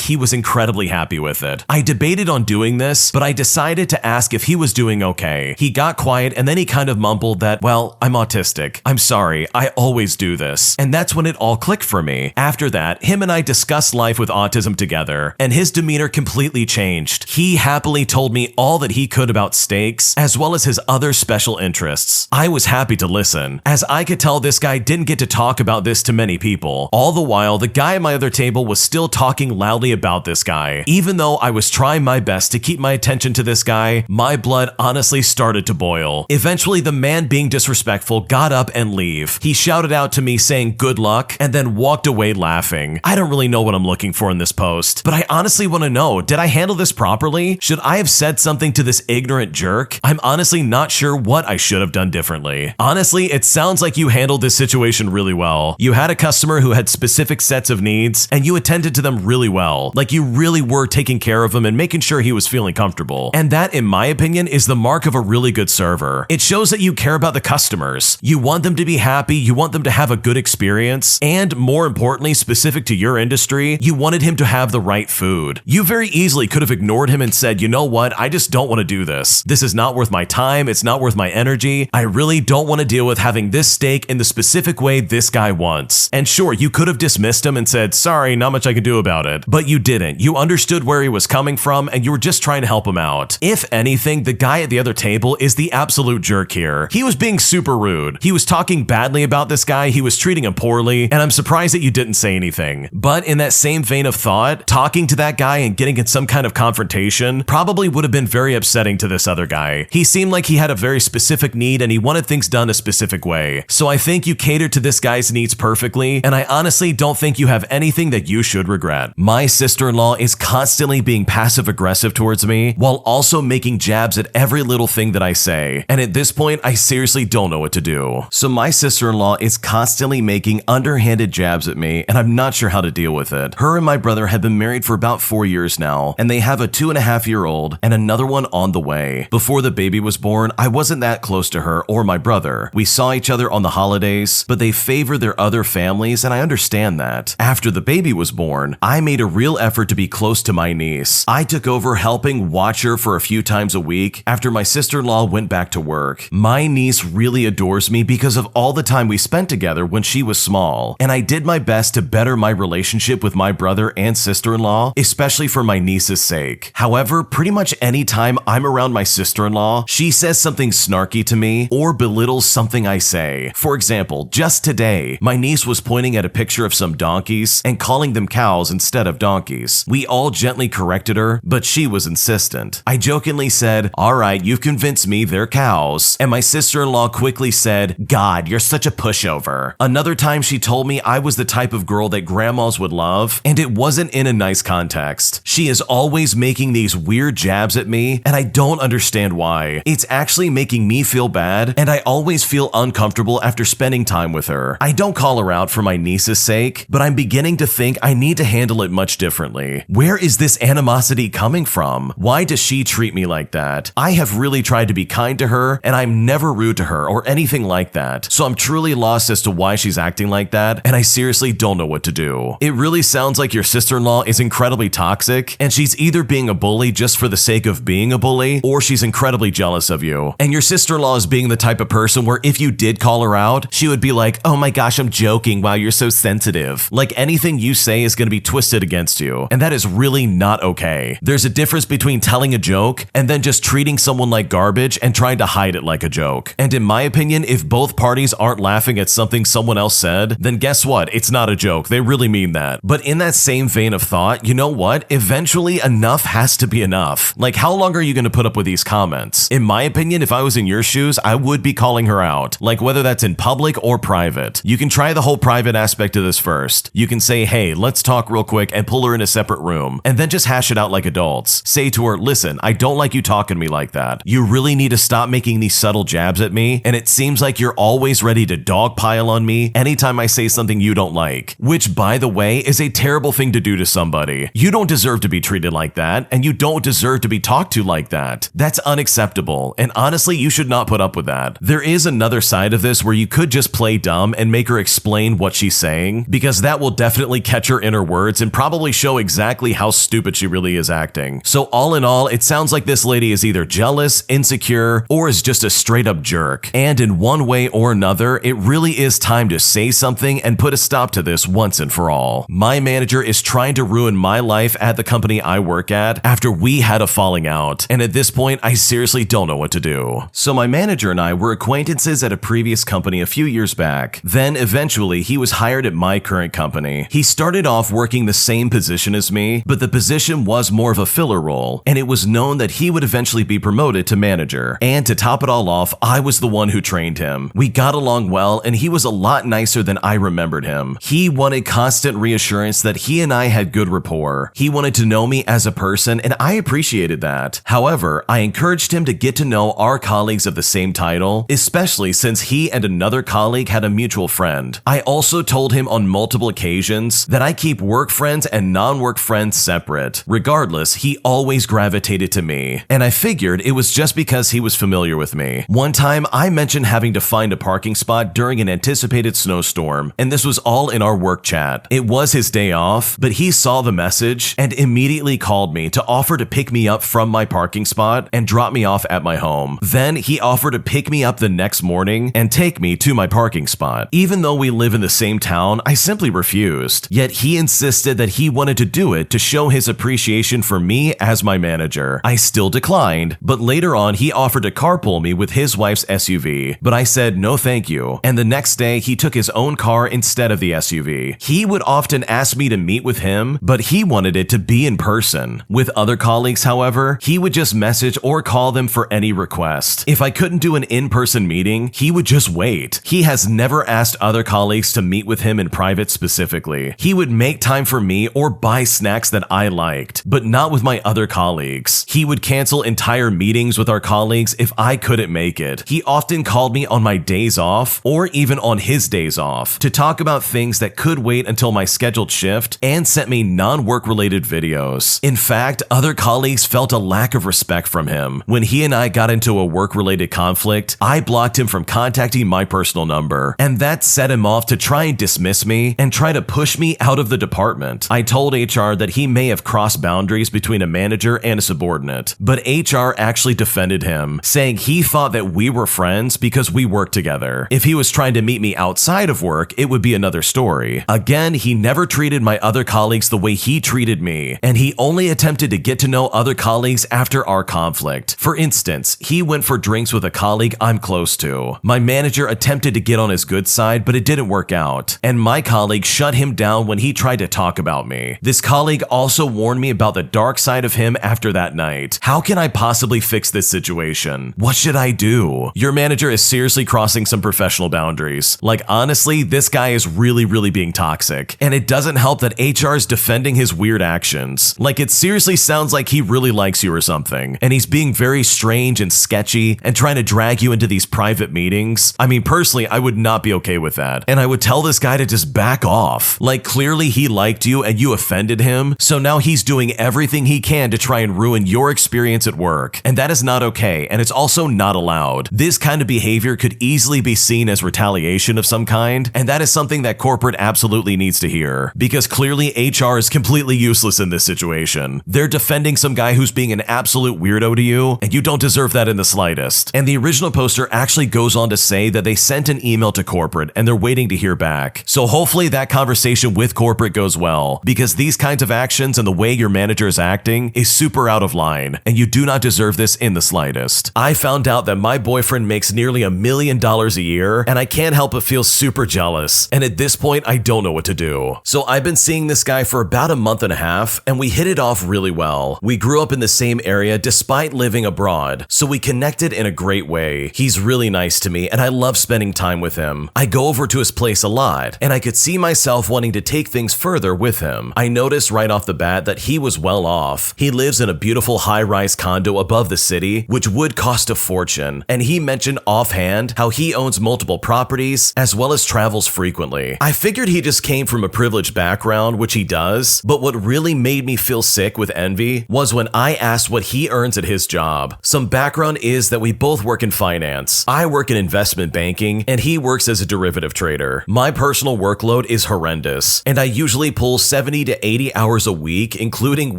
he was incredibly happy with it. I debated on doing this, but I decided to ask if he was doing okay. He got quiet and then he kind of mumbled that, well, I'm autistic. I'm sorry, I always do this. And that's when it all clicked for me. After that, him and I discussed life with autism together, and his demeanor completely changed. He happily told me all that he could about steaks, as well as his other special interests. I was happy to listen, as I could tell this guy didn't get to talk about this to many people. All the while, the guy at my other table was still talking loudly about this guy. Even though I was trying my best to keep my attention to this guy, my blood honestly started to boil. Eventually, the man being disrespectful got up and leave. He shouted out to me saying good luck and then walked away laughing. I don't really know what I'm looking for in this post, but I honestly want to know, did I handle this properly? Should I have said something to this ignorant jerk? I'm honestly not sure what I should have done differently. Honestly, it sounds like you handled this situation really well. You had a customer who had specific sets of needs and you attended to them really well. Like you really were taking care of him and making sure he was feeling comfortable. And that, in my opinion, is the mark of a really good server. It shows that you care about the customers. You want them to be happy, you want them to have a good experience, and more importantly, specific to your industry, you wanted him to have the right food. You very easily could have ignored him and said, you know what, I just don't want to do this. This is not worth my time, it's not worth my energy. I really don't want to deal with having this steak in the specific way this guy wants. And sure, you could have dismissed him and said, sorry, not much I can do about it. But you didn't. You understood where he was coming from and you were just trying to help him out. If anything, the guy at the other table is the absolute jerk here. He was being super rude. He was talking badly about this guy, he was treating him poorly, and I'm surprised that you didn't say anything. But in that same vein of thought, talking to that guy and getting in some kind of confrontation probably would have been very upsetting to this other guy. He seemed like he had a very specific need and he wanted things done a specific way. So I think you catered to this guy's needs perfectly, and I honestly don't think you have anything that you should regret. My sister-in-law is constantly being passive-aggressive towards me while also making jabs at every little thing that I say. And at this point, I seriously don't know what to do. So my sister-in-law is constantly making underhanded jabs at me, and I'm not sure how to deal with it. Her and my brother have been married for about 4 years now, and they have a 2.5-year-old and another one on the way. Before the baby was born, I wasn't that close to her or my brother. We saw each other on the holidays, but they favor their other families, and I understand that. After the baby was born, I made a real effort to be close to my niece. I took over helping watch her for a few times a week after my sister-in-law went back to work. My niece really adores me because of all the time we spent together when she was small, and I did my best to better my relationship with my brother and sister-in-law, especially for my niece's sake. However, pretty much any time I'm around my sister-in-law, she says something snarky to me or belittles something I say. For example, just today, my niece was pointing at a picture of some donkeys and calling them cows instead of donkeys. We all gently corrected her, but she was insistent. I jokingly said, all right, you've convinced me they're cows. And my sister-in-law quickly said, God, you're such a pushover. Another time she told me I was the type of girl that grandmas would love, and it wasn't in a nice context. She is always making these weird jabs at me, and I don't understand why. It's actually making me feel bad, and I always feel uncomfortable after spending time with her. I don't call her out for my niece's sake, but I'm beginning to think I need to handle it much differently. Where is this animosity coming from? Why does she treat me like that? I have really tried to be kind to her, and I'm never rude to her or anything like that. So I'm truly lost as to why she's acting like that, and I seriously don't know what to do. It really sounds like your sister-in-law is incredibly toxic, and she's either being a bully just for the sake of being a bully, or she's incredibly jealous of you. And your sister-in-law is being the type of person where if you did call her out, she would be like, oh my gosh, I'm joking, wow, you're so sensitive. Like anything you say is going to be twisted against you, and that is really not okay. There's a difference between telling a joke and then just treating someone like garbage and trying to hide it like a joke. And in my opinion, if both parties aren't laughing at something someone else said, then guess what? It's not a joke. They really mean that. But in that same vein of thought, you know what? Eventually enough has to be enough. Like, how long are you going to put up with these comments? In my opinion, if I was in your shoes, I would be calling calling her out, like whether that's in public or private. You can try the whole private aspect of this first. You can say, hey, let's talk real quick, and pull her in a separate room, and then just hash it out like adults. Say to her, listen, I don't like you talking to me like that. You really need to stop making these subtle jabs at me, and it seems like you're always ready to dogpile on me anytime I say something you don't like. Which, by the way, is a terrible thing to do to somebody. You don't deserve to be treated like that, and you don't deserve to be talked to like that. That's unacceptable, and honestly, you should not put up with that. There is another side of this where you could just play dumb and make her explain what she's saying, because that will definitely catch her in her words and probably show exactly how stupid she really is acting. So all in all, it sounds like this lady is either jealous, insecure, or is just a straight up jerk. And in one way or another, it really is time to say something and put a stop to this once and for all. My manager is trying to ruin my life at the company I work at after we had a falling out, and at this point, I seriously don't know what to do. So my manager and I were acquaintances at a previous company a few years back. Then eventually, he was hired at my current company. He started off working the same position as me, but the position was more of a filler role, and it was known that he would eventually be promoted to manager. And to top it all off, I was the one who trained him. We got along well, and he was a lot nicer than I remembered him. He wanted constant reassurance that he and I had good rapport. He wanted to know me as a person, and I appreciated that. However, I encouraged him to get to know our colleagues of the same title, especially since he and another colleague had a mutual friend. I also told him on multiple occasions that I keep work friends and non-work friends separate. Regardless, he always gravitated to me, and I figured it was just because he was familiar with me. One time, I mentioned having to find a parking spot during an anticipated snowstorm, and this was all in our work chat. It was his day off, but he saw the message and immediately called me to offer to pick me up from my parking spot and drop me off at my home. Then he offered to pick me up the next morning and take me to my parking spot. Even though we live in the same town, I simply refused. Yet he insisted that he wanted to do it to show his appreciation for me as my manager. I still declined, but later on he offered to carpool me with his wife's SUV, but I said no thank you, and the next day he took his own car instead of the SUV. He would often ask me to meet with him, but he wanted it to be in person. With other colleagues, however, he would just message or call them for any request. If I couldn't do an in-person meeting, he would just wait. He has never asked other colleagues to meet with him in private specifically. He would make time for me or buy snacks that I liked, but not with my other colleagues. He would cancel entire meetings with our colleagues if I couldn't make it. He often called me on my days off, or even on his days off, to talk about things that could wait until my scheduled shift, and sent me non-work related videos. In fact, other colleagues felt a lack of respect from him. When he and I got into a work-related conflict, I blocked him from contacting my personal number, and that set him off to try and dismiss me and try to push me out of the department. I told HR that he may have crossed boundaries between a manager and a subordinate, but HR actually defended him, saying he thought that we were friends because we worked together. If he was trying to meet me outside of work, it would be another story. Again, he never treated my other colleagues the way he treated me, and he only attempted to get to know other colleagues after our conflict. For instance, he went for drinks with a colleague I'm close to. My manager attempted to get on his good side, but it didn't work out, and my colleague shut him down when he tried to talk about me. This colleague also warned me about the dark side of him after that night. How can I possibly fix this situation? What should I do? Your manager is seriously crossing some professional boundaries. Like, honestly, this guy is really being toxic, and it doesn't help that HR is defending his weird actions. Like, it seriously sounds like he really likes you or something, and he's being very strange and sketchy and trying to drag you into these private meetings. I mean, personally, I would not be okay with that, and I would tell this guy to just back off. Like, clearly he liked you and you offended him, so now he's doing everything he can to try and ruin your experience at work, and that is not okay, and it's also not allowed. This kind of behavior could easily be seen as retaliation of some kind, and that is something that corporate absolutely needs to hear, because clearly HR is completely useless in this situation. They're defending some guy who's being an absolute weirdo to you, and you don't deserve that in the slightest. And the original poster actually goes on to say that they sent an email to corporate and they're waiting to hear back. So hopefully that conversation with corporate goes well, because these kinds of actions and the way your manager is acting is super out of line, and you do not deserve this in the slightest. I found out that my boyfriend makes nearly $1 million a year, and I can't help but feel super jealous, and at this point I don't know what to do. So I've been seeing this guy for about a month and a half, and we hit it off really well. We grew up in the same area despite living abroad, so we connected in a great way. He's really really nice to me and I love spending time with him. I go over to his place a lot, and I could see myself wanting to take things further with him. I noticed right off the bat that he was well off. He lives in a beautiful high-rise condo above the city, which would cost a fortune, and he mentioned offhand how he owns multiple properties as well as travels frequently. I figured he just came from a privileged background, which he does, but what really made me feel sick with envy was when I asked what he earns at his job. Some background is that we both work in finance. I work in investment banking, and he works as a derivative trader. My personal workload is horrendous, and I usually pull 70 to 80 hours a week, including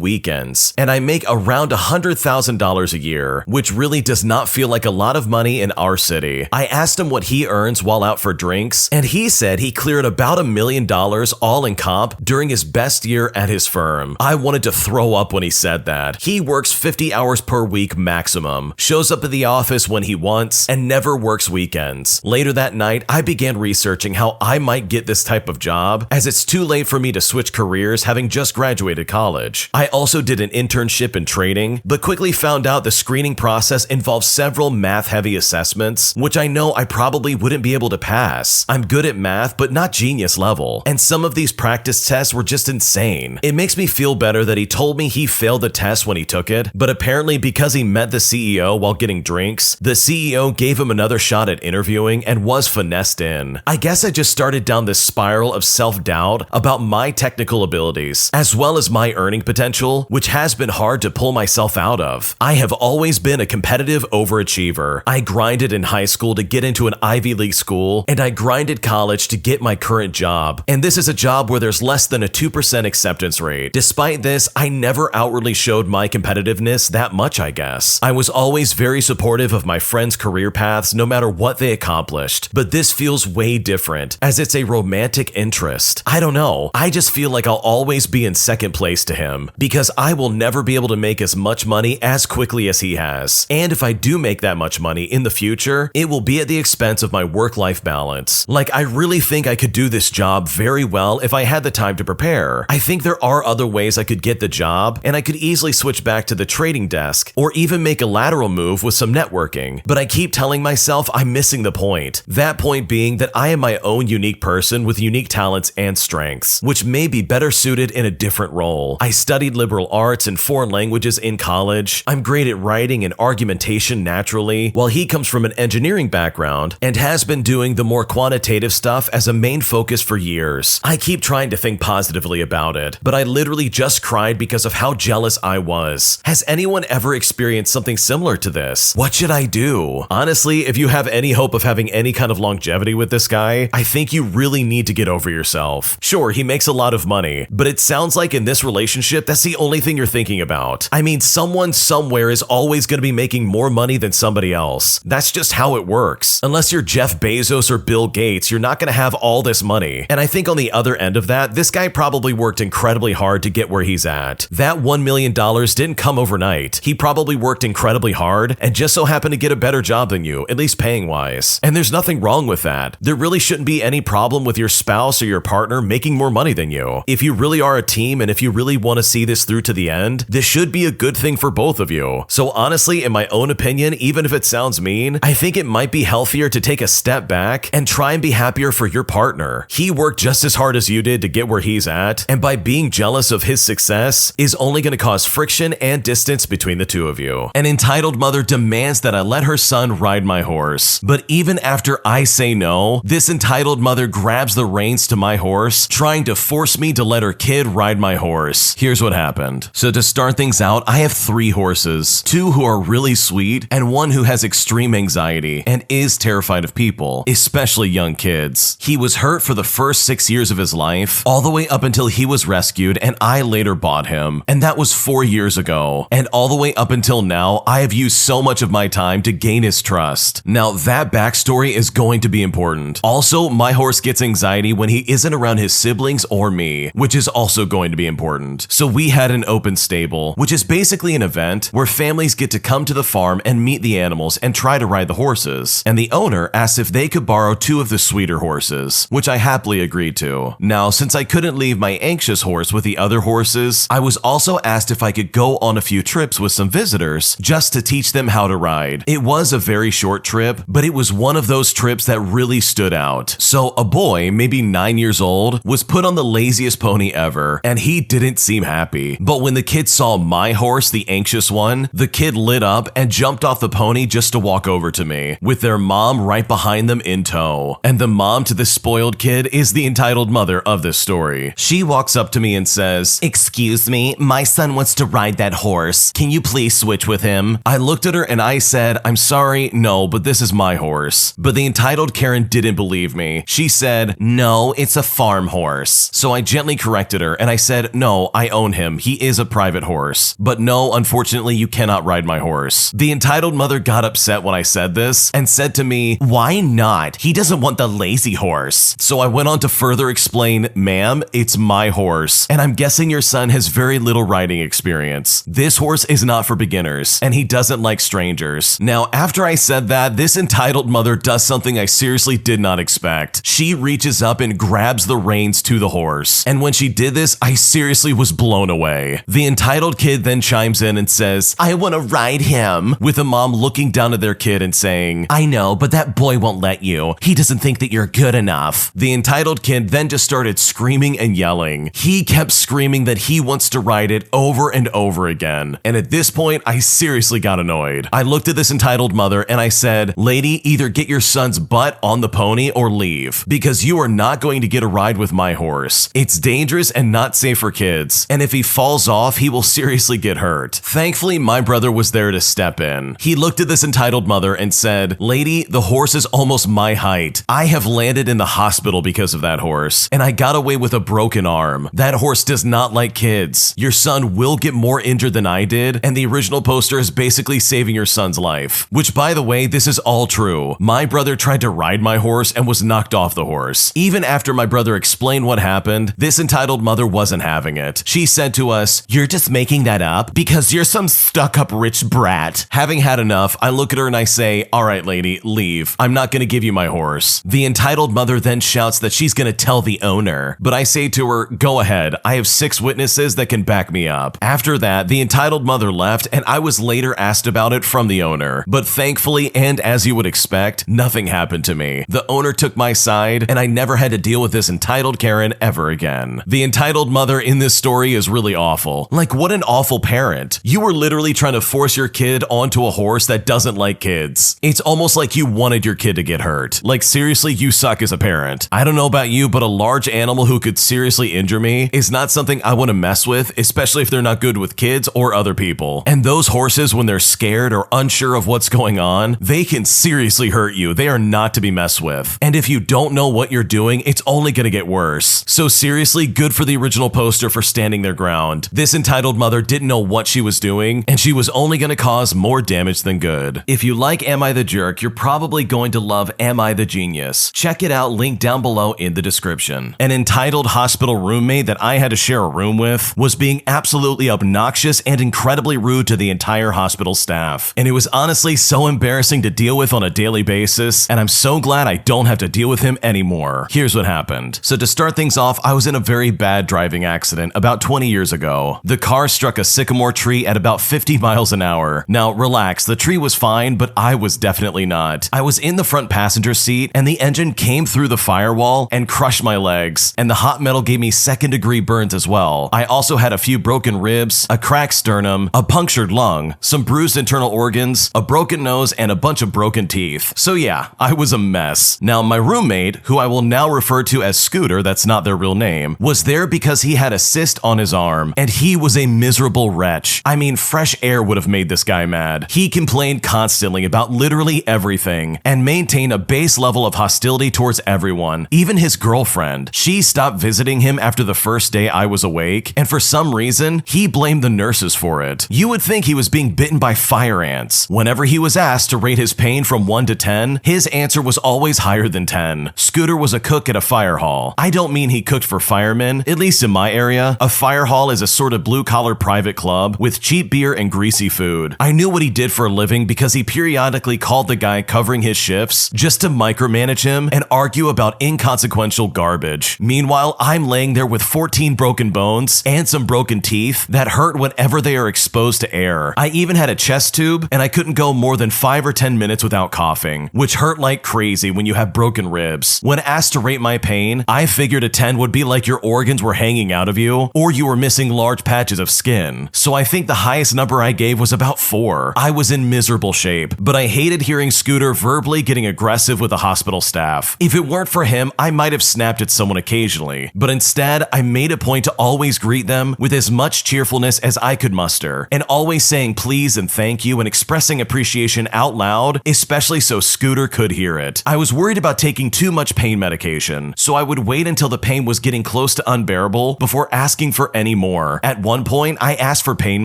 weekends, and I make around $100,000 a year, which really does not feel like a lot of money in our city. I asked him what he earns while out for drinks, and he said he cleared about $1 million all in comp during his best year at his firm. I wanted to throw up when he said that. He works 50 hours per week maximum, shows up at the office when he wants, and never works weekends. Later that night, I began researching how I might get this type of job, as it's too late for me to switch careers having just graduated college. I also did an internship in trading, but quickly found out the screening process involves several math-heavy assessments, which I know I probably wouldn't be able to pass. I'm good at math, but not genius level, and some of these practice tests were just insane. It makes me feel better that he told me he failed the test when he took it, but apparently because he met the CEO while getting drinks, the CEO gave him another shot at interviewing and was finessed in. I guess I just started down this spiral of self-doubt about my technical abilities, as well as my earning potential, which has been hard to pull myself out of. I have always been a competitive overachiever. I grinded in high school to get into an Ivy League school, and I grinded college to get my current job. And this is a job where there's less than a 2% acceptance rate. Despite this, I never outwardly showed my competitiveness that much, I guess. I was always very supportive of my friends' career paths no matter what they accomplished, but this feels way different, as it's a romantic interest. I don't know, I just feel like I'll always be in second place to him, because I will never be able to make as much money as quickly as he has. And if I do make that much money in the future, it will be at the expense of my work-life balance. Like, I really think I could do this job very well if I had the time to prepare. I think there are other ways I could get the job, and I could easily switch back to the trading desk, or even make a lateral move with some networking. But I keep telling myself I'm missing the point. That point being that I am my own unique person with unique talents and strengths, which may be better suited in a different role. I studied liberal arts and foreign languages in college. I'm great at writing and argumentation naturally, while he comes from an engineering background and has been doing the more quantitative stuff as a main focus for years. I keep trying to think positively about it, but I literally just cried because of how jealous I was. Has anyone ever experienced something similar to this? What should I do? Honestly, if you have any hope of having any kind of longevity with this guy, I think you really need to get over yourself. Sure, he makes a lot of money, but it sounds like in this relationship, that's the only thing you're thinking about. I mean, someone somewhere is always going to be making more money than somebody else. That's just how it works. Unless you're Jeff Bezos or Bill Gates, you're not going to have all this money. And I think on the other end of that, this guy probably worked incredibly hard to get where he's at. That $1 million didn't come overnight. He probably worked incredibly hard and just so happened to get a better job than you, at least paying wise. And there's nothing wrong with that. There really shouldn't be any problem with your spouse or your partner making more money than you. If you really are a team and if you really want to see this through to the end, this should be a good thing for both of you. So honestly, in my own opinion, even if it sounds mean, I think it might be healthier to take a step back and try and be happier for your partner. He worked just as hard as you did to get where he's at, and by being jealous of his success is only going to cause friction and distance between the two of you. An entitled mother demands that I let her son ride my horse, but even after I say no, this entitled mother grabs the reins to my horse, trying to force me to let her kid ride my horse. Here's what happened. So to start things out, I have 3 horses, 2 who are really sweet and 1 who has extreme anxiety and is terrified of people, especially young kids. He was hurt for the first 6 years of his life, all the way up until he was rescued and I later bought him, and that was 4 years ago. And all the way up until now, I have used so much of my time to gain his trust. Now that backstory is going to be important. Also, my horse gets anxiety when he isn't around his siblings or me, which is also going to be important. So we had an open stable, which is basically an event where families get to come to the farm and meet the animals and try to ride the horses. And the owner asked if they could borrow 2 of the sweeter horses, which I happily agreed to. Now, since I couldn't leave my anxious horse with the other horses, I was also asked if I could go on a few trips with some visitors just to teach them how to ride. It was a very short short trip, but it was one of those trips that really stood out. So a boy, maybe 9 years old, was put on the laziest pony ever, and he didn't seem happy. But when the kid saw my horse, the anxious one, the kid lit up and jumped off the pony just to walk over to me, with their mom right behind them in tow. And the mom to this spoiled kid is the entitled mother of this story. She walks up to me and says, "Excuse me, my son wants to ride that horse. Can you please switch with him?" I looked at her and I said, "I'm sorry, no, but this is my horse." But the entitled Karen didn't believe me. She said, "No, it's a farm horse." So I gently corrected her and I said, "No, I own him. He is a private horse. But no, unfortunately, you cannot ride my horse." The entitled mother got upset when I said this and said to me, "Why not? He doesn't want the lazy horse." So I went on to further explain, "Ma'am, it's my horse, and I'm guessing your son has very little riding experience. This horse is not for beginners, and he doesn't like strangers." Now, after I said that, this entitled mother does something I seriously did not expect. She reaches up and grabs the reins to the horse. And when she did this, I seriously was blown away. The entitled kid then chimes in and says, "I want to ride him," with a mom looking down at their kid and saying, "I know, but that boy won't let you. He doesn't think that you're good enough." The entitled kid then just started screaming and yelling. He kept screaming that he wants to ride it over and over again. And at this point, I seriously got annoyed. I looked at this entitled mother and I said, "Lady, either get your son's butt on the pony or leave, because you are not going to get a ride with my horse. It's dangerous and not safe for kids. And if he falls off, he will seriously get hurt." Thankfully, my brother was there to step in. He looked at this entitled mother and said, "Lady, the horse is almost my height. I have landed in the hospital because of that horse, and I got away with a broken arm. That horse does not like kids. Your son will get more injured than I did, and the original poster is basically saving your son's life." Which, by the way, this is all true. My brother tried to ride my horse and was knocked off the horse. Even after my brother explained what happened, this entitled mother wasn't having it. She said to us, "You're just making that up because you're some stuck-up rich brat." Having had enough, I look at her and I say, "All right, lady, leave. I'm not going to give you my horse." The entitled mother then shouts that she's going to tell the owner. But I say to her, "Go ahead. I have 6 witnesses that can back me up." After that, the entitled mother left and I was later asked about it from the owner. But thankfully, and as you would expect, nothing happened to me. The owner took my side and I never had to deal with this entitled Karen ever again. The entitled mother in this story is really awful. Like, what an awful parent. You were literally trying to force your kid onto a horse that doesn't like kids. It's almost like you wanted your kid to get hurt. Like, seriously, you suck as a parent. I don't know about you, but a large animal who could seriously injure me is not something I want to mess with, especially if they're not good with kids or other people. And those horses, when they're scared or unsure of what's going on, they can seriously hurt you. They are not to be messed with. And if you don't know what you're doing, it's only going to get worse. So seriously, good for the original poster for standing their ground. This entitled mother didn't know what she was doing, and she was only going to cause more damage than good. If you like Am I the Jerk, you're probably going to love Am I the Genius. Check it out, link down below in the description. An entitled hospital roommate that I had to share a room with was being absolutely obnoxious and incredibly rude to the entire hospital staff. And it was honestly so embarrassing to deal with on a daily basis, and I'm so glad I don't have to deal with him anymore. Here's what happened. So to start things off, I was in a very bad driving accident about 20 years ago. The car struck a sycamore tree at about 50 miles an hour. Now relax, the tree was fine, but I was definitely not. I was in the front passenger seat and the engine came through the firewall and crushed my legs, and the hot metal gave me second-degree burns as well. I also had a few broken ribs, a cracked sternum, a punctured lung, some bruised internal organs, a broken nose, and a bunch of broken teeth. So yeah, I was a mess. Now my roommate, who I will now refer to as Scooter, that's not their real name, was there because he had a cyst on his arm, and he was a miserable wretch. I mean, fresh air would have made this guy mad. He complained constantly about literally everything, and maintained a base level of hostility towards everyone. Even his girlfriend. She stopped visiting him after the first day I was awake, and for some reason, he blamed the nurses for it. You would think he was being bitten by fire ants. Whenever he was asked to rate his pain from 1 to 10, his answer was always higher than 10. Scooter was a cook at a fire hall. I don't mean he cooked for firemen, at least in my area. A fire hall is a sort of blue-collar private club with cheap beer and greasy food. I knew what he did for a living because he periodically called the guy covering his shifts just to micromanage him and argue about inconsequential garbage. Meanwhile, I'm laying there with 14 broken bones and some broken teeth that hurt whenever they are exposed to air. I even had a chest tube, and I couldn't go more than 5 or 10 minutes without coughing, which hurt like crazy when you have broken ribs. When asked to rate my pain, I figured a 10 would be like your organs were hanging out of you, or you were missing large patches of skin. So I think the highest number I gave was about 4. I was in miserable shape, but I hated hearing Scooter verbally getting aggressive with the hospital staff. If it weren't for him, I might have snapped at someone occasionally, but instead, I made a point to always greet them with as much cheerfulness as I could muster, and always saying please and thank you and expressing appreciation out loud, especially so Scooter could hear it. I was worried about taking too much pain medication, so I would wait until the pain was getting close to unbearable before asking for any more. At one point, I asked for pain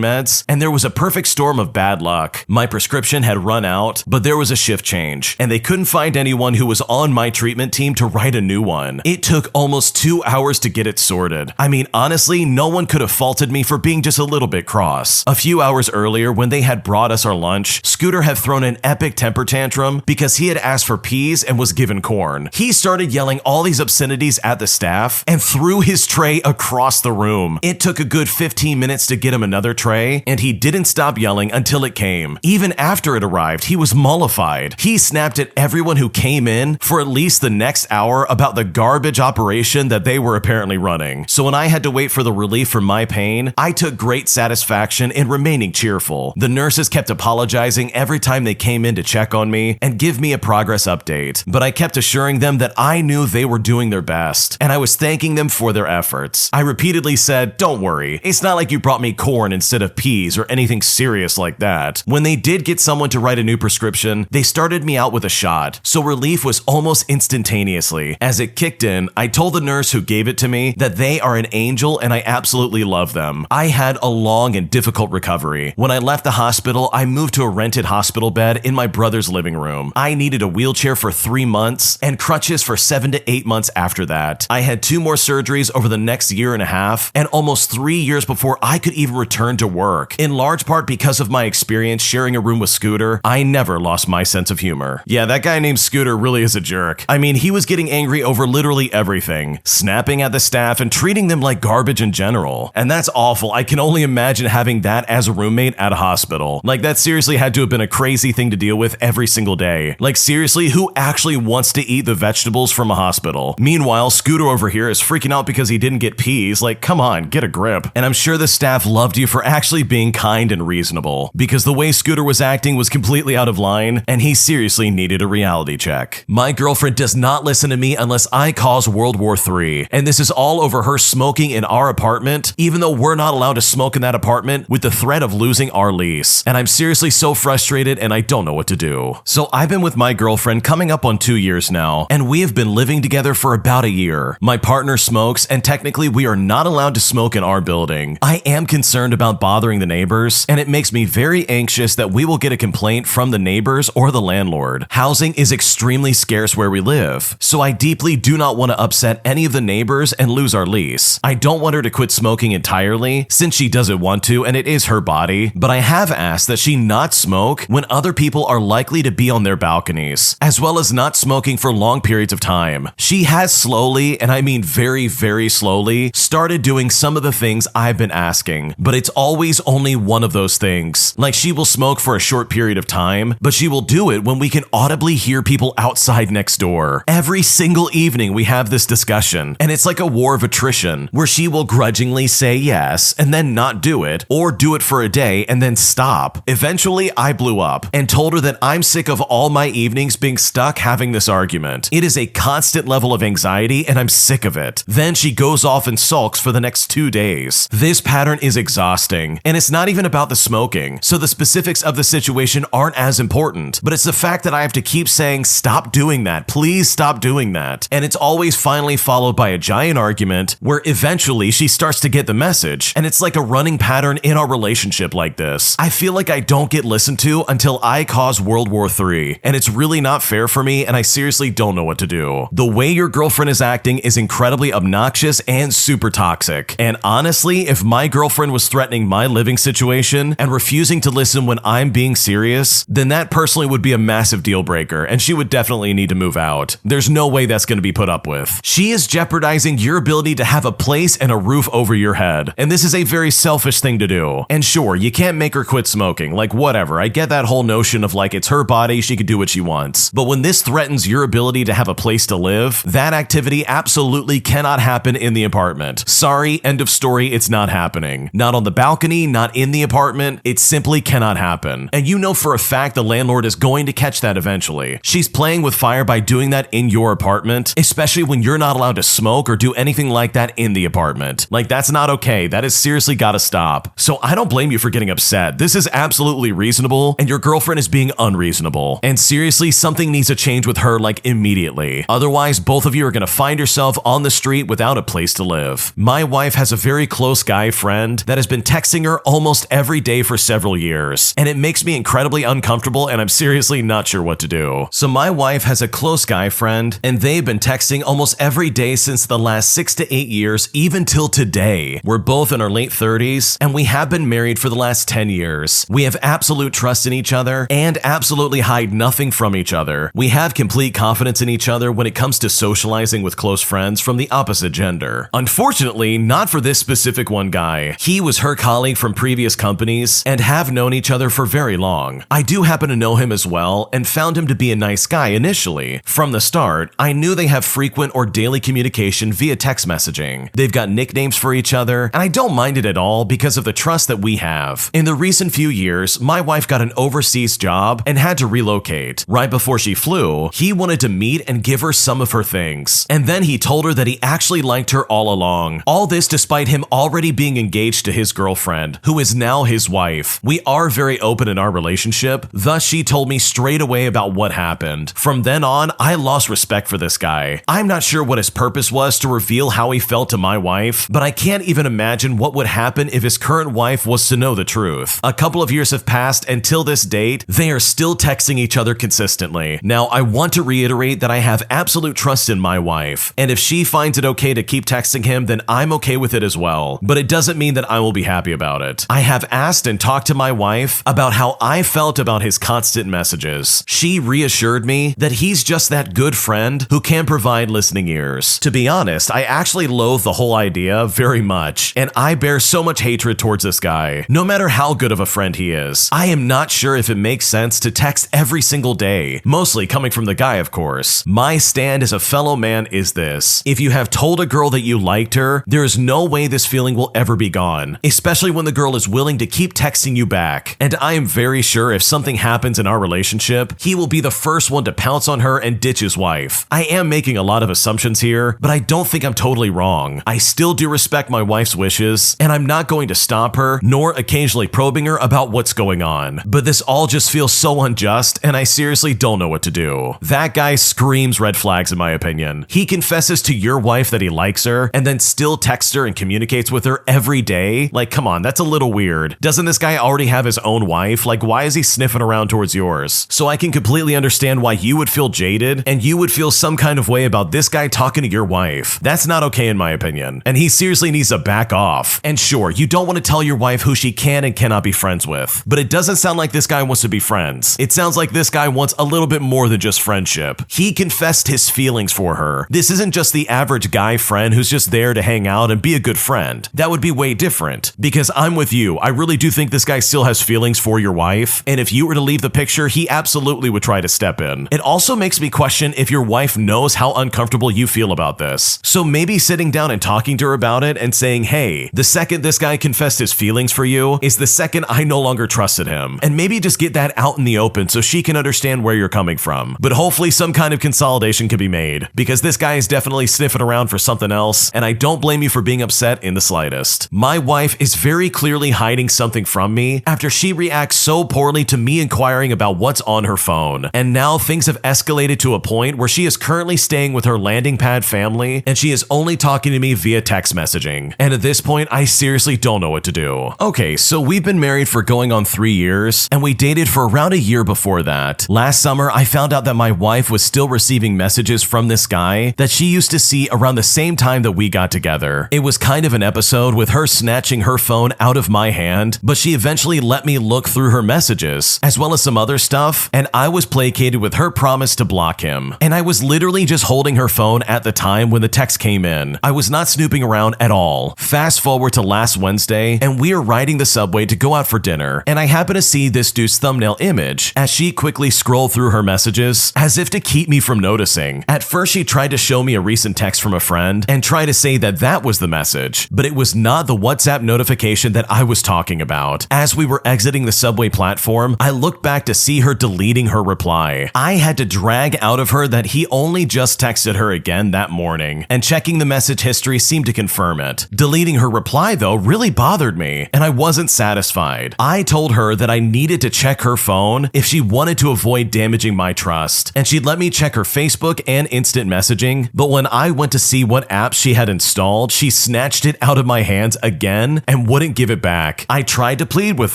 meds, and there was a perfect storm of bad luck. My prescription had run out, but there was a shift change, and they couldn't find anyone who was on my treatment team to write a new one. It took almost 2 hours to get it sorted. I mean, honestly, no one could have faulted me for being just a little bit cross. A few hours earlier, when they had brought us our lunch, Scooter had thrown an epic temper tantrum because he had asked for peas and was given corn. He started yelling all these obscenities at the staff and threw his tray across the room. It took a good 15 minutes to get him another tray, and he didn't stop yelling until it came. Even after it arrived, he was mollified. He snapped at everyone who came in for at least the next hour about the garbage operation that they were apparently running. So when I had to wait for the relief from my pain, I took great satisfaction in remaining cheerful. The nurses kept apologizing every time they came in to check on me and give me a progress update, but I kept assuring them that I knew they were doing their best, and I was thanking them for their efforts. I repeatedly said, "Don't worry, it's not like you brought me corn instead of peas or anything serious like that." When they did get someone to write a new prescription, they started me out with a shot, so relief was almost instantaneously. As it kicked in, I told the nurse who gave it to me that they are an angel and I absolutely love them. I had a long and difficult recovery. When I left the hospital, I moved to a rented hospital bed in my brother's living room. I needed a wheelchair for 3 months and crutches for 7 to 8 months after that. I had 2 more surgeries over the next year and a half and almost 3 years before I could even return to work. In large part because of my experience sharing a room with Scooter, I never lost my sense of humor. Yeah, that guy named Scooter really is a jerk. I mean, he was getting angry over literally everything, snapping at the staff and treating them like garbage in general. And that's awful. I can only imagine having that as a roommate at a hospital. Like, that seriously had to have been a crazy thing to deal with every single day. Like, seriously, who actually wants to eat the vegetables from a hospital? Meanwhile, Scooter over here is freaking out because he didn't get peas. Like, come on, get a grip. And I'm sure the staff loved you for actually being kind and reasonable, because the way Scooter was acting was completely out of line, and he seriously needed a reality check. My girlfriend does not listen to me unless I cause World War III, and this is all over her smoking in our apartment, even though we're not allowed to smoke in that apartment with the threat of losing our lease. And I'm seriously so frustrated and I don't know what to do. So I've been with my girlfriend coming up on 2 years now, and we have been living together for about a year. My partner smokes, and technically we are not allowed to smoke in our building. I am concerned about bothering the neighbors, and it makes me very anxious that we will get a complaint from the neighbors or the landlord. Housing is extremely scarce where we live, so I deeply do not want to upset any of the neighbors and lose our lease. I don't want her to quit smoking entirely, since she doesn't want to and it is her body, but I have asked that she not smoke when other people are likely to be on their balconies, as well as not smoking for long periods of time. She has slowly, and I mean very, very slowly, started doing some of the things I've been asking, but it's always only one of those things. Like, she will smoke for a short period of time, but she will do it when we can audibly hear people outside next door. Every single evening we have this discussion, and it's like a war of attrition, where she will grudgingly say yes and then not do it, or do it for a day and then stop. Eventually, I blew up and told her that I'm sick of all my evenings being stuck having this argument. It is a constant level of anxiety and I'm sick of it. Then she goes off and sulks for the next 2 days. This pattern is exhausting, and it's not even about the smoking, so the specifics of the situation aren't as important, but it's the fact that I have to keep saying, stop doing that, please stop doing that. And it's always finally followed by a giant argument where eventually she starts to get the message, and it's like a running pattern in our relationship like this. I feel like I don't get listened to until I cause World War III, and it's really not fair for me, and I seriously don't know what to do. The way your girlfriend is acting is incredibly obnoxious and super toxic, and honestly, if my girlfriend was threatening my living situation and refusing to listen when I'm being serious, then that personally would be a massive deal breaker, and she would definitely need to move out. There's no way that's going to be put up with. She is jeopardizing your ability to have a place and a roof over your head, and this is a very selfish thing to do. And sure, you can't make her quit smoking, like whatever, I get that whole notion notion of like it's her body, she could do what she wants. But when this threatens your ability to have a place to live, that activity absolutely cannot happen in the apartment. Sorry, end of story, it's not happening. Not on the balcony, not in the apartment, it simply cannot happen. And you know for a fact the landlord is going to catch that eventually. She's playing with fire by doing that in your apartment, especially when you're not allowed to smoke or do anything like that in the apartment. Like, that's not okay. That is seriously gotta stop. So I don't blame you for getting upset. This is absolutely reasonable, and your girlfriend is being unreasonable. And seriously, something needs to change with her like immediately. Otherwise, both of you are gonna find yourself on the street without a place to live. My wife has a very close guy friend that has been texting her almost every day for several years, and it makes me incredibly uncomfortable, and I'm seriously not sure what to do. So my wife has a close guy friend, and they've been texting almost every day since the last 6 to 8 years, even till today. We're both in our late 30s, and we have been married for the last 10 years. We have absolute trust in each other and absolutely hide nothing from each other. We have complete confidence in each other when it comes to socializing with close friends from the opposite gender. Unfortunately, not for this specific one guy. He was her colleague from previous companies and have known each other for very long. I do happen to know him as well and found him to be a nice guy initially. From the start, I knew they have frequent or daily communication via text messaging. They've got nicknames for each other, and I don't mind it at all because of the trust that we have. In the recent few years, my wife got an overseas job and had to relocate. Right before she flew, he wanted to meet and give her some of her things. And then he told her that he actually liked her all along. All this despite him already being engaged to his girlfriend, who is now his wife. We are very open in our relationship, thus she told me straight away about what happened. From then on, I lost respect for this guy. I'm not sure what his purpose was to reveal how he felt to my wife, but I can't even imagine what would happen if his current wife was to know the truth. A couple of years have passed, and till this date, they are still texting each other consistently. Now, I want to reiterate that I have absolute trust in my wife, and if she finds it okay to keep texting him, then I'm okay with it as well. But it doesn't mean that I will be happy about it. I have asked and talked to my wife about how I felt about his constant messages. She reassured me that he's just that good friend who can provide listening ears. To be honest, I actually loathe the whole idea very much, and I bear so much hatred towards this guy, no matter how good of a friend he is. I am not sure if it makes sense to text every single day, mostly coming from the guy, of course. My stand as a fellow man is this: if you have told a girl that you liked her, there is no way this feeling will ever be gone, especially when the girl is willing to keep texting you back. And I am very sure if something happens in our relationship, he will be the first one to pounce on her and ditch his wife. I am making a lot of assumptions here, but I don't think I'm totally wrong. I still do respect my wife's wishes, and I'm not going to stop her, nor occasionally probing her about what's going on. But this all just feels so unjust, and I seriously don't know what to do. That guy screams red flags in my opinion. He confesses to your wife that he likes her, and then still texts her and communicates with her every day. Like, come on, that's a little weird. Doesn't this guy already have his own wife? Like, why is he sniffing around towards yours? So I can completely understand why you would feel jaded, and you would feel some kind of way about this guy talking to your wife. That's not okay in my opinion, and he seriously needs to back off. And sure, you don't want to tell your wife who she can and cannot be friends with, but it doesn't sound like this guy wants to be friends. It sounds like this guy wants a little bit more than just friendship. He confessed his feelings for her. This isn't just the average guy friend who's just there to hang out and be a good friend. That would be way different, because I'm with you. I really do think this guy still has feelings for your wife, and if you were to leave the picture, he absolutely would try to step in. It also makes me question if your wife knows how uncomfortable you feel about this. So maybe sitting down and talking to her about it and saying, hey, the second this guy confessed his feelings for you is the second I no longer trusted him. And maybe just get that out in the open so she can understand where you're coming from. But hopefully some kind of consolidation can be made, because this guy is definitely sniffing around for something else, and I don't blame you for being upset in the slightest. My wife is very clearly hiding something from me after she reacts so poorly to me inquiring about what's on her phone. And now things have escalated to a point where she is currently staying with her landing pad family, and she is only talking to me via text messaging. And at this point, I seriously don't know what to do. Okay, so we've been married for going on 3 years, and we dated for around a year before that. Last summer, I found out that my wife was still receiving messages from this guy that she used to see around the same time that we got together. It was kind of an episode with her snatching her phone out of my hand, but she eventually let me look through her messages, as well as some other stuff, and I was placated with her promise to block him. And I was literally just holding her phone at the time when the text came in. I was not snooping around at all. Fast forward to last Wednesday, and we are riding the subway to go out for dinner, and I happen to see this dude's thumbnail thumbnail image as she quickly scrolled through her messages as if to keep me from noticing. At first, she tried to show me a recent text from a friend and try to say that that was the message, but it was not the WhatsApp notification that I was talking about. As we were exiting the subway platform, I looked back to see her deleting her reply. I had to drag out of her that he only just texted her again that morning, and checking the message history seemed to confirm it. Deleting her reply, though, really bothered me, and I wasn't satisfied. I told her that I needed to check her phone if she wanted to avoid damaging my trust, and she'd let me check her Facebook and instant messaging, but when I went to see what apps she had installed, she snatched it out of my hands again and wouldn't give it back. I tried to plead with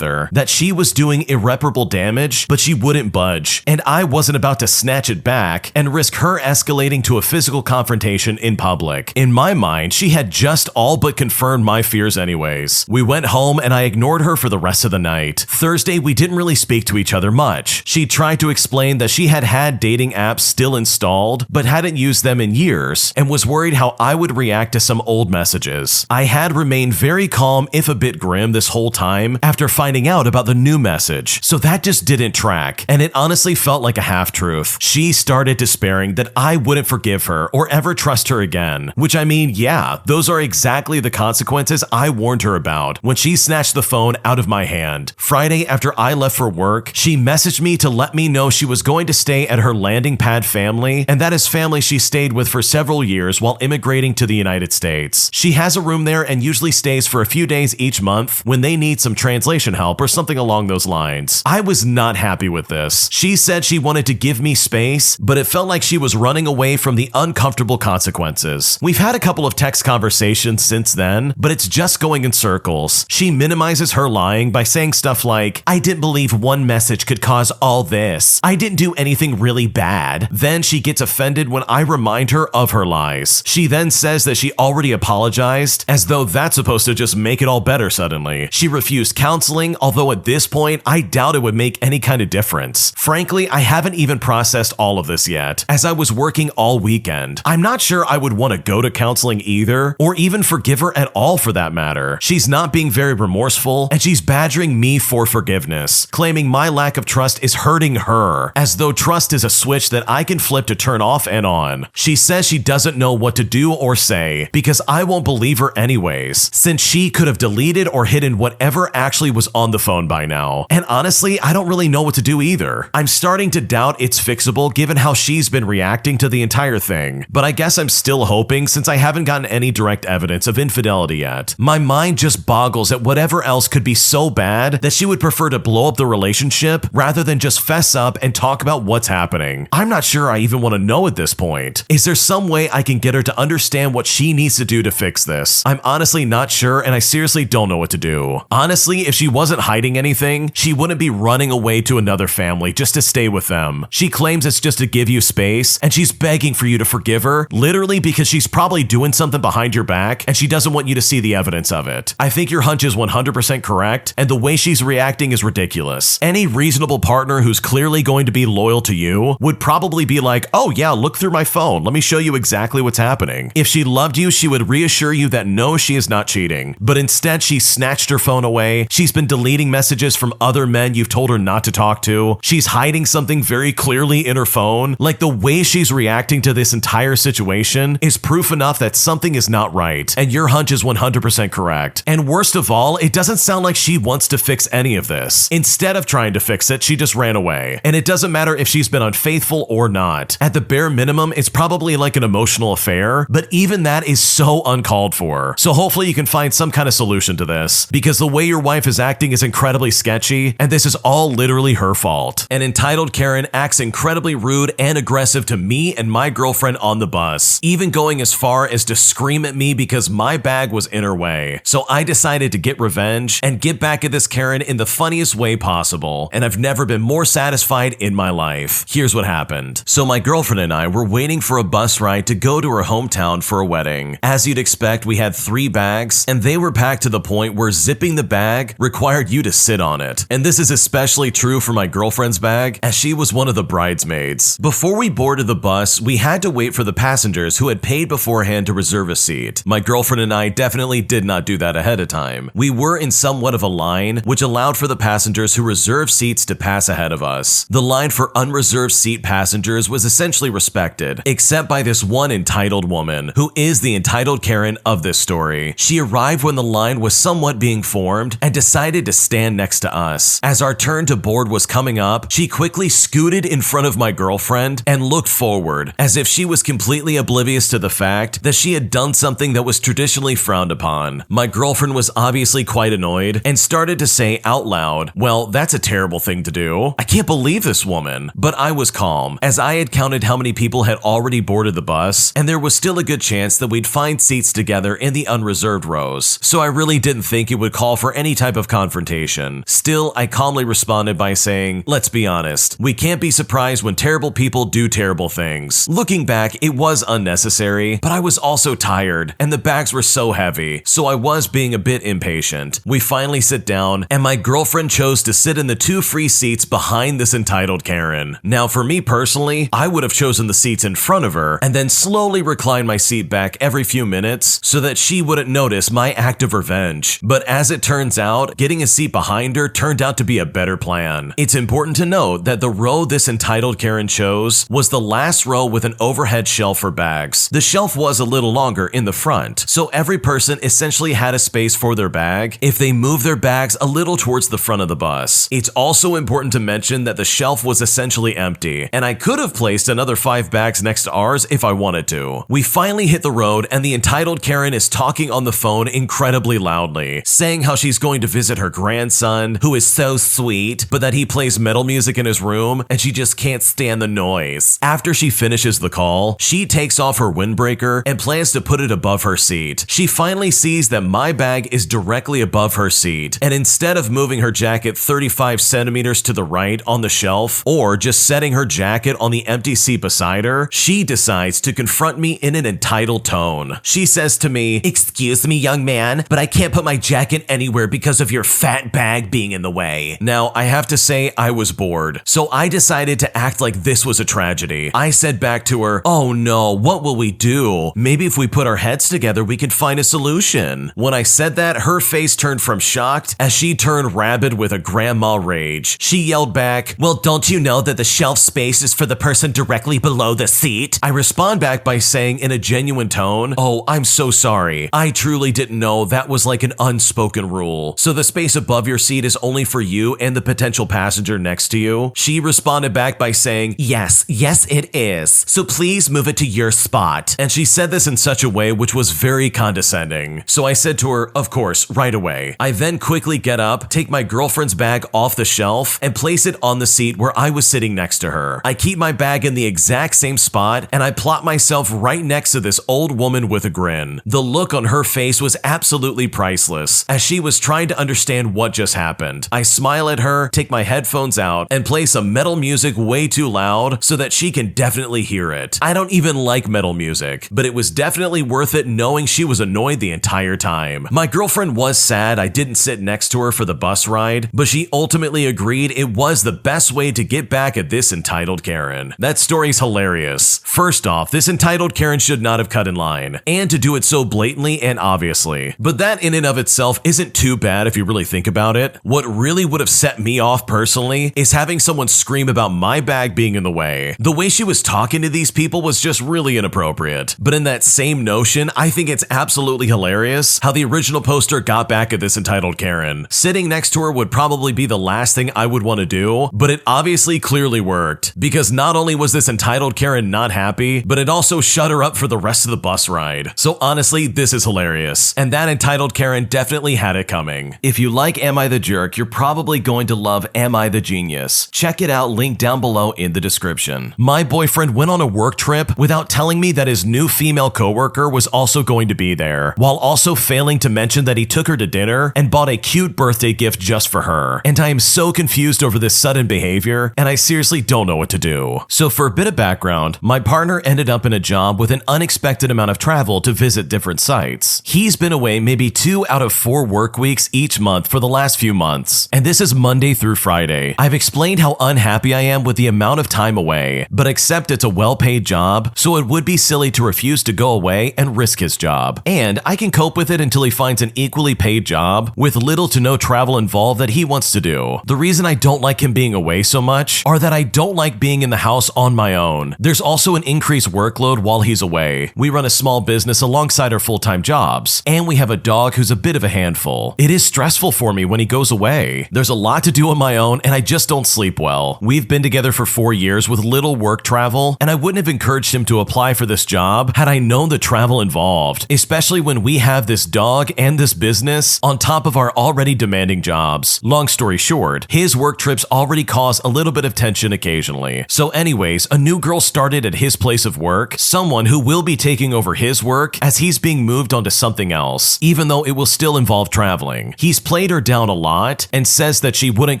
her that she was doing irreparable damage, but she wouldn't budge, and I wasn't about to snatch it back and risk her escalating to a physical confrontation in public. In my mind, she had just all but confirmed my fears anyways. We went home and I ignored her for the rest of the night. Thursday, we didn't really speak to each other much. She tried to explain that she had had dating apps still installed, but hadn't used them in years, and was worried how I would react to some old messages. I had remained very calm, if a bit grim, this whole time after finding out about the new message, so that just didn't track, and it honestly felt like a half-truth. She started despairing that I wouldn't forgive her or ever trust her again, which I mean, yeah, those are exactly the consequences I warned her about when she snatched the phone out of my hand. Friday, after I left for work, she messaged me to let me know she was going to stay at her landing pad family, and that is family she stayed with for several years while immigrating to the United States. She has a room there and usually stays for a few days each month when they need some translation help or something along those lines. I was not happy with this. She said she wanted to give me space, but it felt like she was running away from the uncomfortable consequences. We've had a couple of text conversations since then, but it's just going in circles. She minimizes her lying by saying stuff like, "I didn't believe one message could cause all this. I didn't do anything really bad." Then she gets offended when I remind her of her lies. She then says that she already apologized, as though that's supposed to just make it all better suddenly. She refused counseling, although at this point, I doubt it would make any kind of difference. Frankly, I haven't even processed all of this yet, as I was working all weekend. I'm not sure I would want to go to counseling either, or even forgive her at all for that matter. She's not being very remorseful, and she's badgering me for forgiveness, claiming my lack of trust is hurting her, as though trust is a switch that I can flip to turn off and on. She says she doesn't know what to do or say, because I won't believe her anyways, since she could have deleted or hidden whatever actually was on the phone by now. And honestly, I don't really know what to do either. I'm starting to doubt it's fixable given how she's been reacting to the entire thing, but I guess I'm still hoping since I haven't gotten any direct evidence of infidelity yet. My mind just boggles at whatever else could be so bad that she would prefer to blow up the relationship rather than just fess up and talk about what's happening. I'm not sure I even want to know at this point. Is there some way I can get her to understand what she needs to do to fix this? I'm honestly not sure, and I seriously don't know what to do. Honestly, if she wasn't hiding anything, she wouldn't be running away to another family just to stay with them. She claims it's just to give you space, and she's begging for you to forgive her, literally because she's probably doing something behind your back, and she doesn't want you to see the evidence of it. I think your hunch is 100% correct, and the way she's reacting is ridiculous. Any reasonable partner who's clearly going to be loyal to you would probably be like, "Oh yeah, look through my phone. Let me show you exactly what's happening." If she loved you, she would reassure you that no, she is not cheating. But instead, she snatched her phone away. She's been deleting messages from other men you've told her not to talk to. She's hiding something very clearly in her phone. Like, the way she's reacting to this entire situation is proof enough that something is not right, and your hunch is 100% correct. And worst of all, it doesn't sound like she wants to fix any of this. Instead of trying to fix it, she just ran away. And it doesn't matter if she's been unfaithful or not. At the bare minimum, it's probably like an emotional affair, but even that is so uncalled for. So hopefully you can find some kind of solution to this, because the way your wife is acting is incredibly sketchy, and this is all literally her fault. An entitled Karen acts incredibly rude and aggressive to me and my girlfriend on the bus, even going as far as to scream at me because my bag was in her way. So I decided to get revenge and get back at this Karen in the funniest way possible, and I've never been more satisfied in my life. Here's what happened. So my girlfriend and I were waiting for a bus ride to go to her hometown for a wedding. As you'd expect, we had 3 bags, and they were packed to the point where zipping the bag required you to sit on it. And this is especially true for my girlfriend's bag, as she was one of the bridesmaids. Before we boarded the bus, we had to wait for the passengers who had paid beforehand to reserve a seat. My girlfriend and I definitely did not do that ahead of time. We were in somewhat of a line, which allowed for the passengers who reserved reserved seats to pass ahead of us. The line for unreserved seat passengers was essentially respected, except by this one entitled woman, who is the entitled Karen of this story. She arrived when the line was somewhat being formed and decided to stand next to us. As our turn to board was coming up, she quickly scooted in front of my girlfriend and looked forward, as if she was completely oblivious to the fact that she had done something that was traditionally frowned upon. My girlfriend was obviously quite annoyed and started to say out loud, "Well, that's a terrible thing to do. I can't believe this woman." But I was calm, as I had counted how many people had already boarded the bus, and there was still a good chance that we'd find seats together in the unreserved rows, so I really didn't think it would call for any type of confrontation. Still, I calmly responded by saying, "Let's be honest, we can't be surprised when terrible people do terrible things." Looking back, it was unnecessary, but I was also tired, and the bags were so heavy, so I was being a bit impatient. We finally sit down, and my girlfriend chose to sit in the 2 free seats behind this entitled Karen. Now, for me personally, I would have chosen the seats in front of her, and then slowly recline my seat back every few minutes so that she wouldn't notice my act of revenge. But as it turns out, getting a seat behind her turned out to be a better plan. It's important to note that the row this entitled Karen chose was the last row with an overhead shelf for bags. The shelf was a little longer in the front, so every person essentially had a space for their bag if they moved their bags a little towards the front of the bus. It's also important to mention that the shelf was essentially empty, and I could have placed another 5 bags next to ours if I wanted to. We finally hit the road, and the entitled Karen is talking on the phone incredibly loudly, saying how she's going to visit her grandson, who is so sweet, but that he plays metal music in his room, and she just can't stand the noise. After she finishes the call, she takes off her windbreaker and plans to put it above her seat. She finally sees that my bag is directly above her seat, and instead of moving her jacket 35 centimeters to the right on the shelf, or just setting her jacket on the empty seat beside her, she decides to confront me in an entitled tone. She says to me, "Excuse me, young man, but I can't put my jacket anywhere because of your fat bag being in the way." Now, I have to say I was bored, so I decided to act like this was a tragedy. I said back to her, "Oh no, what will we do? Maybe if we put our heads together, we can find a solution." When I said that, her face turned from shocked as she turned rabid with a grandma rage. She yelled back, "Well, don't you know that the shelf space is for the person directly below the seat?" I respond back by saying in a genuine tone, "Oh, I'm so sorry. I truly didn't know that was like an unspoken rule. So the space above your seat is only for you and the potential passenger next to you?" She responded back by saying, yes, it is. So please move it to your spot." And she said this in such a way which was very condescending. So I said to her, "Of course, right away." I then quickly get up, take my girlfriend's bag off the shelf, and place it on the seat where I was sitting next to her. I keep my bag in the exact same spot, and I plot myself right next to this old woman with a grin. The look on her face was absolutely priceless, as she was trying to understand what just happened. I smile at her, take my headphones out, and play some metal music way too loud so that she can definitely hear it. I don't even like metal music, but it was definitely worth it knowing she was annoyed the entire time. My girlfriend was sad I didn't sit next to her for the bus ride, but she ultimately agreed it was the best way to get back at this entitled Karen. That story's hilarious. First off, this entitled Karen should not have cut in line, and to do it so blatantly and obviously. But that in and of itself isn't too bad if you really think about it. What really would have set me off personally is having someone scream about my bag being in the way. The way she was talking to these people was just really inappropriate. But in that same notion, I think it's absolutely hilarious how the original poster got back at this entitled Karen. Sitting next to her would probably be the last thing I would want to do, but it obviously clearly worked, because not only was this entitled Karen not happy, but it also shut her up for the rest of the bus ride. So honestly, this is hilarious, and that entitled Karen definitely had it coming. If you like Am I the Jerk, you're probably going to love Am I the Genius. Check it out, link down below in the description. My boyfriend went on a work trip without telling me that his new female coworker was also going to be there, while also failing to mention that he took her to dinner and bought a cute birthday gift just for her. And I am so confused over this sudden behavior, and I seriously don't know what to do. So for a bit of background, my partner ended up in a job with an unexpected amount of travel to visit different sites. He's been away maybe 2 out of 4 work weeks each month for the last few months, and this is Monday through Friday. I've explained how unhappy I am with the amount of time away, but accept it's a well-paid job, so it would be silly to refuse to go away and risk his job. And I can cope with it until he finds an equally paid job with little to no travel involved that he wants to do. to. The reason I don't like him being away so much are that I don't like being in the house on my own. There's also an increased workload while he's away. We run a small business alongside our full-time jobs, and we have a dog who's a bit of a handful. It is stressful for me when he goes away. There's a lot to do on my own, and I just don't sleep well. We've been together for 4 years with little work travel, and I wouldn't have encouraged him to apply for this job had I known the travel involved, especially when we have this dog and this business on top of our already demanding jobs. Long story short, his work trips already cause a little bit of tension occasionally. So anyways, a new girl started at his place of work, someone who will be taking over his work as he's being moved onto something else, even though it will still involve traveling. He's played her down a lot and says that she wouldn't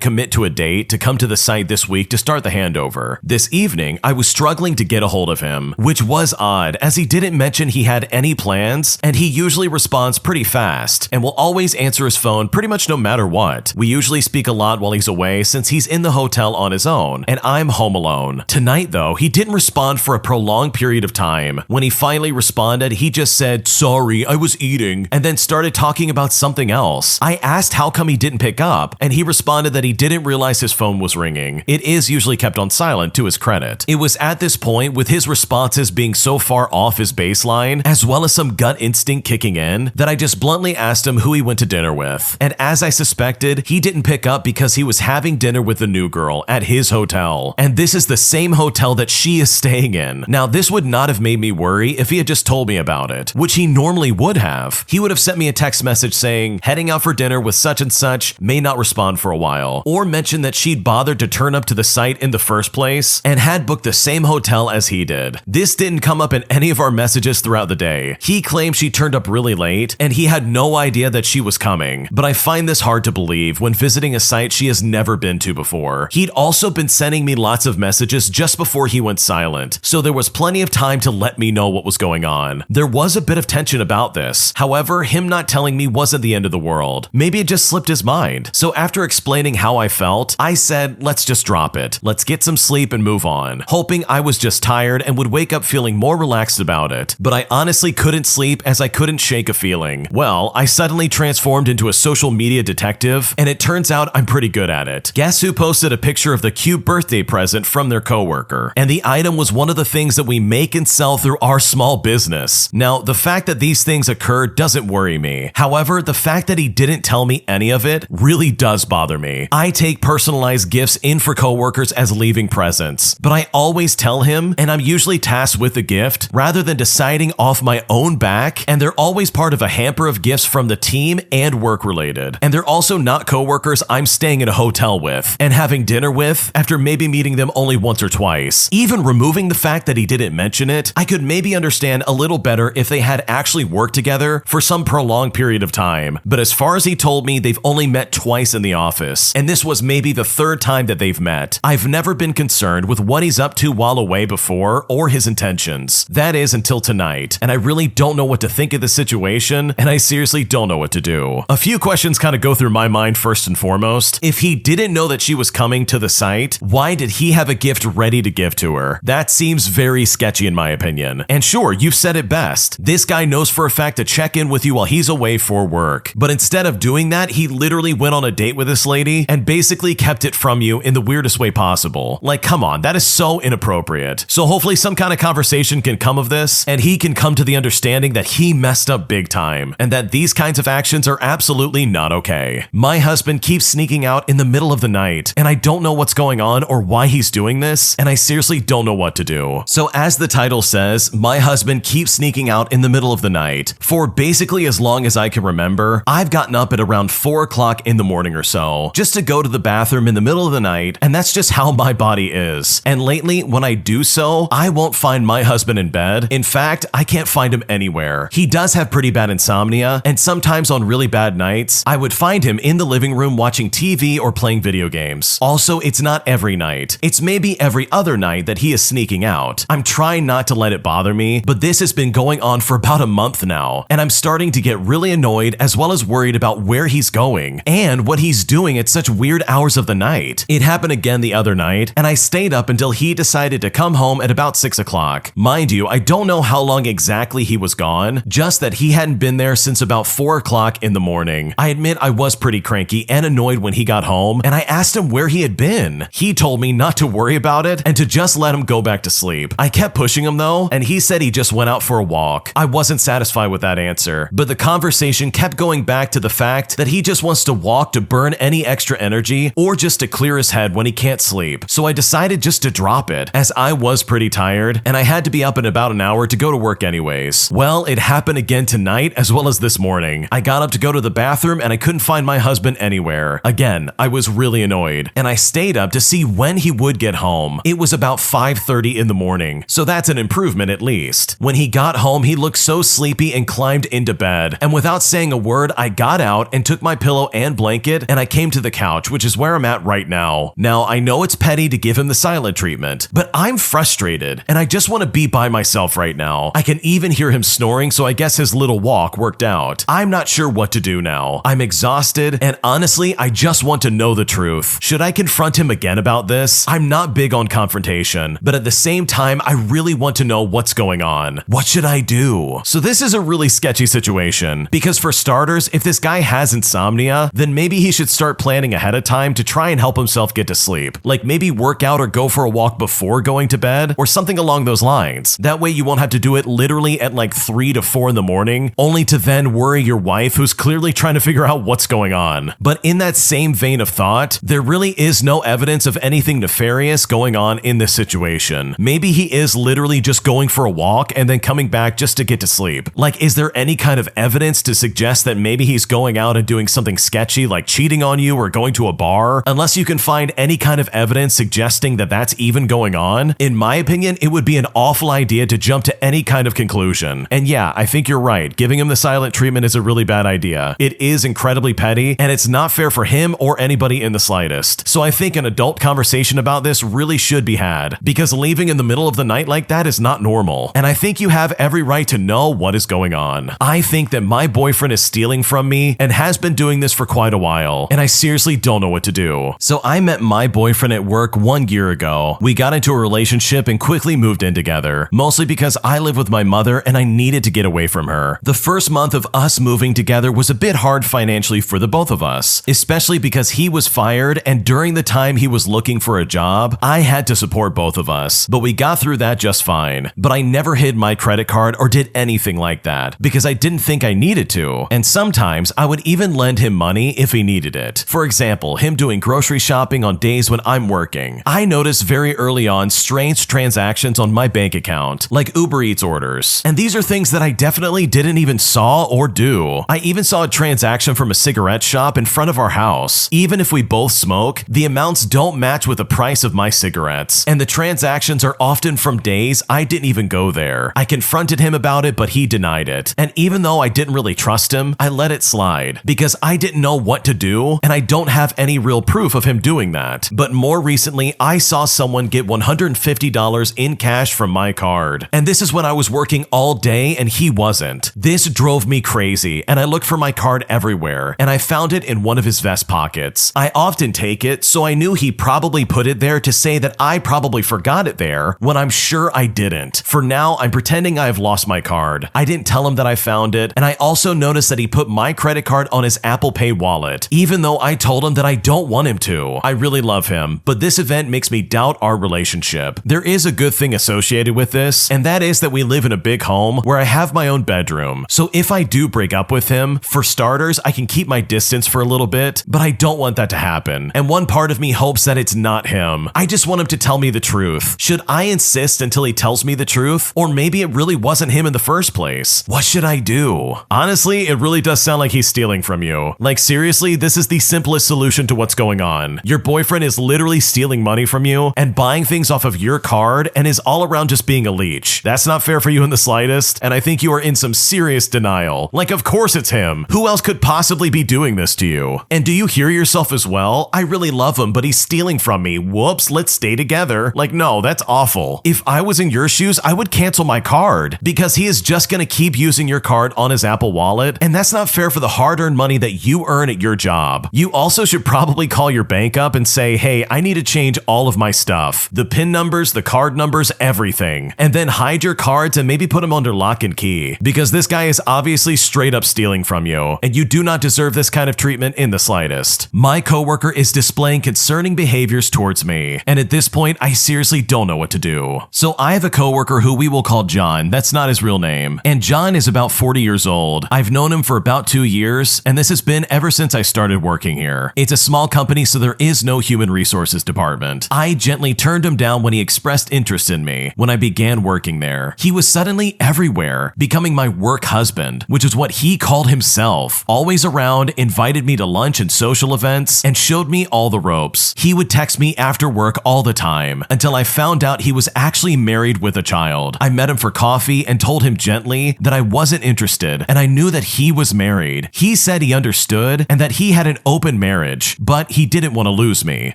commit to a date to come to the site this week to start the handover. This evening, I was struggling to get a hold of him, which was odd as he didn't mention he had any plans, and he usually responds pretty fast and will always answer his phone pretty much no matter what. We usually speak a lot while he's away since he's in the hotel on his own and I'm home alone. Tonight though, he didn't respond for a prolonged period of time. When he finally responded, he just said, "Sorry, I was eating," and then started talking about something else. I asked how come he didn't pick up, and he responded that he didn't realize his phone was ringing. It is usually kept on silent to his credit. It was at this point, with his responses being so far off his baseline, as well as some gut instinct kicking in, that I just bluntly asked him who he went to dinner with. And as I suspected, he didn't pick up because he was having dinner with the new girl at his hotel. And this is the same hotel that she is staying in. Now, this would not have made me worry if he had just told me about it, which he normally would have. He would have sent me a text message saying, "Heading out for dinner with such and such, may not respond for a while," or mention that she'd bothered to turn up to the site in the first place and had booked the same hotel as he did. This didn't come up in any of our messages throughout the day. He claimed she turned up really late and he had no idea that she was coming, but I find this hard to believe when visiting a site she has never been to before. He'd also been sending me lots of messages just before he went silent, so there was plenty of time to let me know what was going on. There was a bit of tension about this. However, him not telling me wasn't the end of the world. Maybe it just slipped his mind. So after explaining how I felt, I said, let's just drop it. Let's get some sleep and move on, hoping I was just tired and would wake up feeling more relaxed about it. But I honestly couldn't sleep as I couldn't shake a feeling. Well, I suddenly transformed into a social media detective, and it turns out I'm pretty good at it. Guess who posted a picture of the cute birthday present from their coworker? And the item was one of the things that we make and sell through our small business. Now, the fact that these things occur doesn't worry me. However, the fact that he didn't tell me any of it really does bother me. I take personalized gifts in for coworkers as leaving presents, but I always tell him, and I'm usually tasked with the gift rather than deciding off my own back, and they're always part of a hamper of gifts from the team and work related. And they're also not coworkers I'm staying in a hotel with and having dinner with after maybe meeting them only once or twice. Even removing the fact that he didn't mention it, I could maybe understand a little better if they had actually worked together for some prolonged period of time. But as far as he told me, they've only met twice in the office, and this was maybe the third time that they've met. I've never been concerned with what he's up to while away before or his intentions. That is until tonight, and I really don't know what to think of the situation, and I seriously don't know what to do. A few questions kind of go through my mind first and foremost. If he didn't know that she was coming to the site, why did he have a gift ready to give to her? That seems very sketchy in my opinion. And sure, you've said it best. This guy knows for a fact to check in with you while he's away for work. But instead of doing that, he literally went on a date with this lady and basically kept it from you in the weirdest way possible. Like, come on, that is so inappropriate. So hopefully some kind of conversation can come of this, and he can come to the understanding that he messed up big time, and that these kinds of actions are absolutely not okay. My husband keeps sneaking out in the middle of the night, and I don't know what's going on or why he's doing this, and I seriously don't know what to do. So as the title says, my husband keeps sneaking out in the middle of the night. For basically as long as I can remember, I've gotten up at around 4 o'clock in the morning or so, just to go to the bathroom in the middle of the night, and that's just how my body is. And lately, when I do so, I won't find my husband in bed. In fact, I can't find him anywhere. He does have pretty bad insomnia, and sometimes on really bad nights, I would find him in the living room watching TV or playing video games. Also, it's not every night. It's maybe every other night that he is sneaking out. I'm trying not to let it bother me, but this has been going on for about a month now, and I'm starting to get really annoyed as well as worried about where he's going and what he's doing at such weird hours of the night. It happened again the other night, and I stayed up until he decided to come home at about 6 o'clock. Mind you, I don't know how long exactly he was gone, just that he hadn't been there since about 4 o'clock in the morning. I admit I was pretty cranky and annoyed when he got home, and I asked him where he had been. He told me not to worry about it and to just let him go back to sleep. I kept pushing him though, and he said he just went out for a walk. I wasn't satisfied with that answer, but the conversation kept going back to the fact that he just wants to walk to burn any extra energy or just to clear his head when he can't sleep. So I decided just to drop it, as I was pretty tired and I had to be up in about an hour to go to work anyways. Well, it happened again tonight as well as this morning. I got up to go to the bathroom and I couldn't find my husband anywhere. Again, I was really annoyed, and I stayed up to see when he would get home. It was about 5:30 in the morning, so that's an improvement at least. When he got home, he looked so sleepy and climbed into bed, and without saying a word, I got out and took my pillow and blanket and I came to the couch, which is where I'm at right now. Now, I know it's petty to give him the silent treatment, but I'm frustrated and I just want to be by myself right now. I can even hear him snoring, so I guess his little walk worked out. I'm not sure what to do now. I'm exhausted, and honestly, I just want to know the truth. Should I confront him again about this? I'm not big on confrontation, but at the same time, I really want to know what's going on. What should I do? So this is a really sketchy situation, because for starters, if this guy has insomnia, then maybe he should start planning ahead of time to try and help himself get to sleep. Like maybe work out or go for a walk before going to bed, or something along those lines. That way you won't have to do it literally at like 3 to 4 in the morning, only to then worry your wife who's clearly trying to figure out what's going on. But in that same vein of thought, there really is no evidence of anything nefarious going on in this situation. Maybe he is literally just going for a walk and then coming back just to get to sleep. Like, is there any kind of evidence to suggest that maybe he's going out and doing something sketchy like cheating on you or going to a bar? Unless you can find any kind of evidence suggesting that that's even going on, in my opinion, it would be an awful idea to jump to any kind of conclusion. And yeah, I think you're right. Giving him the silent treatment is a really bad idea. It is incredibly petty, and it's not fair for him or anybody in the slightest. So I think an adult conversation about this really should be had, because leaving in the middle of the night like that is not normal. And I think you have every right to know what is going on. I think that my boyfriend is stealing from me and has been doing this for quite a while, and I seriously don't know what to do. So I met my boyfriend at work 1 year ago. We got into a relationship and quickly moved in together, mostly because I live with my mother and I needed to get away from her. The first month of us moving together was a bit hard financially for the both of us, especially because he was fired, and during the time he was looking for a job, I had to support both of us, but we got through that just fine. But I never hid my credit card or did anything like that because I didn't think I needed to, and sometimes I would even lend him money if he needed it. For example, him doing grocery shopping on days when I'm working. I noticed very early on strange transactions on my bank account, like Uber Eats orders, and these are things that I definitely didn't even saw or do. I even saw a transaction from a cigarette shop in front of our house. Even if we both smoke, the amounts don't match with the price of my cigarettes, and the transactions are often from days I didn't even go there. I confronted him about it, but he denied it, and even though I didn't really trust him, I let it slide because I didn't know what to do, and I don't have any real proof of him doing that. But more recently, I saw someone get $150 in cash from my card, and this is when I was working all day and he wasn't. This drove me crazy, and I looked for my card everywhere, and I found it in one of his vest pockets. I often take it, so I knew he probably put it there to say that I probably forgot it there when I'm sure I didn't. For now, I'm pretending I've lost my card. I didn't tell him that I found it, and I also noticed that he put my credit card on his Apple Pay wallet, even though I told him that I don't want him to. I really love him, but this event makes me doubt our relationship. There is a good thing associated with this, and that is that we live in a big home where I have my own bedroom. So if I do break up with him, for starters, I can keep my distance for a little bit, but I don't want that to happen. And one part of me hopes that it's not him. I just want him to tell me the truth. Should I insist until he tells me the truth? Or maybe it really wasn't him in the first place. What should I do? Honestly, it really does sound like he's stealing from you. Like seriously, this is the simplest solution to what's going on. Your boyfriend is literally stealing money from you and buying things off of your card and is all around just being a leech. That's not fair for you in the slightest, and I think you are in some serious denial. Like, of course it's him. Who else could possibly be doing this to you? And do you hear yourself as well? I really love him, but he's stealing from me. Whoops, let's stay together. Like, no, that's awful. If I was in your shoes, I would cancel my card because he is just gonna keep using your card on his Apple Wallet, and that's not fair for the hard-earned money that you earn at your job. You also should probably call your bank up and say, hey, I need to change all of my stuff. The PIN numbers, the card numbers, everything. And then hide your cards and maybe put them under lock and key, because this guy is obviously straight up stealing from you, and you do not deserve this kind of treatment in the slightest. slightest. My coworker is displaying concerning behaviors towards me, and at this point, I seriously don't know what to do. So I have a coworker who we will call John. That's not his real name. And John is about 40 years old. I've known him for about 2 years, and this has been ever since I started working here. It's a small company, so there is no human resources department. I gently turned him down when he expressed interest in me when I began working there. He was suddenly everywhere, becoming my work husband, which is what he called himself. Always around, invited me to lunch and social events, and showed me all the ropes. He would text me after work all the time until I found out he was actually married with a child. I met him for coffee and told him gently that I wasn't interested and I knew that he was married. He said he understood and that he had an open marriage, but he didn't want to lose me.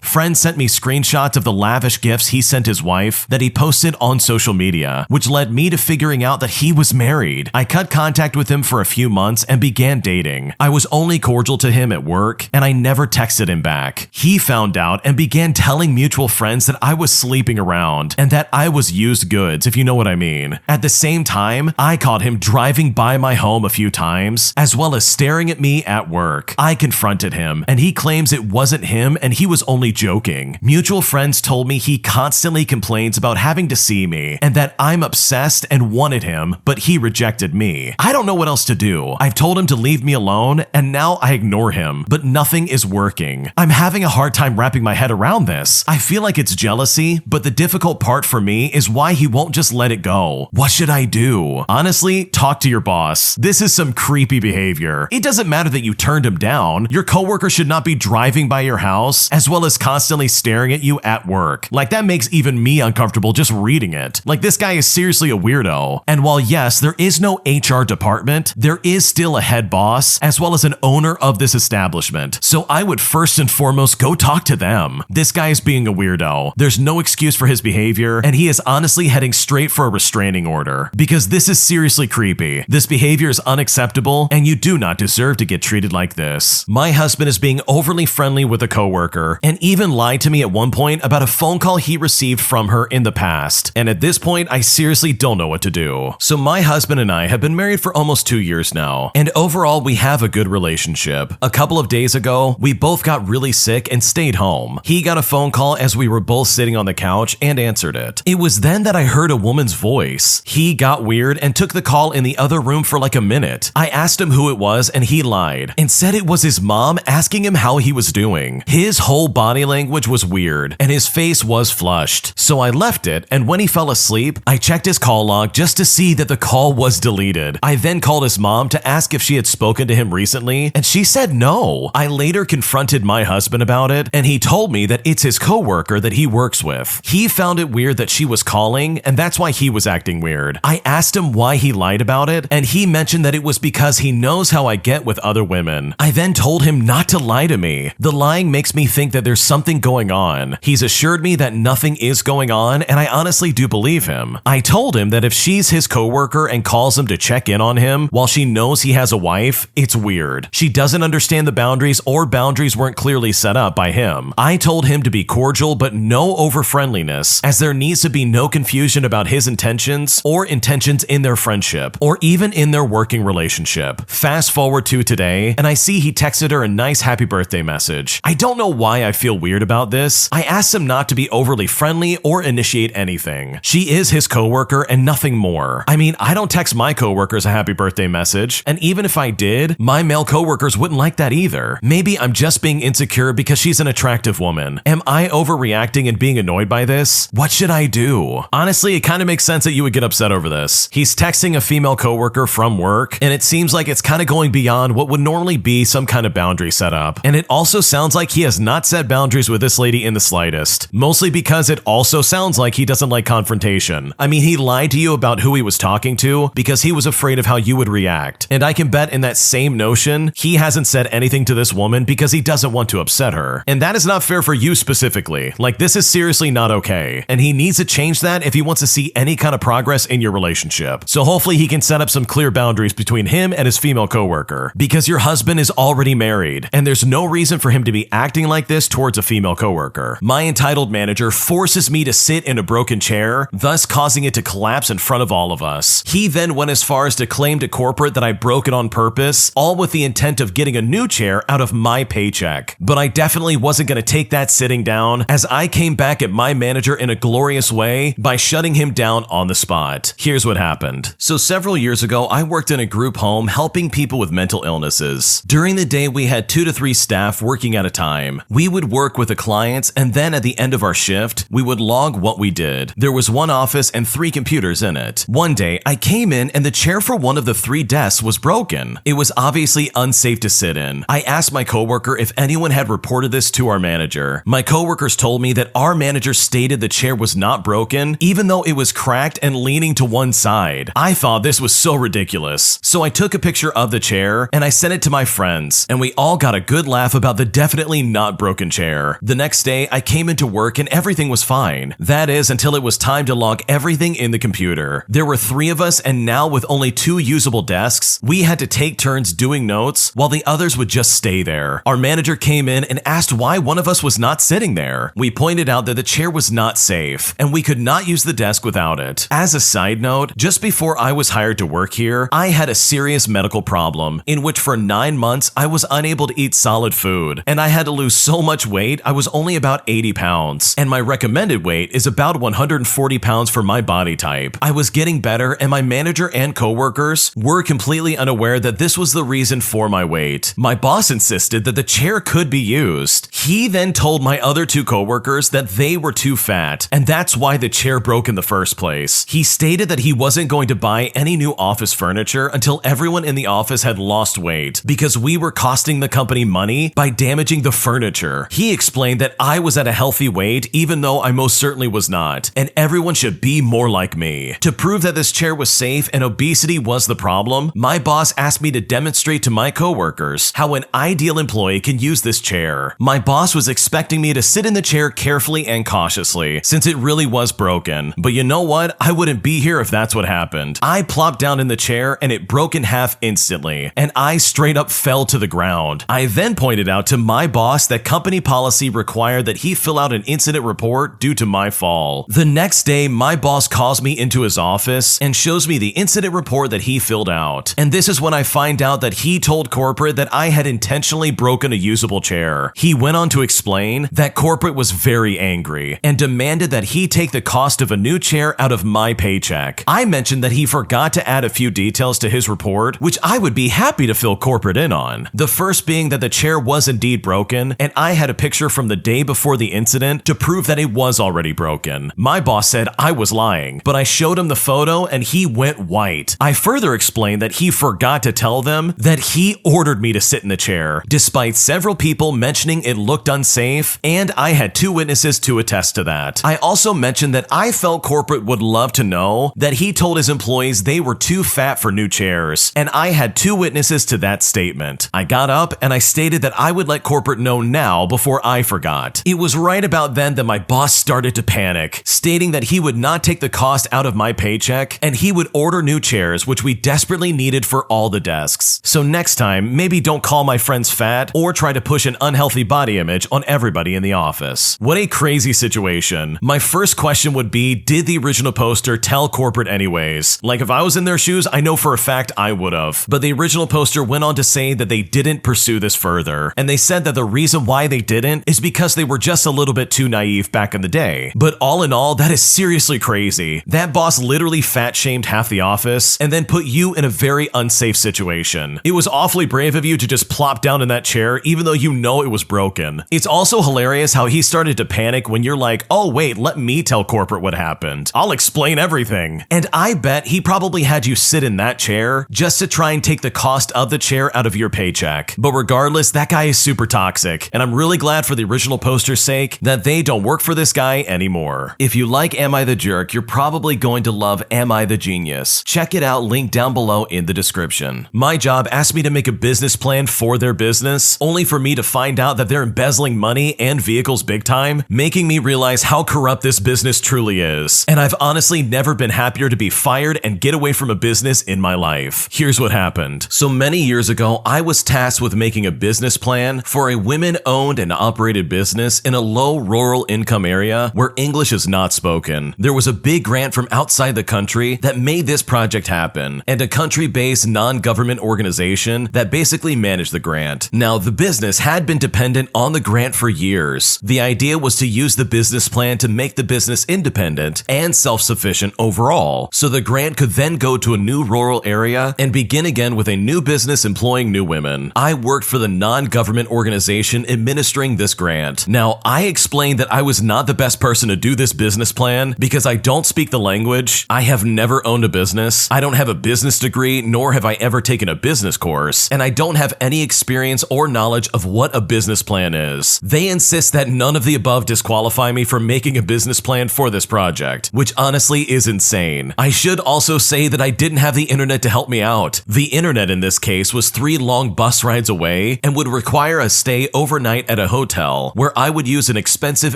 Friends sent me screenshots of the lavish gifts he sent his wife that he posted on social media, which led me to figuring out that he was married. I cut contact with him for a few months and began dating. I was only cordial to him at work and I never texted him back. He found out and began telling mutual friends that I was sleeping around and that I was used goods, if you know what I mean. At the same time, I caught him driving by my home a few times, as well as staring at me at work. I confronted him, and he claims it wasn't him and he was only joking. Mutual friends told me he constantly complains about having to see me and that I'm obsessed and wanted him, but he rejected me. I don't know what else to do. I've told him to leave me alone, and now I ignore him, but nothing is working. I'm having a hard time wrapping my head around this. I feel like it's jealousy, but the difficult part for me is why he won't just let it go. What should I do? Honestly, talk to your boss. This is some creepy behavior. It doesn't matter that you turned him down. Your coworker should not be driving by your house as well as constantly staring at you at work. Like, that makes even me uncomfortable just reading it. Like, this guy is seriously a weirdo. And while yes, there is no HR department, there is still a head boss as well as an owner of this establishment. So I would first and foremost go talk to them. This guy is being a weirdo. There's no excuse for his behavior, and he is honestly heading straight for a restraining order because this is seriously creepy. This behavior is unacceptable, and you do not deserve to get treated like this. My husband is being overly friendly with a coworker and even lied to me at one point about a phone call he received from her in the past. And at this point, I seriously don't know what to do. So my husband and I have been married for almost 2 years now, and overall we have a good relationship. A couple of days ago, we both got really sick and stayed home. He got a phone call as we were both sitting on the couch and answered it. It was then that I heard a woman's voice. He got weird and took the call in the other room for like a minute. I asked him who it was and he lied and said it was his mom asking him how he was doing. His whole body language was weird and his face was flushed. So I left it, and when he fell asleep, I checked his call log just to see that the call was deleted. I then called his mom to ask if she had spoken to him recently, and she said no. I later confronted my husband about it, and he told me that it's his coworker that he works with. He found it weird that she was calling, and that's why he was acting weird. I asked him why he lied about it, and he mentioned that it was because he knows how I get with other women. I then told him not to lie to me. The lying makes me think that there's something going on. He's assured me that nothing is going on, and I honestly do believe him. I told him that if she's his coworker and calls him to check in on him while she knows he has a wife, it's weird. She doesn't understand the boundaries, or boundaries weren't clearly set up by him. I told him to be cordial but no over-friendliness, as there needs to be no confusion about his intentions or intentions in their friendship or even in their working relationship. Fast forward to today, and I see he texted her a nice happy birthday message. I don't know why I feel weird about this. I asked him not to be overly friendly or initiate anything. She is his coworker and nothing more. I mean, I don't text my coworkers a happy birthday message, and even if I did, my male coworkers wouldn't like that either. Maybe I'm just being insecure because she's an attractive woman. Am I overreacting and being annoyed by this? What should I do? Honestly, it kind of makes sense that you would get upset over this. He's texting a female coworker from work, and it seems like it's kind of going beyond what would normally be some kind of boundary setup. And it also sounds like he has not set boundaries with this lady in the slightest, mostly because it also sounds like he doesn't like confrontation. I mean, he lied to you about who he was talking to because he was afraid of how you would react. And I can bet in that same notion, he hasn't said anything to this woman because he doesn't want to upset her. And that is not fair for you specifically. Like, this is seriously not okay. And he needs to change that if he wants to see any kind of progress in your relationship. So hopefully he can set up some clear boundaries between him and his female coworker, because your husband is already married and there's no reason for him to be acting like this towards a female coworker. My entitled manager forces me to sit in a broken chair, thus causing it to collapse in front of all of us. He then went as far as to claim to corporate that I broke it on purpose, all with the intent of getting a new chair out of of my paycheck. But I definitely wasn't going to take that sitting down, as I came back at my manager in a glorious way by shutting him down on the spot. Here's what happened. So several years ago, I worked in a group home helping people with mental illnesses. During the day, we had 2 to 3 staff working at a time. We would work with the clients, and then at the end of our shift, we would log what we did. There was one office and 3 computers in it. One day, I came in and the chair for one of the 3 desks was broken. It was obviously unsafe to sit in. I asked my coworker if anyone had reported this to our manager. My coworkers told me that our manager stated the chair was not broken, even though it was cracked and leaning to one side. I thought this was so ridiculous. So I took a picture of the chair and I sent it to my friends, and we all got a good laugh about the definitely not broken chair. The next day, I came into work and everything was fine. That is, until it was time to log everything in the computer. There were 3 of us, and now with only 2 usable desks, we had to take turns doing notes while the others would just stay there. Our manager came in and asked why one of us was not sitting there. We pointed out that the chair was not safe, and we could not use the desk without it. As a side note, just before I was hired to work here, I had a serious medical problem in which for 9 months I was unable to eat solid food, and I had to lose so much weight I was only about 80 pounds, and my recommended weight is about 140 pounds for my body type. I was getting better, and my manager and coworkers were completely unaware that this was the reason for my weight. My boss insisted that the chair could be used. He then told my other 2 coworkers that they were too fat, and that's why the chair broke in the first place. He stated that he wasn't going to buy any new office furniture until everyone in the office had lost weight, because we were costing the company money by damaging the furniture. He explained that I was at a healthy weight even though I most certainly was not, and everyone should be more like me. To prove that this chair was safe and obesity was the problem, my boss asked me to demonstrate to my coworkers how an ideal employee can use this chair. My boss was expecting me to sit in the chair carefully and cautiously, since it really was broken. But you know what? I wouldn't be here if that's what happened. I plopped down in the chair and it broke in half instantly, and I straight up fell to the ground. I then pointed out to my boss that company policy required that he fill out an incident report due to my fall. The next day, my boss calls me into his office and shows me the incident report that he filled out. And this is when I find out that he told corporate that I had intentionally broken a usable chair. He went on to explain that corporate was very angry and demanded that he take the cost of a new chair out of my paycheck. I mentioned that he forgot to add a few details to his report, which I would be happy to fill corporate in on. The first being that the chair was indeed broken, and I had a picture from the day before the incident to prove that it was already broken. My boss said I was lying, but I showed him the photo and he went white. I further explained that he forgot to tell them that he ordered me to sit in the chair, despite several people mentioning it looked unsafe, and I had 2 witnesses to attest to that. I also mentioned that I felt corporate would love to know that he told his employees they were too fat for new chairs, and I had 2 witnesses to that statement. I got up and I stated that I would let corporate know now before I forgot. It was right about then that my boss started to panic, stating that he would not take the cost out of my paycheck and he would order new chairs, which we desperately needed for all the desks. So next time, maybe don't call my friends fat or try to push an unhealthy body image on everybody in the office. What a crazy situation. My first question would be, did the original poster tell corporate anyways? Like, if I was in their shoes, I know for a fact I would have. But the original poster went on to say that they didn't pursue this further, and they said that the reason why they didn't is because they were just a little bit too naive back in the day. But all in all, that is seriously crazy. That boss literally fat shamed half the office and then put you in a very unsafe situation. It was awfully brave of you to just plop down in that chair even though you know it was broken. It's also hilarious how he started to panic when you're like, oh wait, let me tell corporate what happened. I'll explain everything. And I bet he probably had you sit in that chair just to try and take the cost of the chair out of your paycheck. But regardless, that guy is super toxic, and I'm really glad for the original poster's sake that they don't work for this guy anymore. If you like Am I the Jerk, you're probably going to love Am I the Genius. Check it out, link down below in the description. My job asked me to make a business plan for their business, only for me to find out that they're embezzling money and vehicles big time, making me realize how corrupt this business truly is. And I've honestly never been happier to be fired and get away from a business in my life. Here's what happened. So many years ago, I was tasked with making a business plan for a women-owned and operated business in a low rural income area where English is not spoken. There was a big grant from outside the country that made this project happen, and a country-based non-government organization that basically managed the grant. grant. Now, the business had been dependent on the grant for years. The idea was to use the business plan to make the business independent and self-sufficient overall, so the grant could then go to a new rural area and begin again with a new business employing new women. I worked for the non-government organization administering this grant. Now, I explained that I was not the best person to do this business plan because I don't speak the language, I have never owned a business, I don't have a business degree, nor have I ever taken a business course, and I don't have any experience or knowledge of what a business plan is. They insist that none of the above disqualify me from making a business plan for this project, which honestly is insane. I should also say that I didn't have the internet to help me out. The internet in this case was 3 long bus rides away and would require a stay overnight at a hotel where I would use an expensive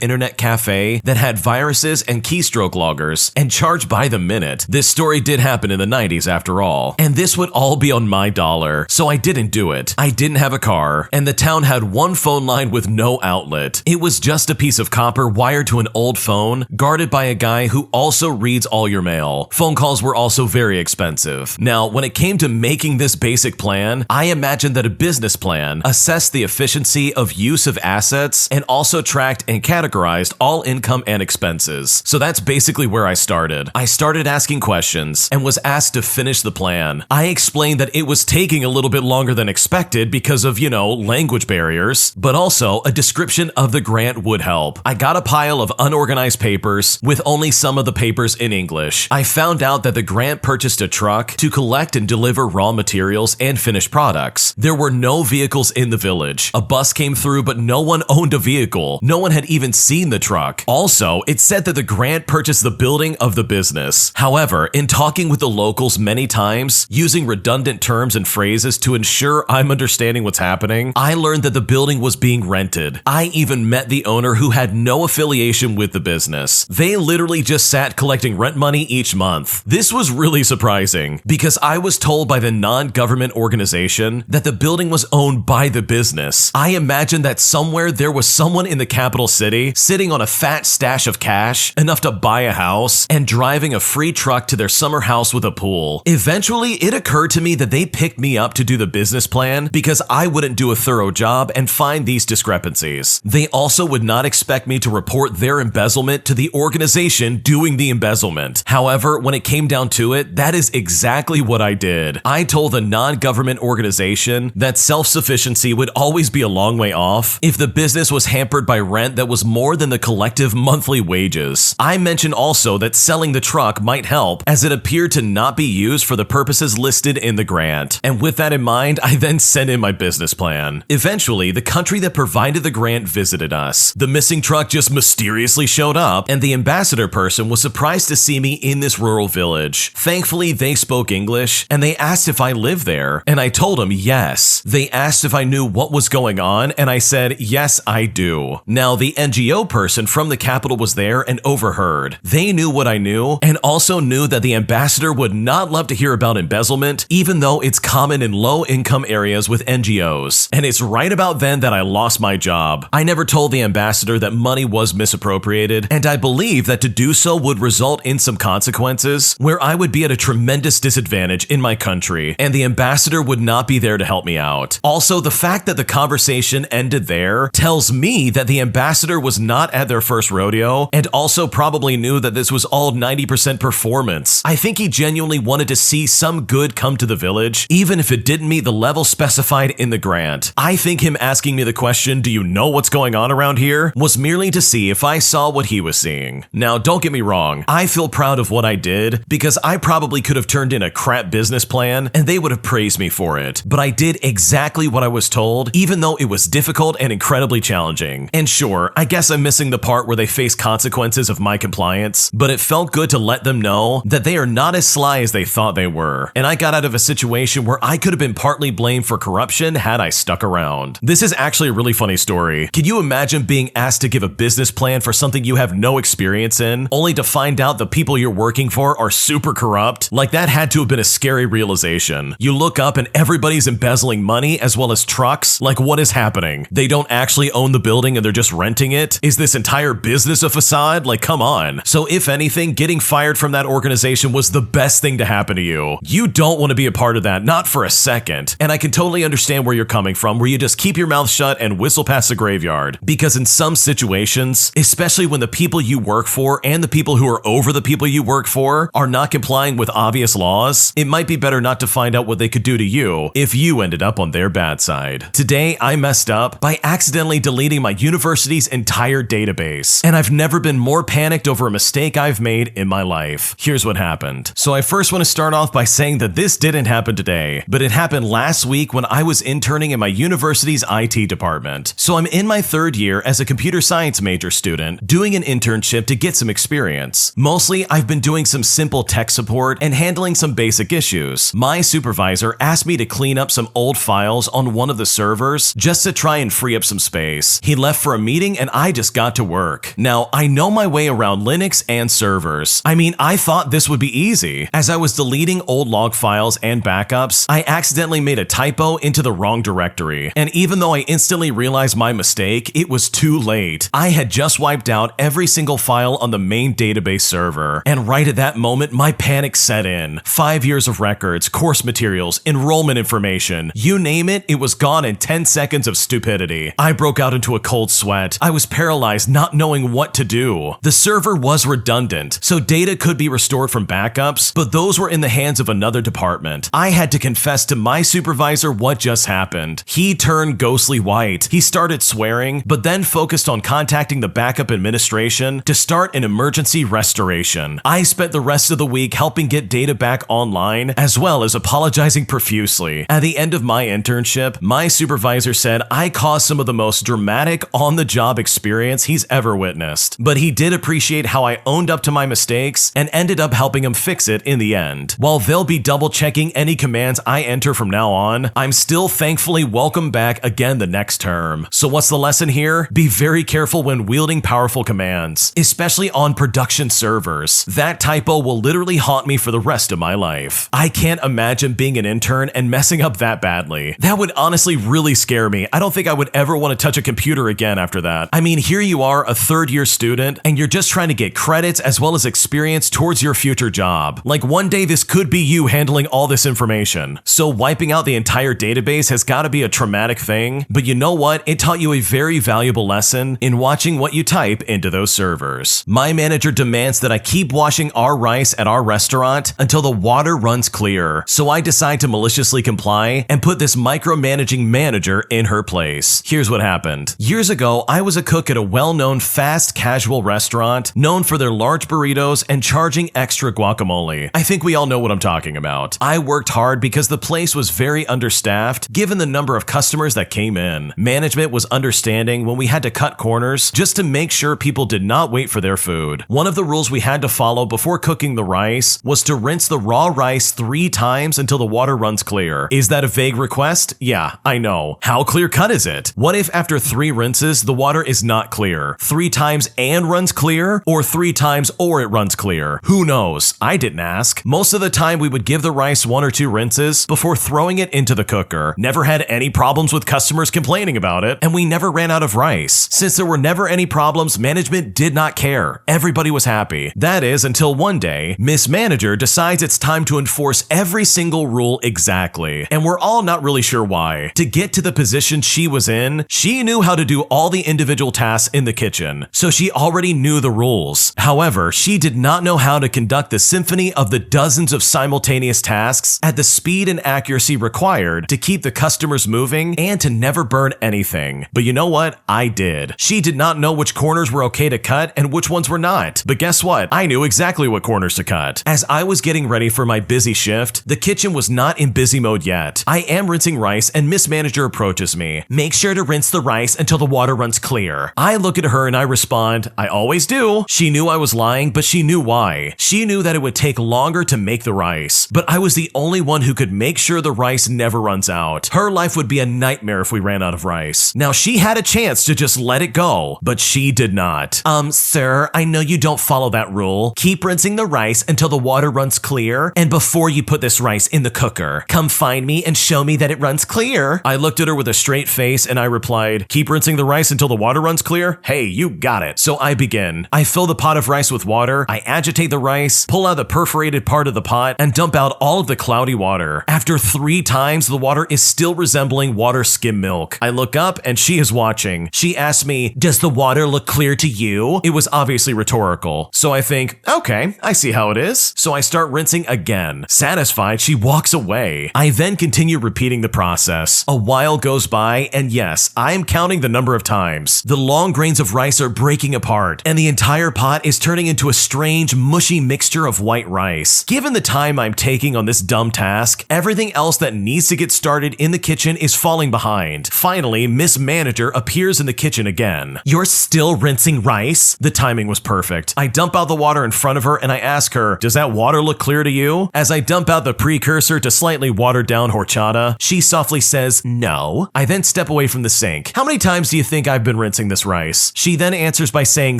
internet cafe that had viruses and keystroke loggers and charge by the minute. This story did happen in the 90s after all, and this would all be on my dollar, so I didn't do it. I didn't have a car, and the town had one phone line with no outlet. It was just a piece of copper wired to an old phone, guarded by a guy who also reads all your mail. Phone calls were also very expensive. Now, when it came to making this basic plan, I imagined that a business plan assessed the efficiency of use of assets and also tracked and categorized all income and expenses. So that's basically where I started. I started asking questions and was asked to finish the plan. I explained that it was taking a little bit longer than expected because of, language barriers, but also a description of the grant would help. I got a pile of unorganized papers with only some of the papers in English. I found out that the grant purchased a truck to collect and deliver raw materials and finished products. There were no vehicles in the village. A bus came through, but no one owned a vehicle. No one had even seen the truck. Also, it said that the grant purchased the building of the business. However, in talking with the locals many times, using redundant terms and phrases to ensure I'm understanding what's happening, I learned that the building was being rented. I even met the owner who had no affiliation with the business. They literally just sat collecting rent money each month. This was really surprising because I was told by the non-government organization that the building was owned by the business. I imagined that somewhere there was someone in the capital city sitting on a fat stash of cash, enough to buy a house, and driving a free truck to their summer house with a pool. Eventually, it occurred to me that they picked me up to do the business plan because I wouldn't do a thorough job and find these discrepancies. They also would not expect me to report their embezzlement to the organization doing the embezzlement. However, when it came down to it, that is exactly what I did. I told the non-government organization that self-sufficiency would always be a long way off if the business was hampered by rent that was more than the collective monthly wages. I mentioned also that selling the truck might help as it appeared to not be used for the purposes listed in the grant. And with that in mind, I then sent in my business plan. Eventually, the country that provided the grant visited us. The missing truck just mysteriously showed up, and the ambassador person was surprised to see me in this rural village. Thankfully, they spoke English, and they asked if I lived there, and I told them yes. They asked if I knew what was going on, and I said, yes, I do. Now, the NGO person from the capital was there and overheard. They knew what I knew, and also knew that the ambassador would not love to hear about embezzlement, even though it's common in low-income areas with NGOs. And it's right about then that I lost my job. I never told the ambassador that money was misappropriated, and I believe that to do so would result in some consequences where I would be at a tremendous disadvantage in my country, and the ambassador would not be there to help me out. Also, the fact that the conversation ended there tells me that the ambassador was not at their first rodeo, and also probably knew that this was all 90% performance. I think he genuinely wanted to see some good come to the village, even if it didn't meet the level specified in the grant. I think him asking me the question, "Do you know what's going on around here?" was merely to see if I saw what he was seeing. Now, don't get me wrong, I feel proud of what I did because I probably could have turned in a crap business plan and they would have praised me for it. But I did exactly what I was told, even though it was difficult and incredibly challenging. And sure, I guess I'm missing the part where they face consequences of my compliance, but it felt good to let them know that they are not as sly as they thought they were. And I got out of a situation where I could have been partly blamed for corruption had I stuck around. This is actually a really funny story. Can you imagine being asked to give a business plan for something you have no experience in, only to find out the people you're working for are super corrupt? Like, that had to have been a scary realization. You look up and everybody's embezzling money as well as trucks. Like, what is happening? They don't actually own the building and they're just renting it? Is this entire business a facade? Like, come on. So if anything, getting fired from that organization was the best thing to happen to you. You don't want to be a part of that, not for a second. And I can totally understand where where you're coming from, where you just keep your mouth shut and whistle past the graveyard. Because in some situations, especially when the people you work for and the people who are over the people you work for are not complying with obvious laws, it might be better not to find out what they could do to you if you ended up on their bad side. Today, I messed up by accidentally deleting my university's entire database, and I've never been more panicked over a mistake I've made in my life. Here's what happened. So I first want to start off by saying that this didn't happen today, but it happened last week when I was interning in my university's IT department. So I'm in my third year as a computer science major student, doing an internship to get some experience. Mostly, I've been doing some simple tech support and handling some basic issues. My supervisor asked me to clean up some old files on one of the servers just to try and free up some space. He left for a meeting and I just got to work. Now, I know my way around Linux and servers. I mean, I thought this would be easy. As I was deleting old log files and backups, I accidentally made a typo into the wrong directory. And even though I instantly realized my mistake, it was too late. I had just wiped out every single file on the main database server. And right at that moment, my panic set in. 5 years of records, course materials, enrollment information, you name it, it was gone in 10 seconds of stupidity. I broke out into a cold sweat. I was paralyzed, not knowing what to do. The server was redundant, so data could be restored from backups, but those were in the hands of another department. I had to confess to my supervisor what just happened. He turned ghostly white. He started swearing, but then focused on contacting the backup administration to start an emergency restoration. I spent the rest of the week helping get data back online, as well as apologizing profusely. At the end of my internship, my supervisor said I caused some of the most dramatic on-the-job experience he's ever witnessed. But he did appreciate how I owned up to my mistakes and ended up helping him fix it in the end. While they'll be double-checking any commands I enter from now on, I'm still thankfully welcome back again the next term. So what's the lesson here? Be very careful when wielding powerful commands, especially on production servers. That typo will literally haunt me for the rest of my life. I can't imagine being an intern and messing up that badly. That would honestly really scare me. I don't think I would ever want to touch a computer again after that. I mean, here you are, a third-year student, and you're just trying to get credits as well as experience towards your future job. Like, one day this could be you handling all this information. So wiping out the entire database has got to be a traumatic thing, but you know what? It taught you a very valuable lesson in watching what you type into those servers. My manager demands that I keep washing our rice at our restaurant until the water runs clear, so I decide to maliciously comply and put this micromanaging manager in her place. Here's what happened. Years ago, I was a cook at a well-known fast casual restaurant known for their large burritos and charging extra guacamole. I think we all know what I'm talking about. I worked hard because the place was very understaffed given the number of customers that came in. Management was understanding when we had to cut corners just to make sure people did not wait for their food. One of the rules we had to follow before cooking the rice was to rinse the raw rice 3 times until the water runs clear. Is that a vague request? Yeah, I know. How clear cut is it? What if after 3 rinses, the water is not clear? 3 times and runs clear? Or 3 times or it runs clear? Who knows? I didn't ask. Most of the time we would give the rice 1 or 2 rinses before throwing it into the cooker. Never had any problems with customers complaining about it, and we never ran out of rice. Since there were never any problems, management did not care. Everybody was happy. That is, until one day, Miss Manager decides it's time to enforce every single rule exactly. And we're all not really sure why. To get to the position she was in, she knew how to do all the individual tasks in the kitchen, so she already knew the rules. However, she did not know how to conduct the symphony of the dozens of simultaneous tasks at the speed and accuracy required to keep the customers moving and to never burn anything. But you know what? I did. She did not know which corners were okay to cut and which ones were not. But guess what? I knew exactly what corners to cut. As I was getting ready for my busy shift, the kitchen was not in busy mode yet. I am rinsing rice and Miss Manager approaches me. Make sure to rinse the rice until the water runs clear. I look at her and I respond, I always do. She knew I was lying, but she knew why. She knew that it would take longer to make the rice, but I was the only one who could make sure the rice never runs out. Her life would be a nightmare if we ran out of rice. Now, she had a chance to just let it go, but she did not. Sir, I know you don't follow that rule. Keep rinsing the rice until the water runs clear, and before you put this rice in the cooker, come find me and show me that it runs clear. I looked at her with a straight face and I replied, keep rinsing the rice until the water runs clear? Hey, you got it. So I begin. I fill the pot of rice with water, I agitate the rice, pull out the perforated part of the pot, and dump out all of the cloudy water. After 3 times, the water is still resembling water skim milk. I look up and she is watching. She asks me, "Does the water look clear to you?" It was obviously rhetorical. So I think, okay, I see how it is. So I start rinsing again. Satisfied, she walks away. I then continue repeating the process. A while goes by, and yes, I am counting the number of times. The long grains of rice are breaking apart, and the entire pot is turning into a strange, mushy mixture of white rice. Given the time I'm taking on this dumb task, everything else that needs to get started in the kitchen is falling behind. Finally, Miss Manager appears in the kitchen again. "You're still rinsing rice?" The timing was perfect. I dump out the water in front of her and I ask her, "Does that water look clear to you?" As I dump out the precursor to slightly watered down horchata, she softly says, "No." I then step away from the sink. "How many times do you think I've been rinsing this rice?" She then answers by saying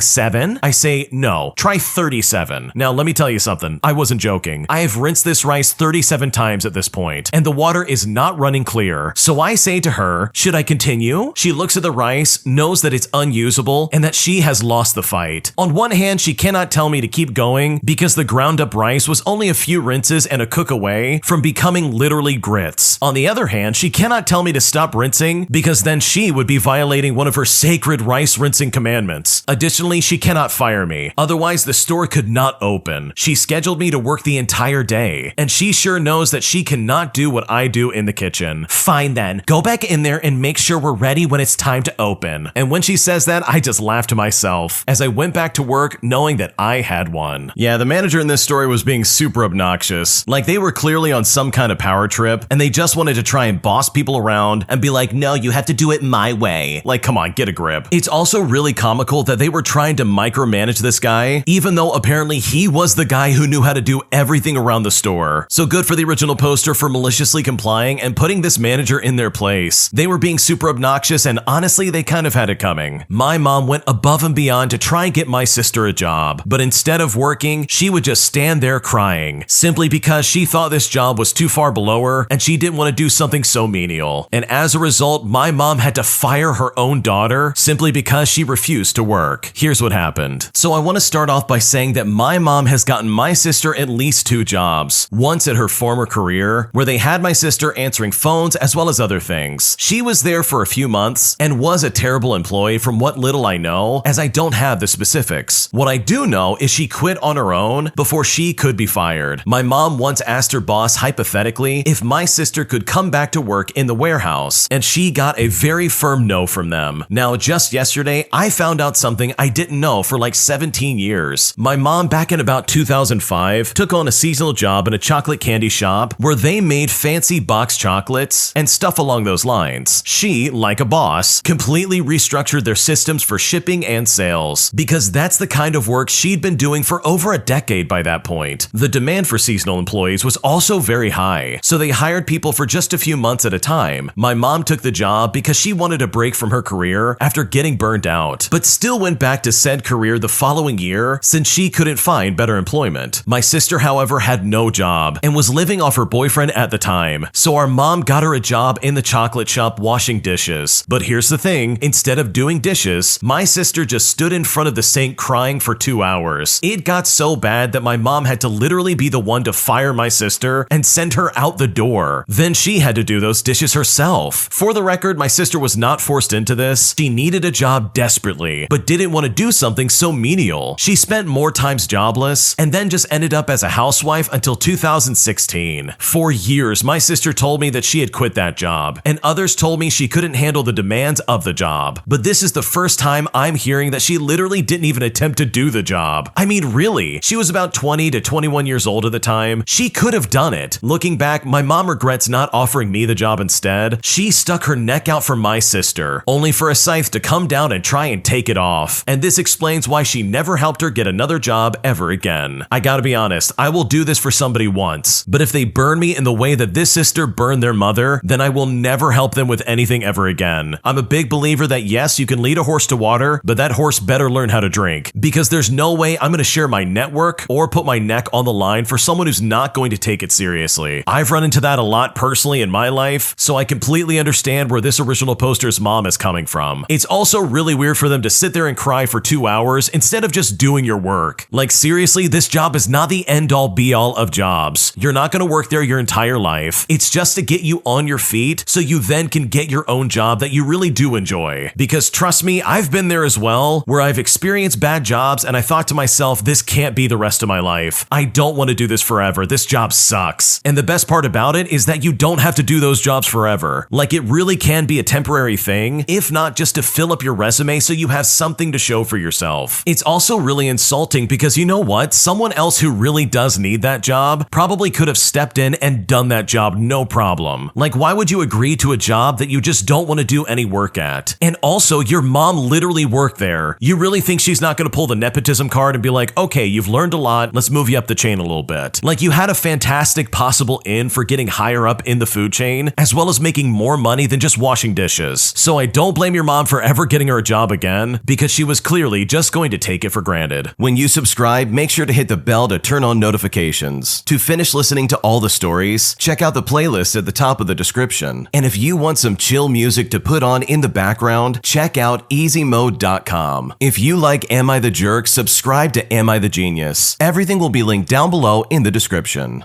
7. I say, "No, try 37. Now let me tell you something. I wasn't joking. I have rinsed this rice 37 times at this point, and the water is not running clear. So I say to her, "Should I continue?" She looks at the rice, knows that it's unusable, and that she has lost the fight. On one hand, she cannot tell me to keep going because the ground up rice was only a few rinses and a cook away from becoming literally grits. On the other hand, she cannot tell me to stop rinsing because then she would be violating one of her sacred rice rinsing commandments. Additionally, she cannot fire me. Otherwise, the store could not open. She scheduled me to work the entire day, and she sure knows that she cannot do what I do in the kitchen. "Fine then, go back in there and make sure we're ready when it's time to open." And when she says that, I just laugh to myself as I went back to work knowing that I had won. Yeah, the manager in this story was being super obnoxious. Like they were clearly on some kind of power trip and they just wanted to try and boss people around and be like, "No, you have to do it my way." Like, come on, get a grip. It's also really comical that they were trying to micromanage this guy, even though apparently he was the guy who knew how to do everything around the store. So good for the original poster for maliciously complying and putting this manager in their place. They were being super obnoxious and honestly, they kind of had it coming. My mom went above and beyond to try and get my sister a job, but instead of working, she would just stand there crying, simply because she thought this job was too far below her and she didn't want to do something so menial. And as a result, my mom had to fire her own daughter simply because she refused to work. Here's what happened. So I want to start off by saying that my mom has gotten my sister at least 2 jobs. Once at her former career, where they had my sister answering phones as well as other things. She was there for a few months and was a terrible employee from what little I know, as I don't have the specifics. What I do know is she quit on her own before she could be fired. My mom once asked her boss hypothetically if my sister could come back to work in the warehouse, and she got a very firm no from them. Now, just yesterday, I found out something I didn't know for like 17 years. My mom, back in about 2005, took on a seasonal job in a chocolate candy shop where they made fancy box chocolates and stuff along those lines. She, like a boss, completely restructured their systems for shipping and sales, because that's the kind of work she'd been doing for over a decade by that point. The demand for seasonal employees was also very high, so they hired people for just a few months at a time. My mom took the job because she wanted a break from her career after getting burned out, but still went back to said career the following year since she couldn't find better employment. My sister, however, had no job and was living off her boyfriend at the time, so our mom got her a job in the chocolate shop washing dishes. But here's the thing, instead of doing dishes, my sister just stood in front of the sink crying for 2 hours. It got so bad that my mom had to literally be the one to fire my sister and send her out the door. Then she had to do those dishes herself. For the record, my sister was not forced into this. She needed a job desperately, but didn't want to do something so menial. She spent more times jobless and then just ended up as a housewife until 2016. For years, my sister told me that she had quit that job, and others told me she couldn't handle the demands of the job. But this is the first time I'm hearing that she literally didn't even attempt to do the job. I mean, really, she was about 20 to 21 years old at the time. She could have done it. Looking back, my mom regrets not offering me the job instead. She stuck her neck out for my sister, only for a scythe to come down and try and take it off. And this explains why she never helped her get another job ever again. I gotta be honest, I will do this for somebody once, but if they burn me in the way that this sister burned their mother, then I will never help them with anything ever again. I'm a big believer that yes, you can lead a horse to water, but that horse better learn how to drink, because there's no way I'm gonna share my network or put my neck on the line for someone who's not going to take it seriously. I've run into that a lot personally in my life, so I completely understand where this original poster's mom is coming from. It's also really weird for them to sit there and cry for 2 hours instead of just doing your work. Like seriously, this job is not the end all be all of jobs. You're not gonna work there your entire life. It's just to get you you on your feet so you then can get your own job that you really do enjoy. Because trust me, I've been there as well, where I've experienced bad jobs and I thought to myself, this can't be the rest of my life. I don't want to do this forever. This job sucks. And the best part about it is that you don't have to do those jobs forever. Like, it really can be a temporary thing, if not just to fill up your resume so you have something to show for yourself. It's also really insulting because you know what? Someone else who really does need that job probably could have stepped in and done that job no problem. Like, why would you agree to a job that you just don't want to do any work at? And also, your mom literally worked there. You really think she's not going to pull the nepotism card and be like, okay, you've learned a lot, let's move you up the chain a little bit. Like, you had a fantastic possible in for getting higher up in the food chain, as well as making more money than just washing dishes. So I don't blame your mom for ever getting her a job again, because she was clearly just going to take it for granted. When you subscribe, make sure to hit the bell to turn on notifications. To finish listening to all the stories, check out the playlist at the top of the description. And if you want some chill music to put on in the background, check out easymode.com. If you like Am I the Jerk, subscribe to Am I the Genius. Everything will be linked down below in the description.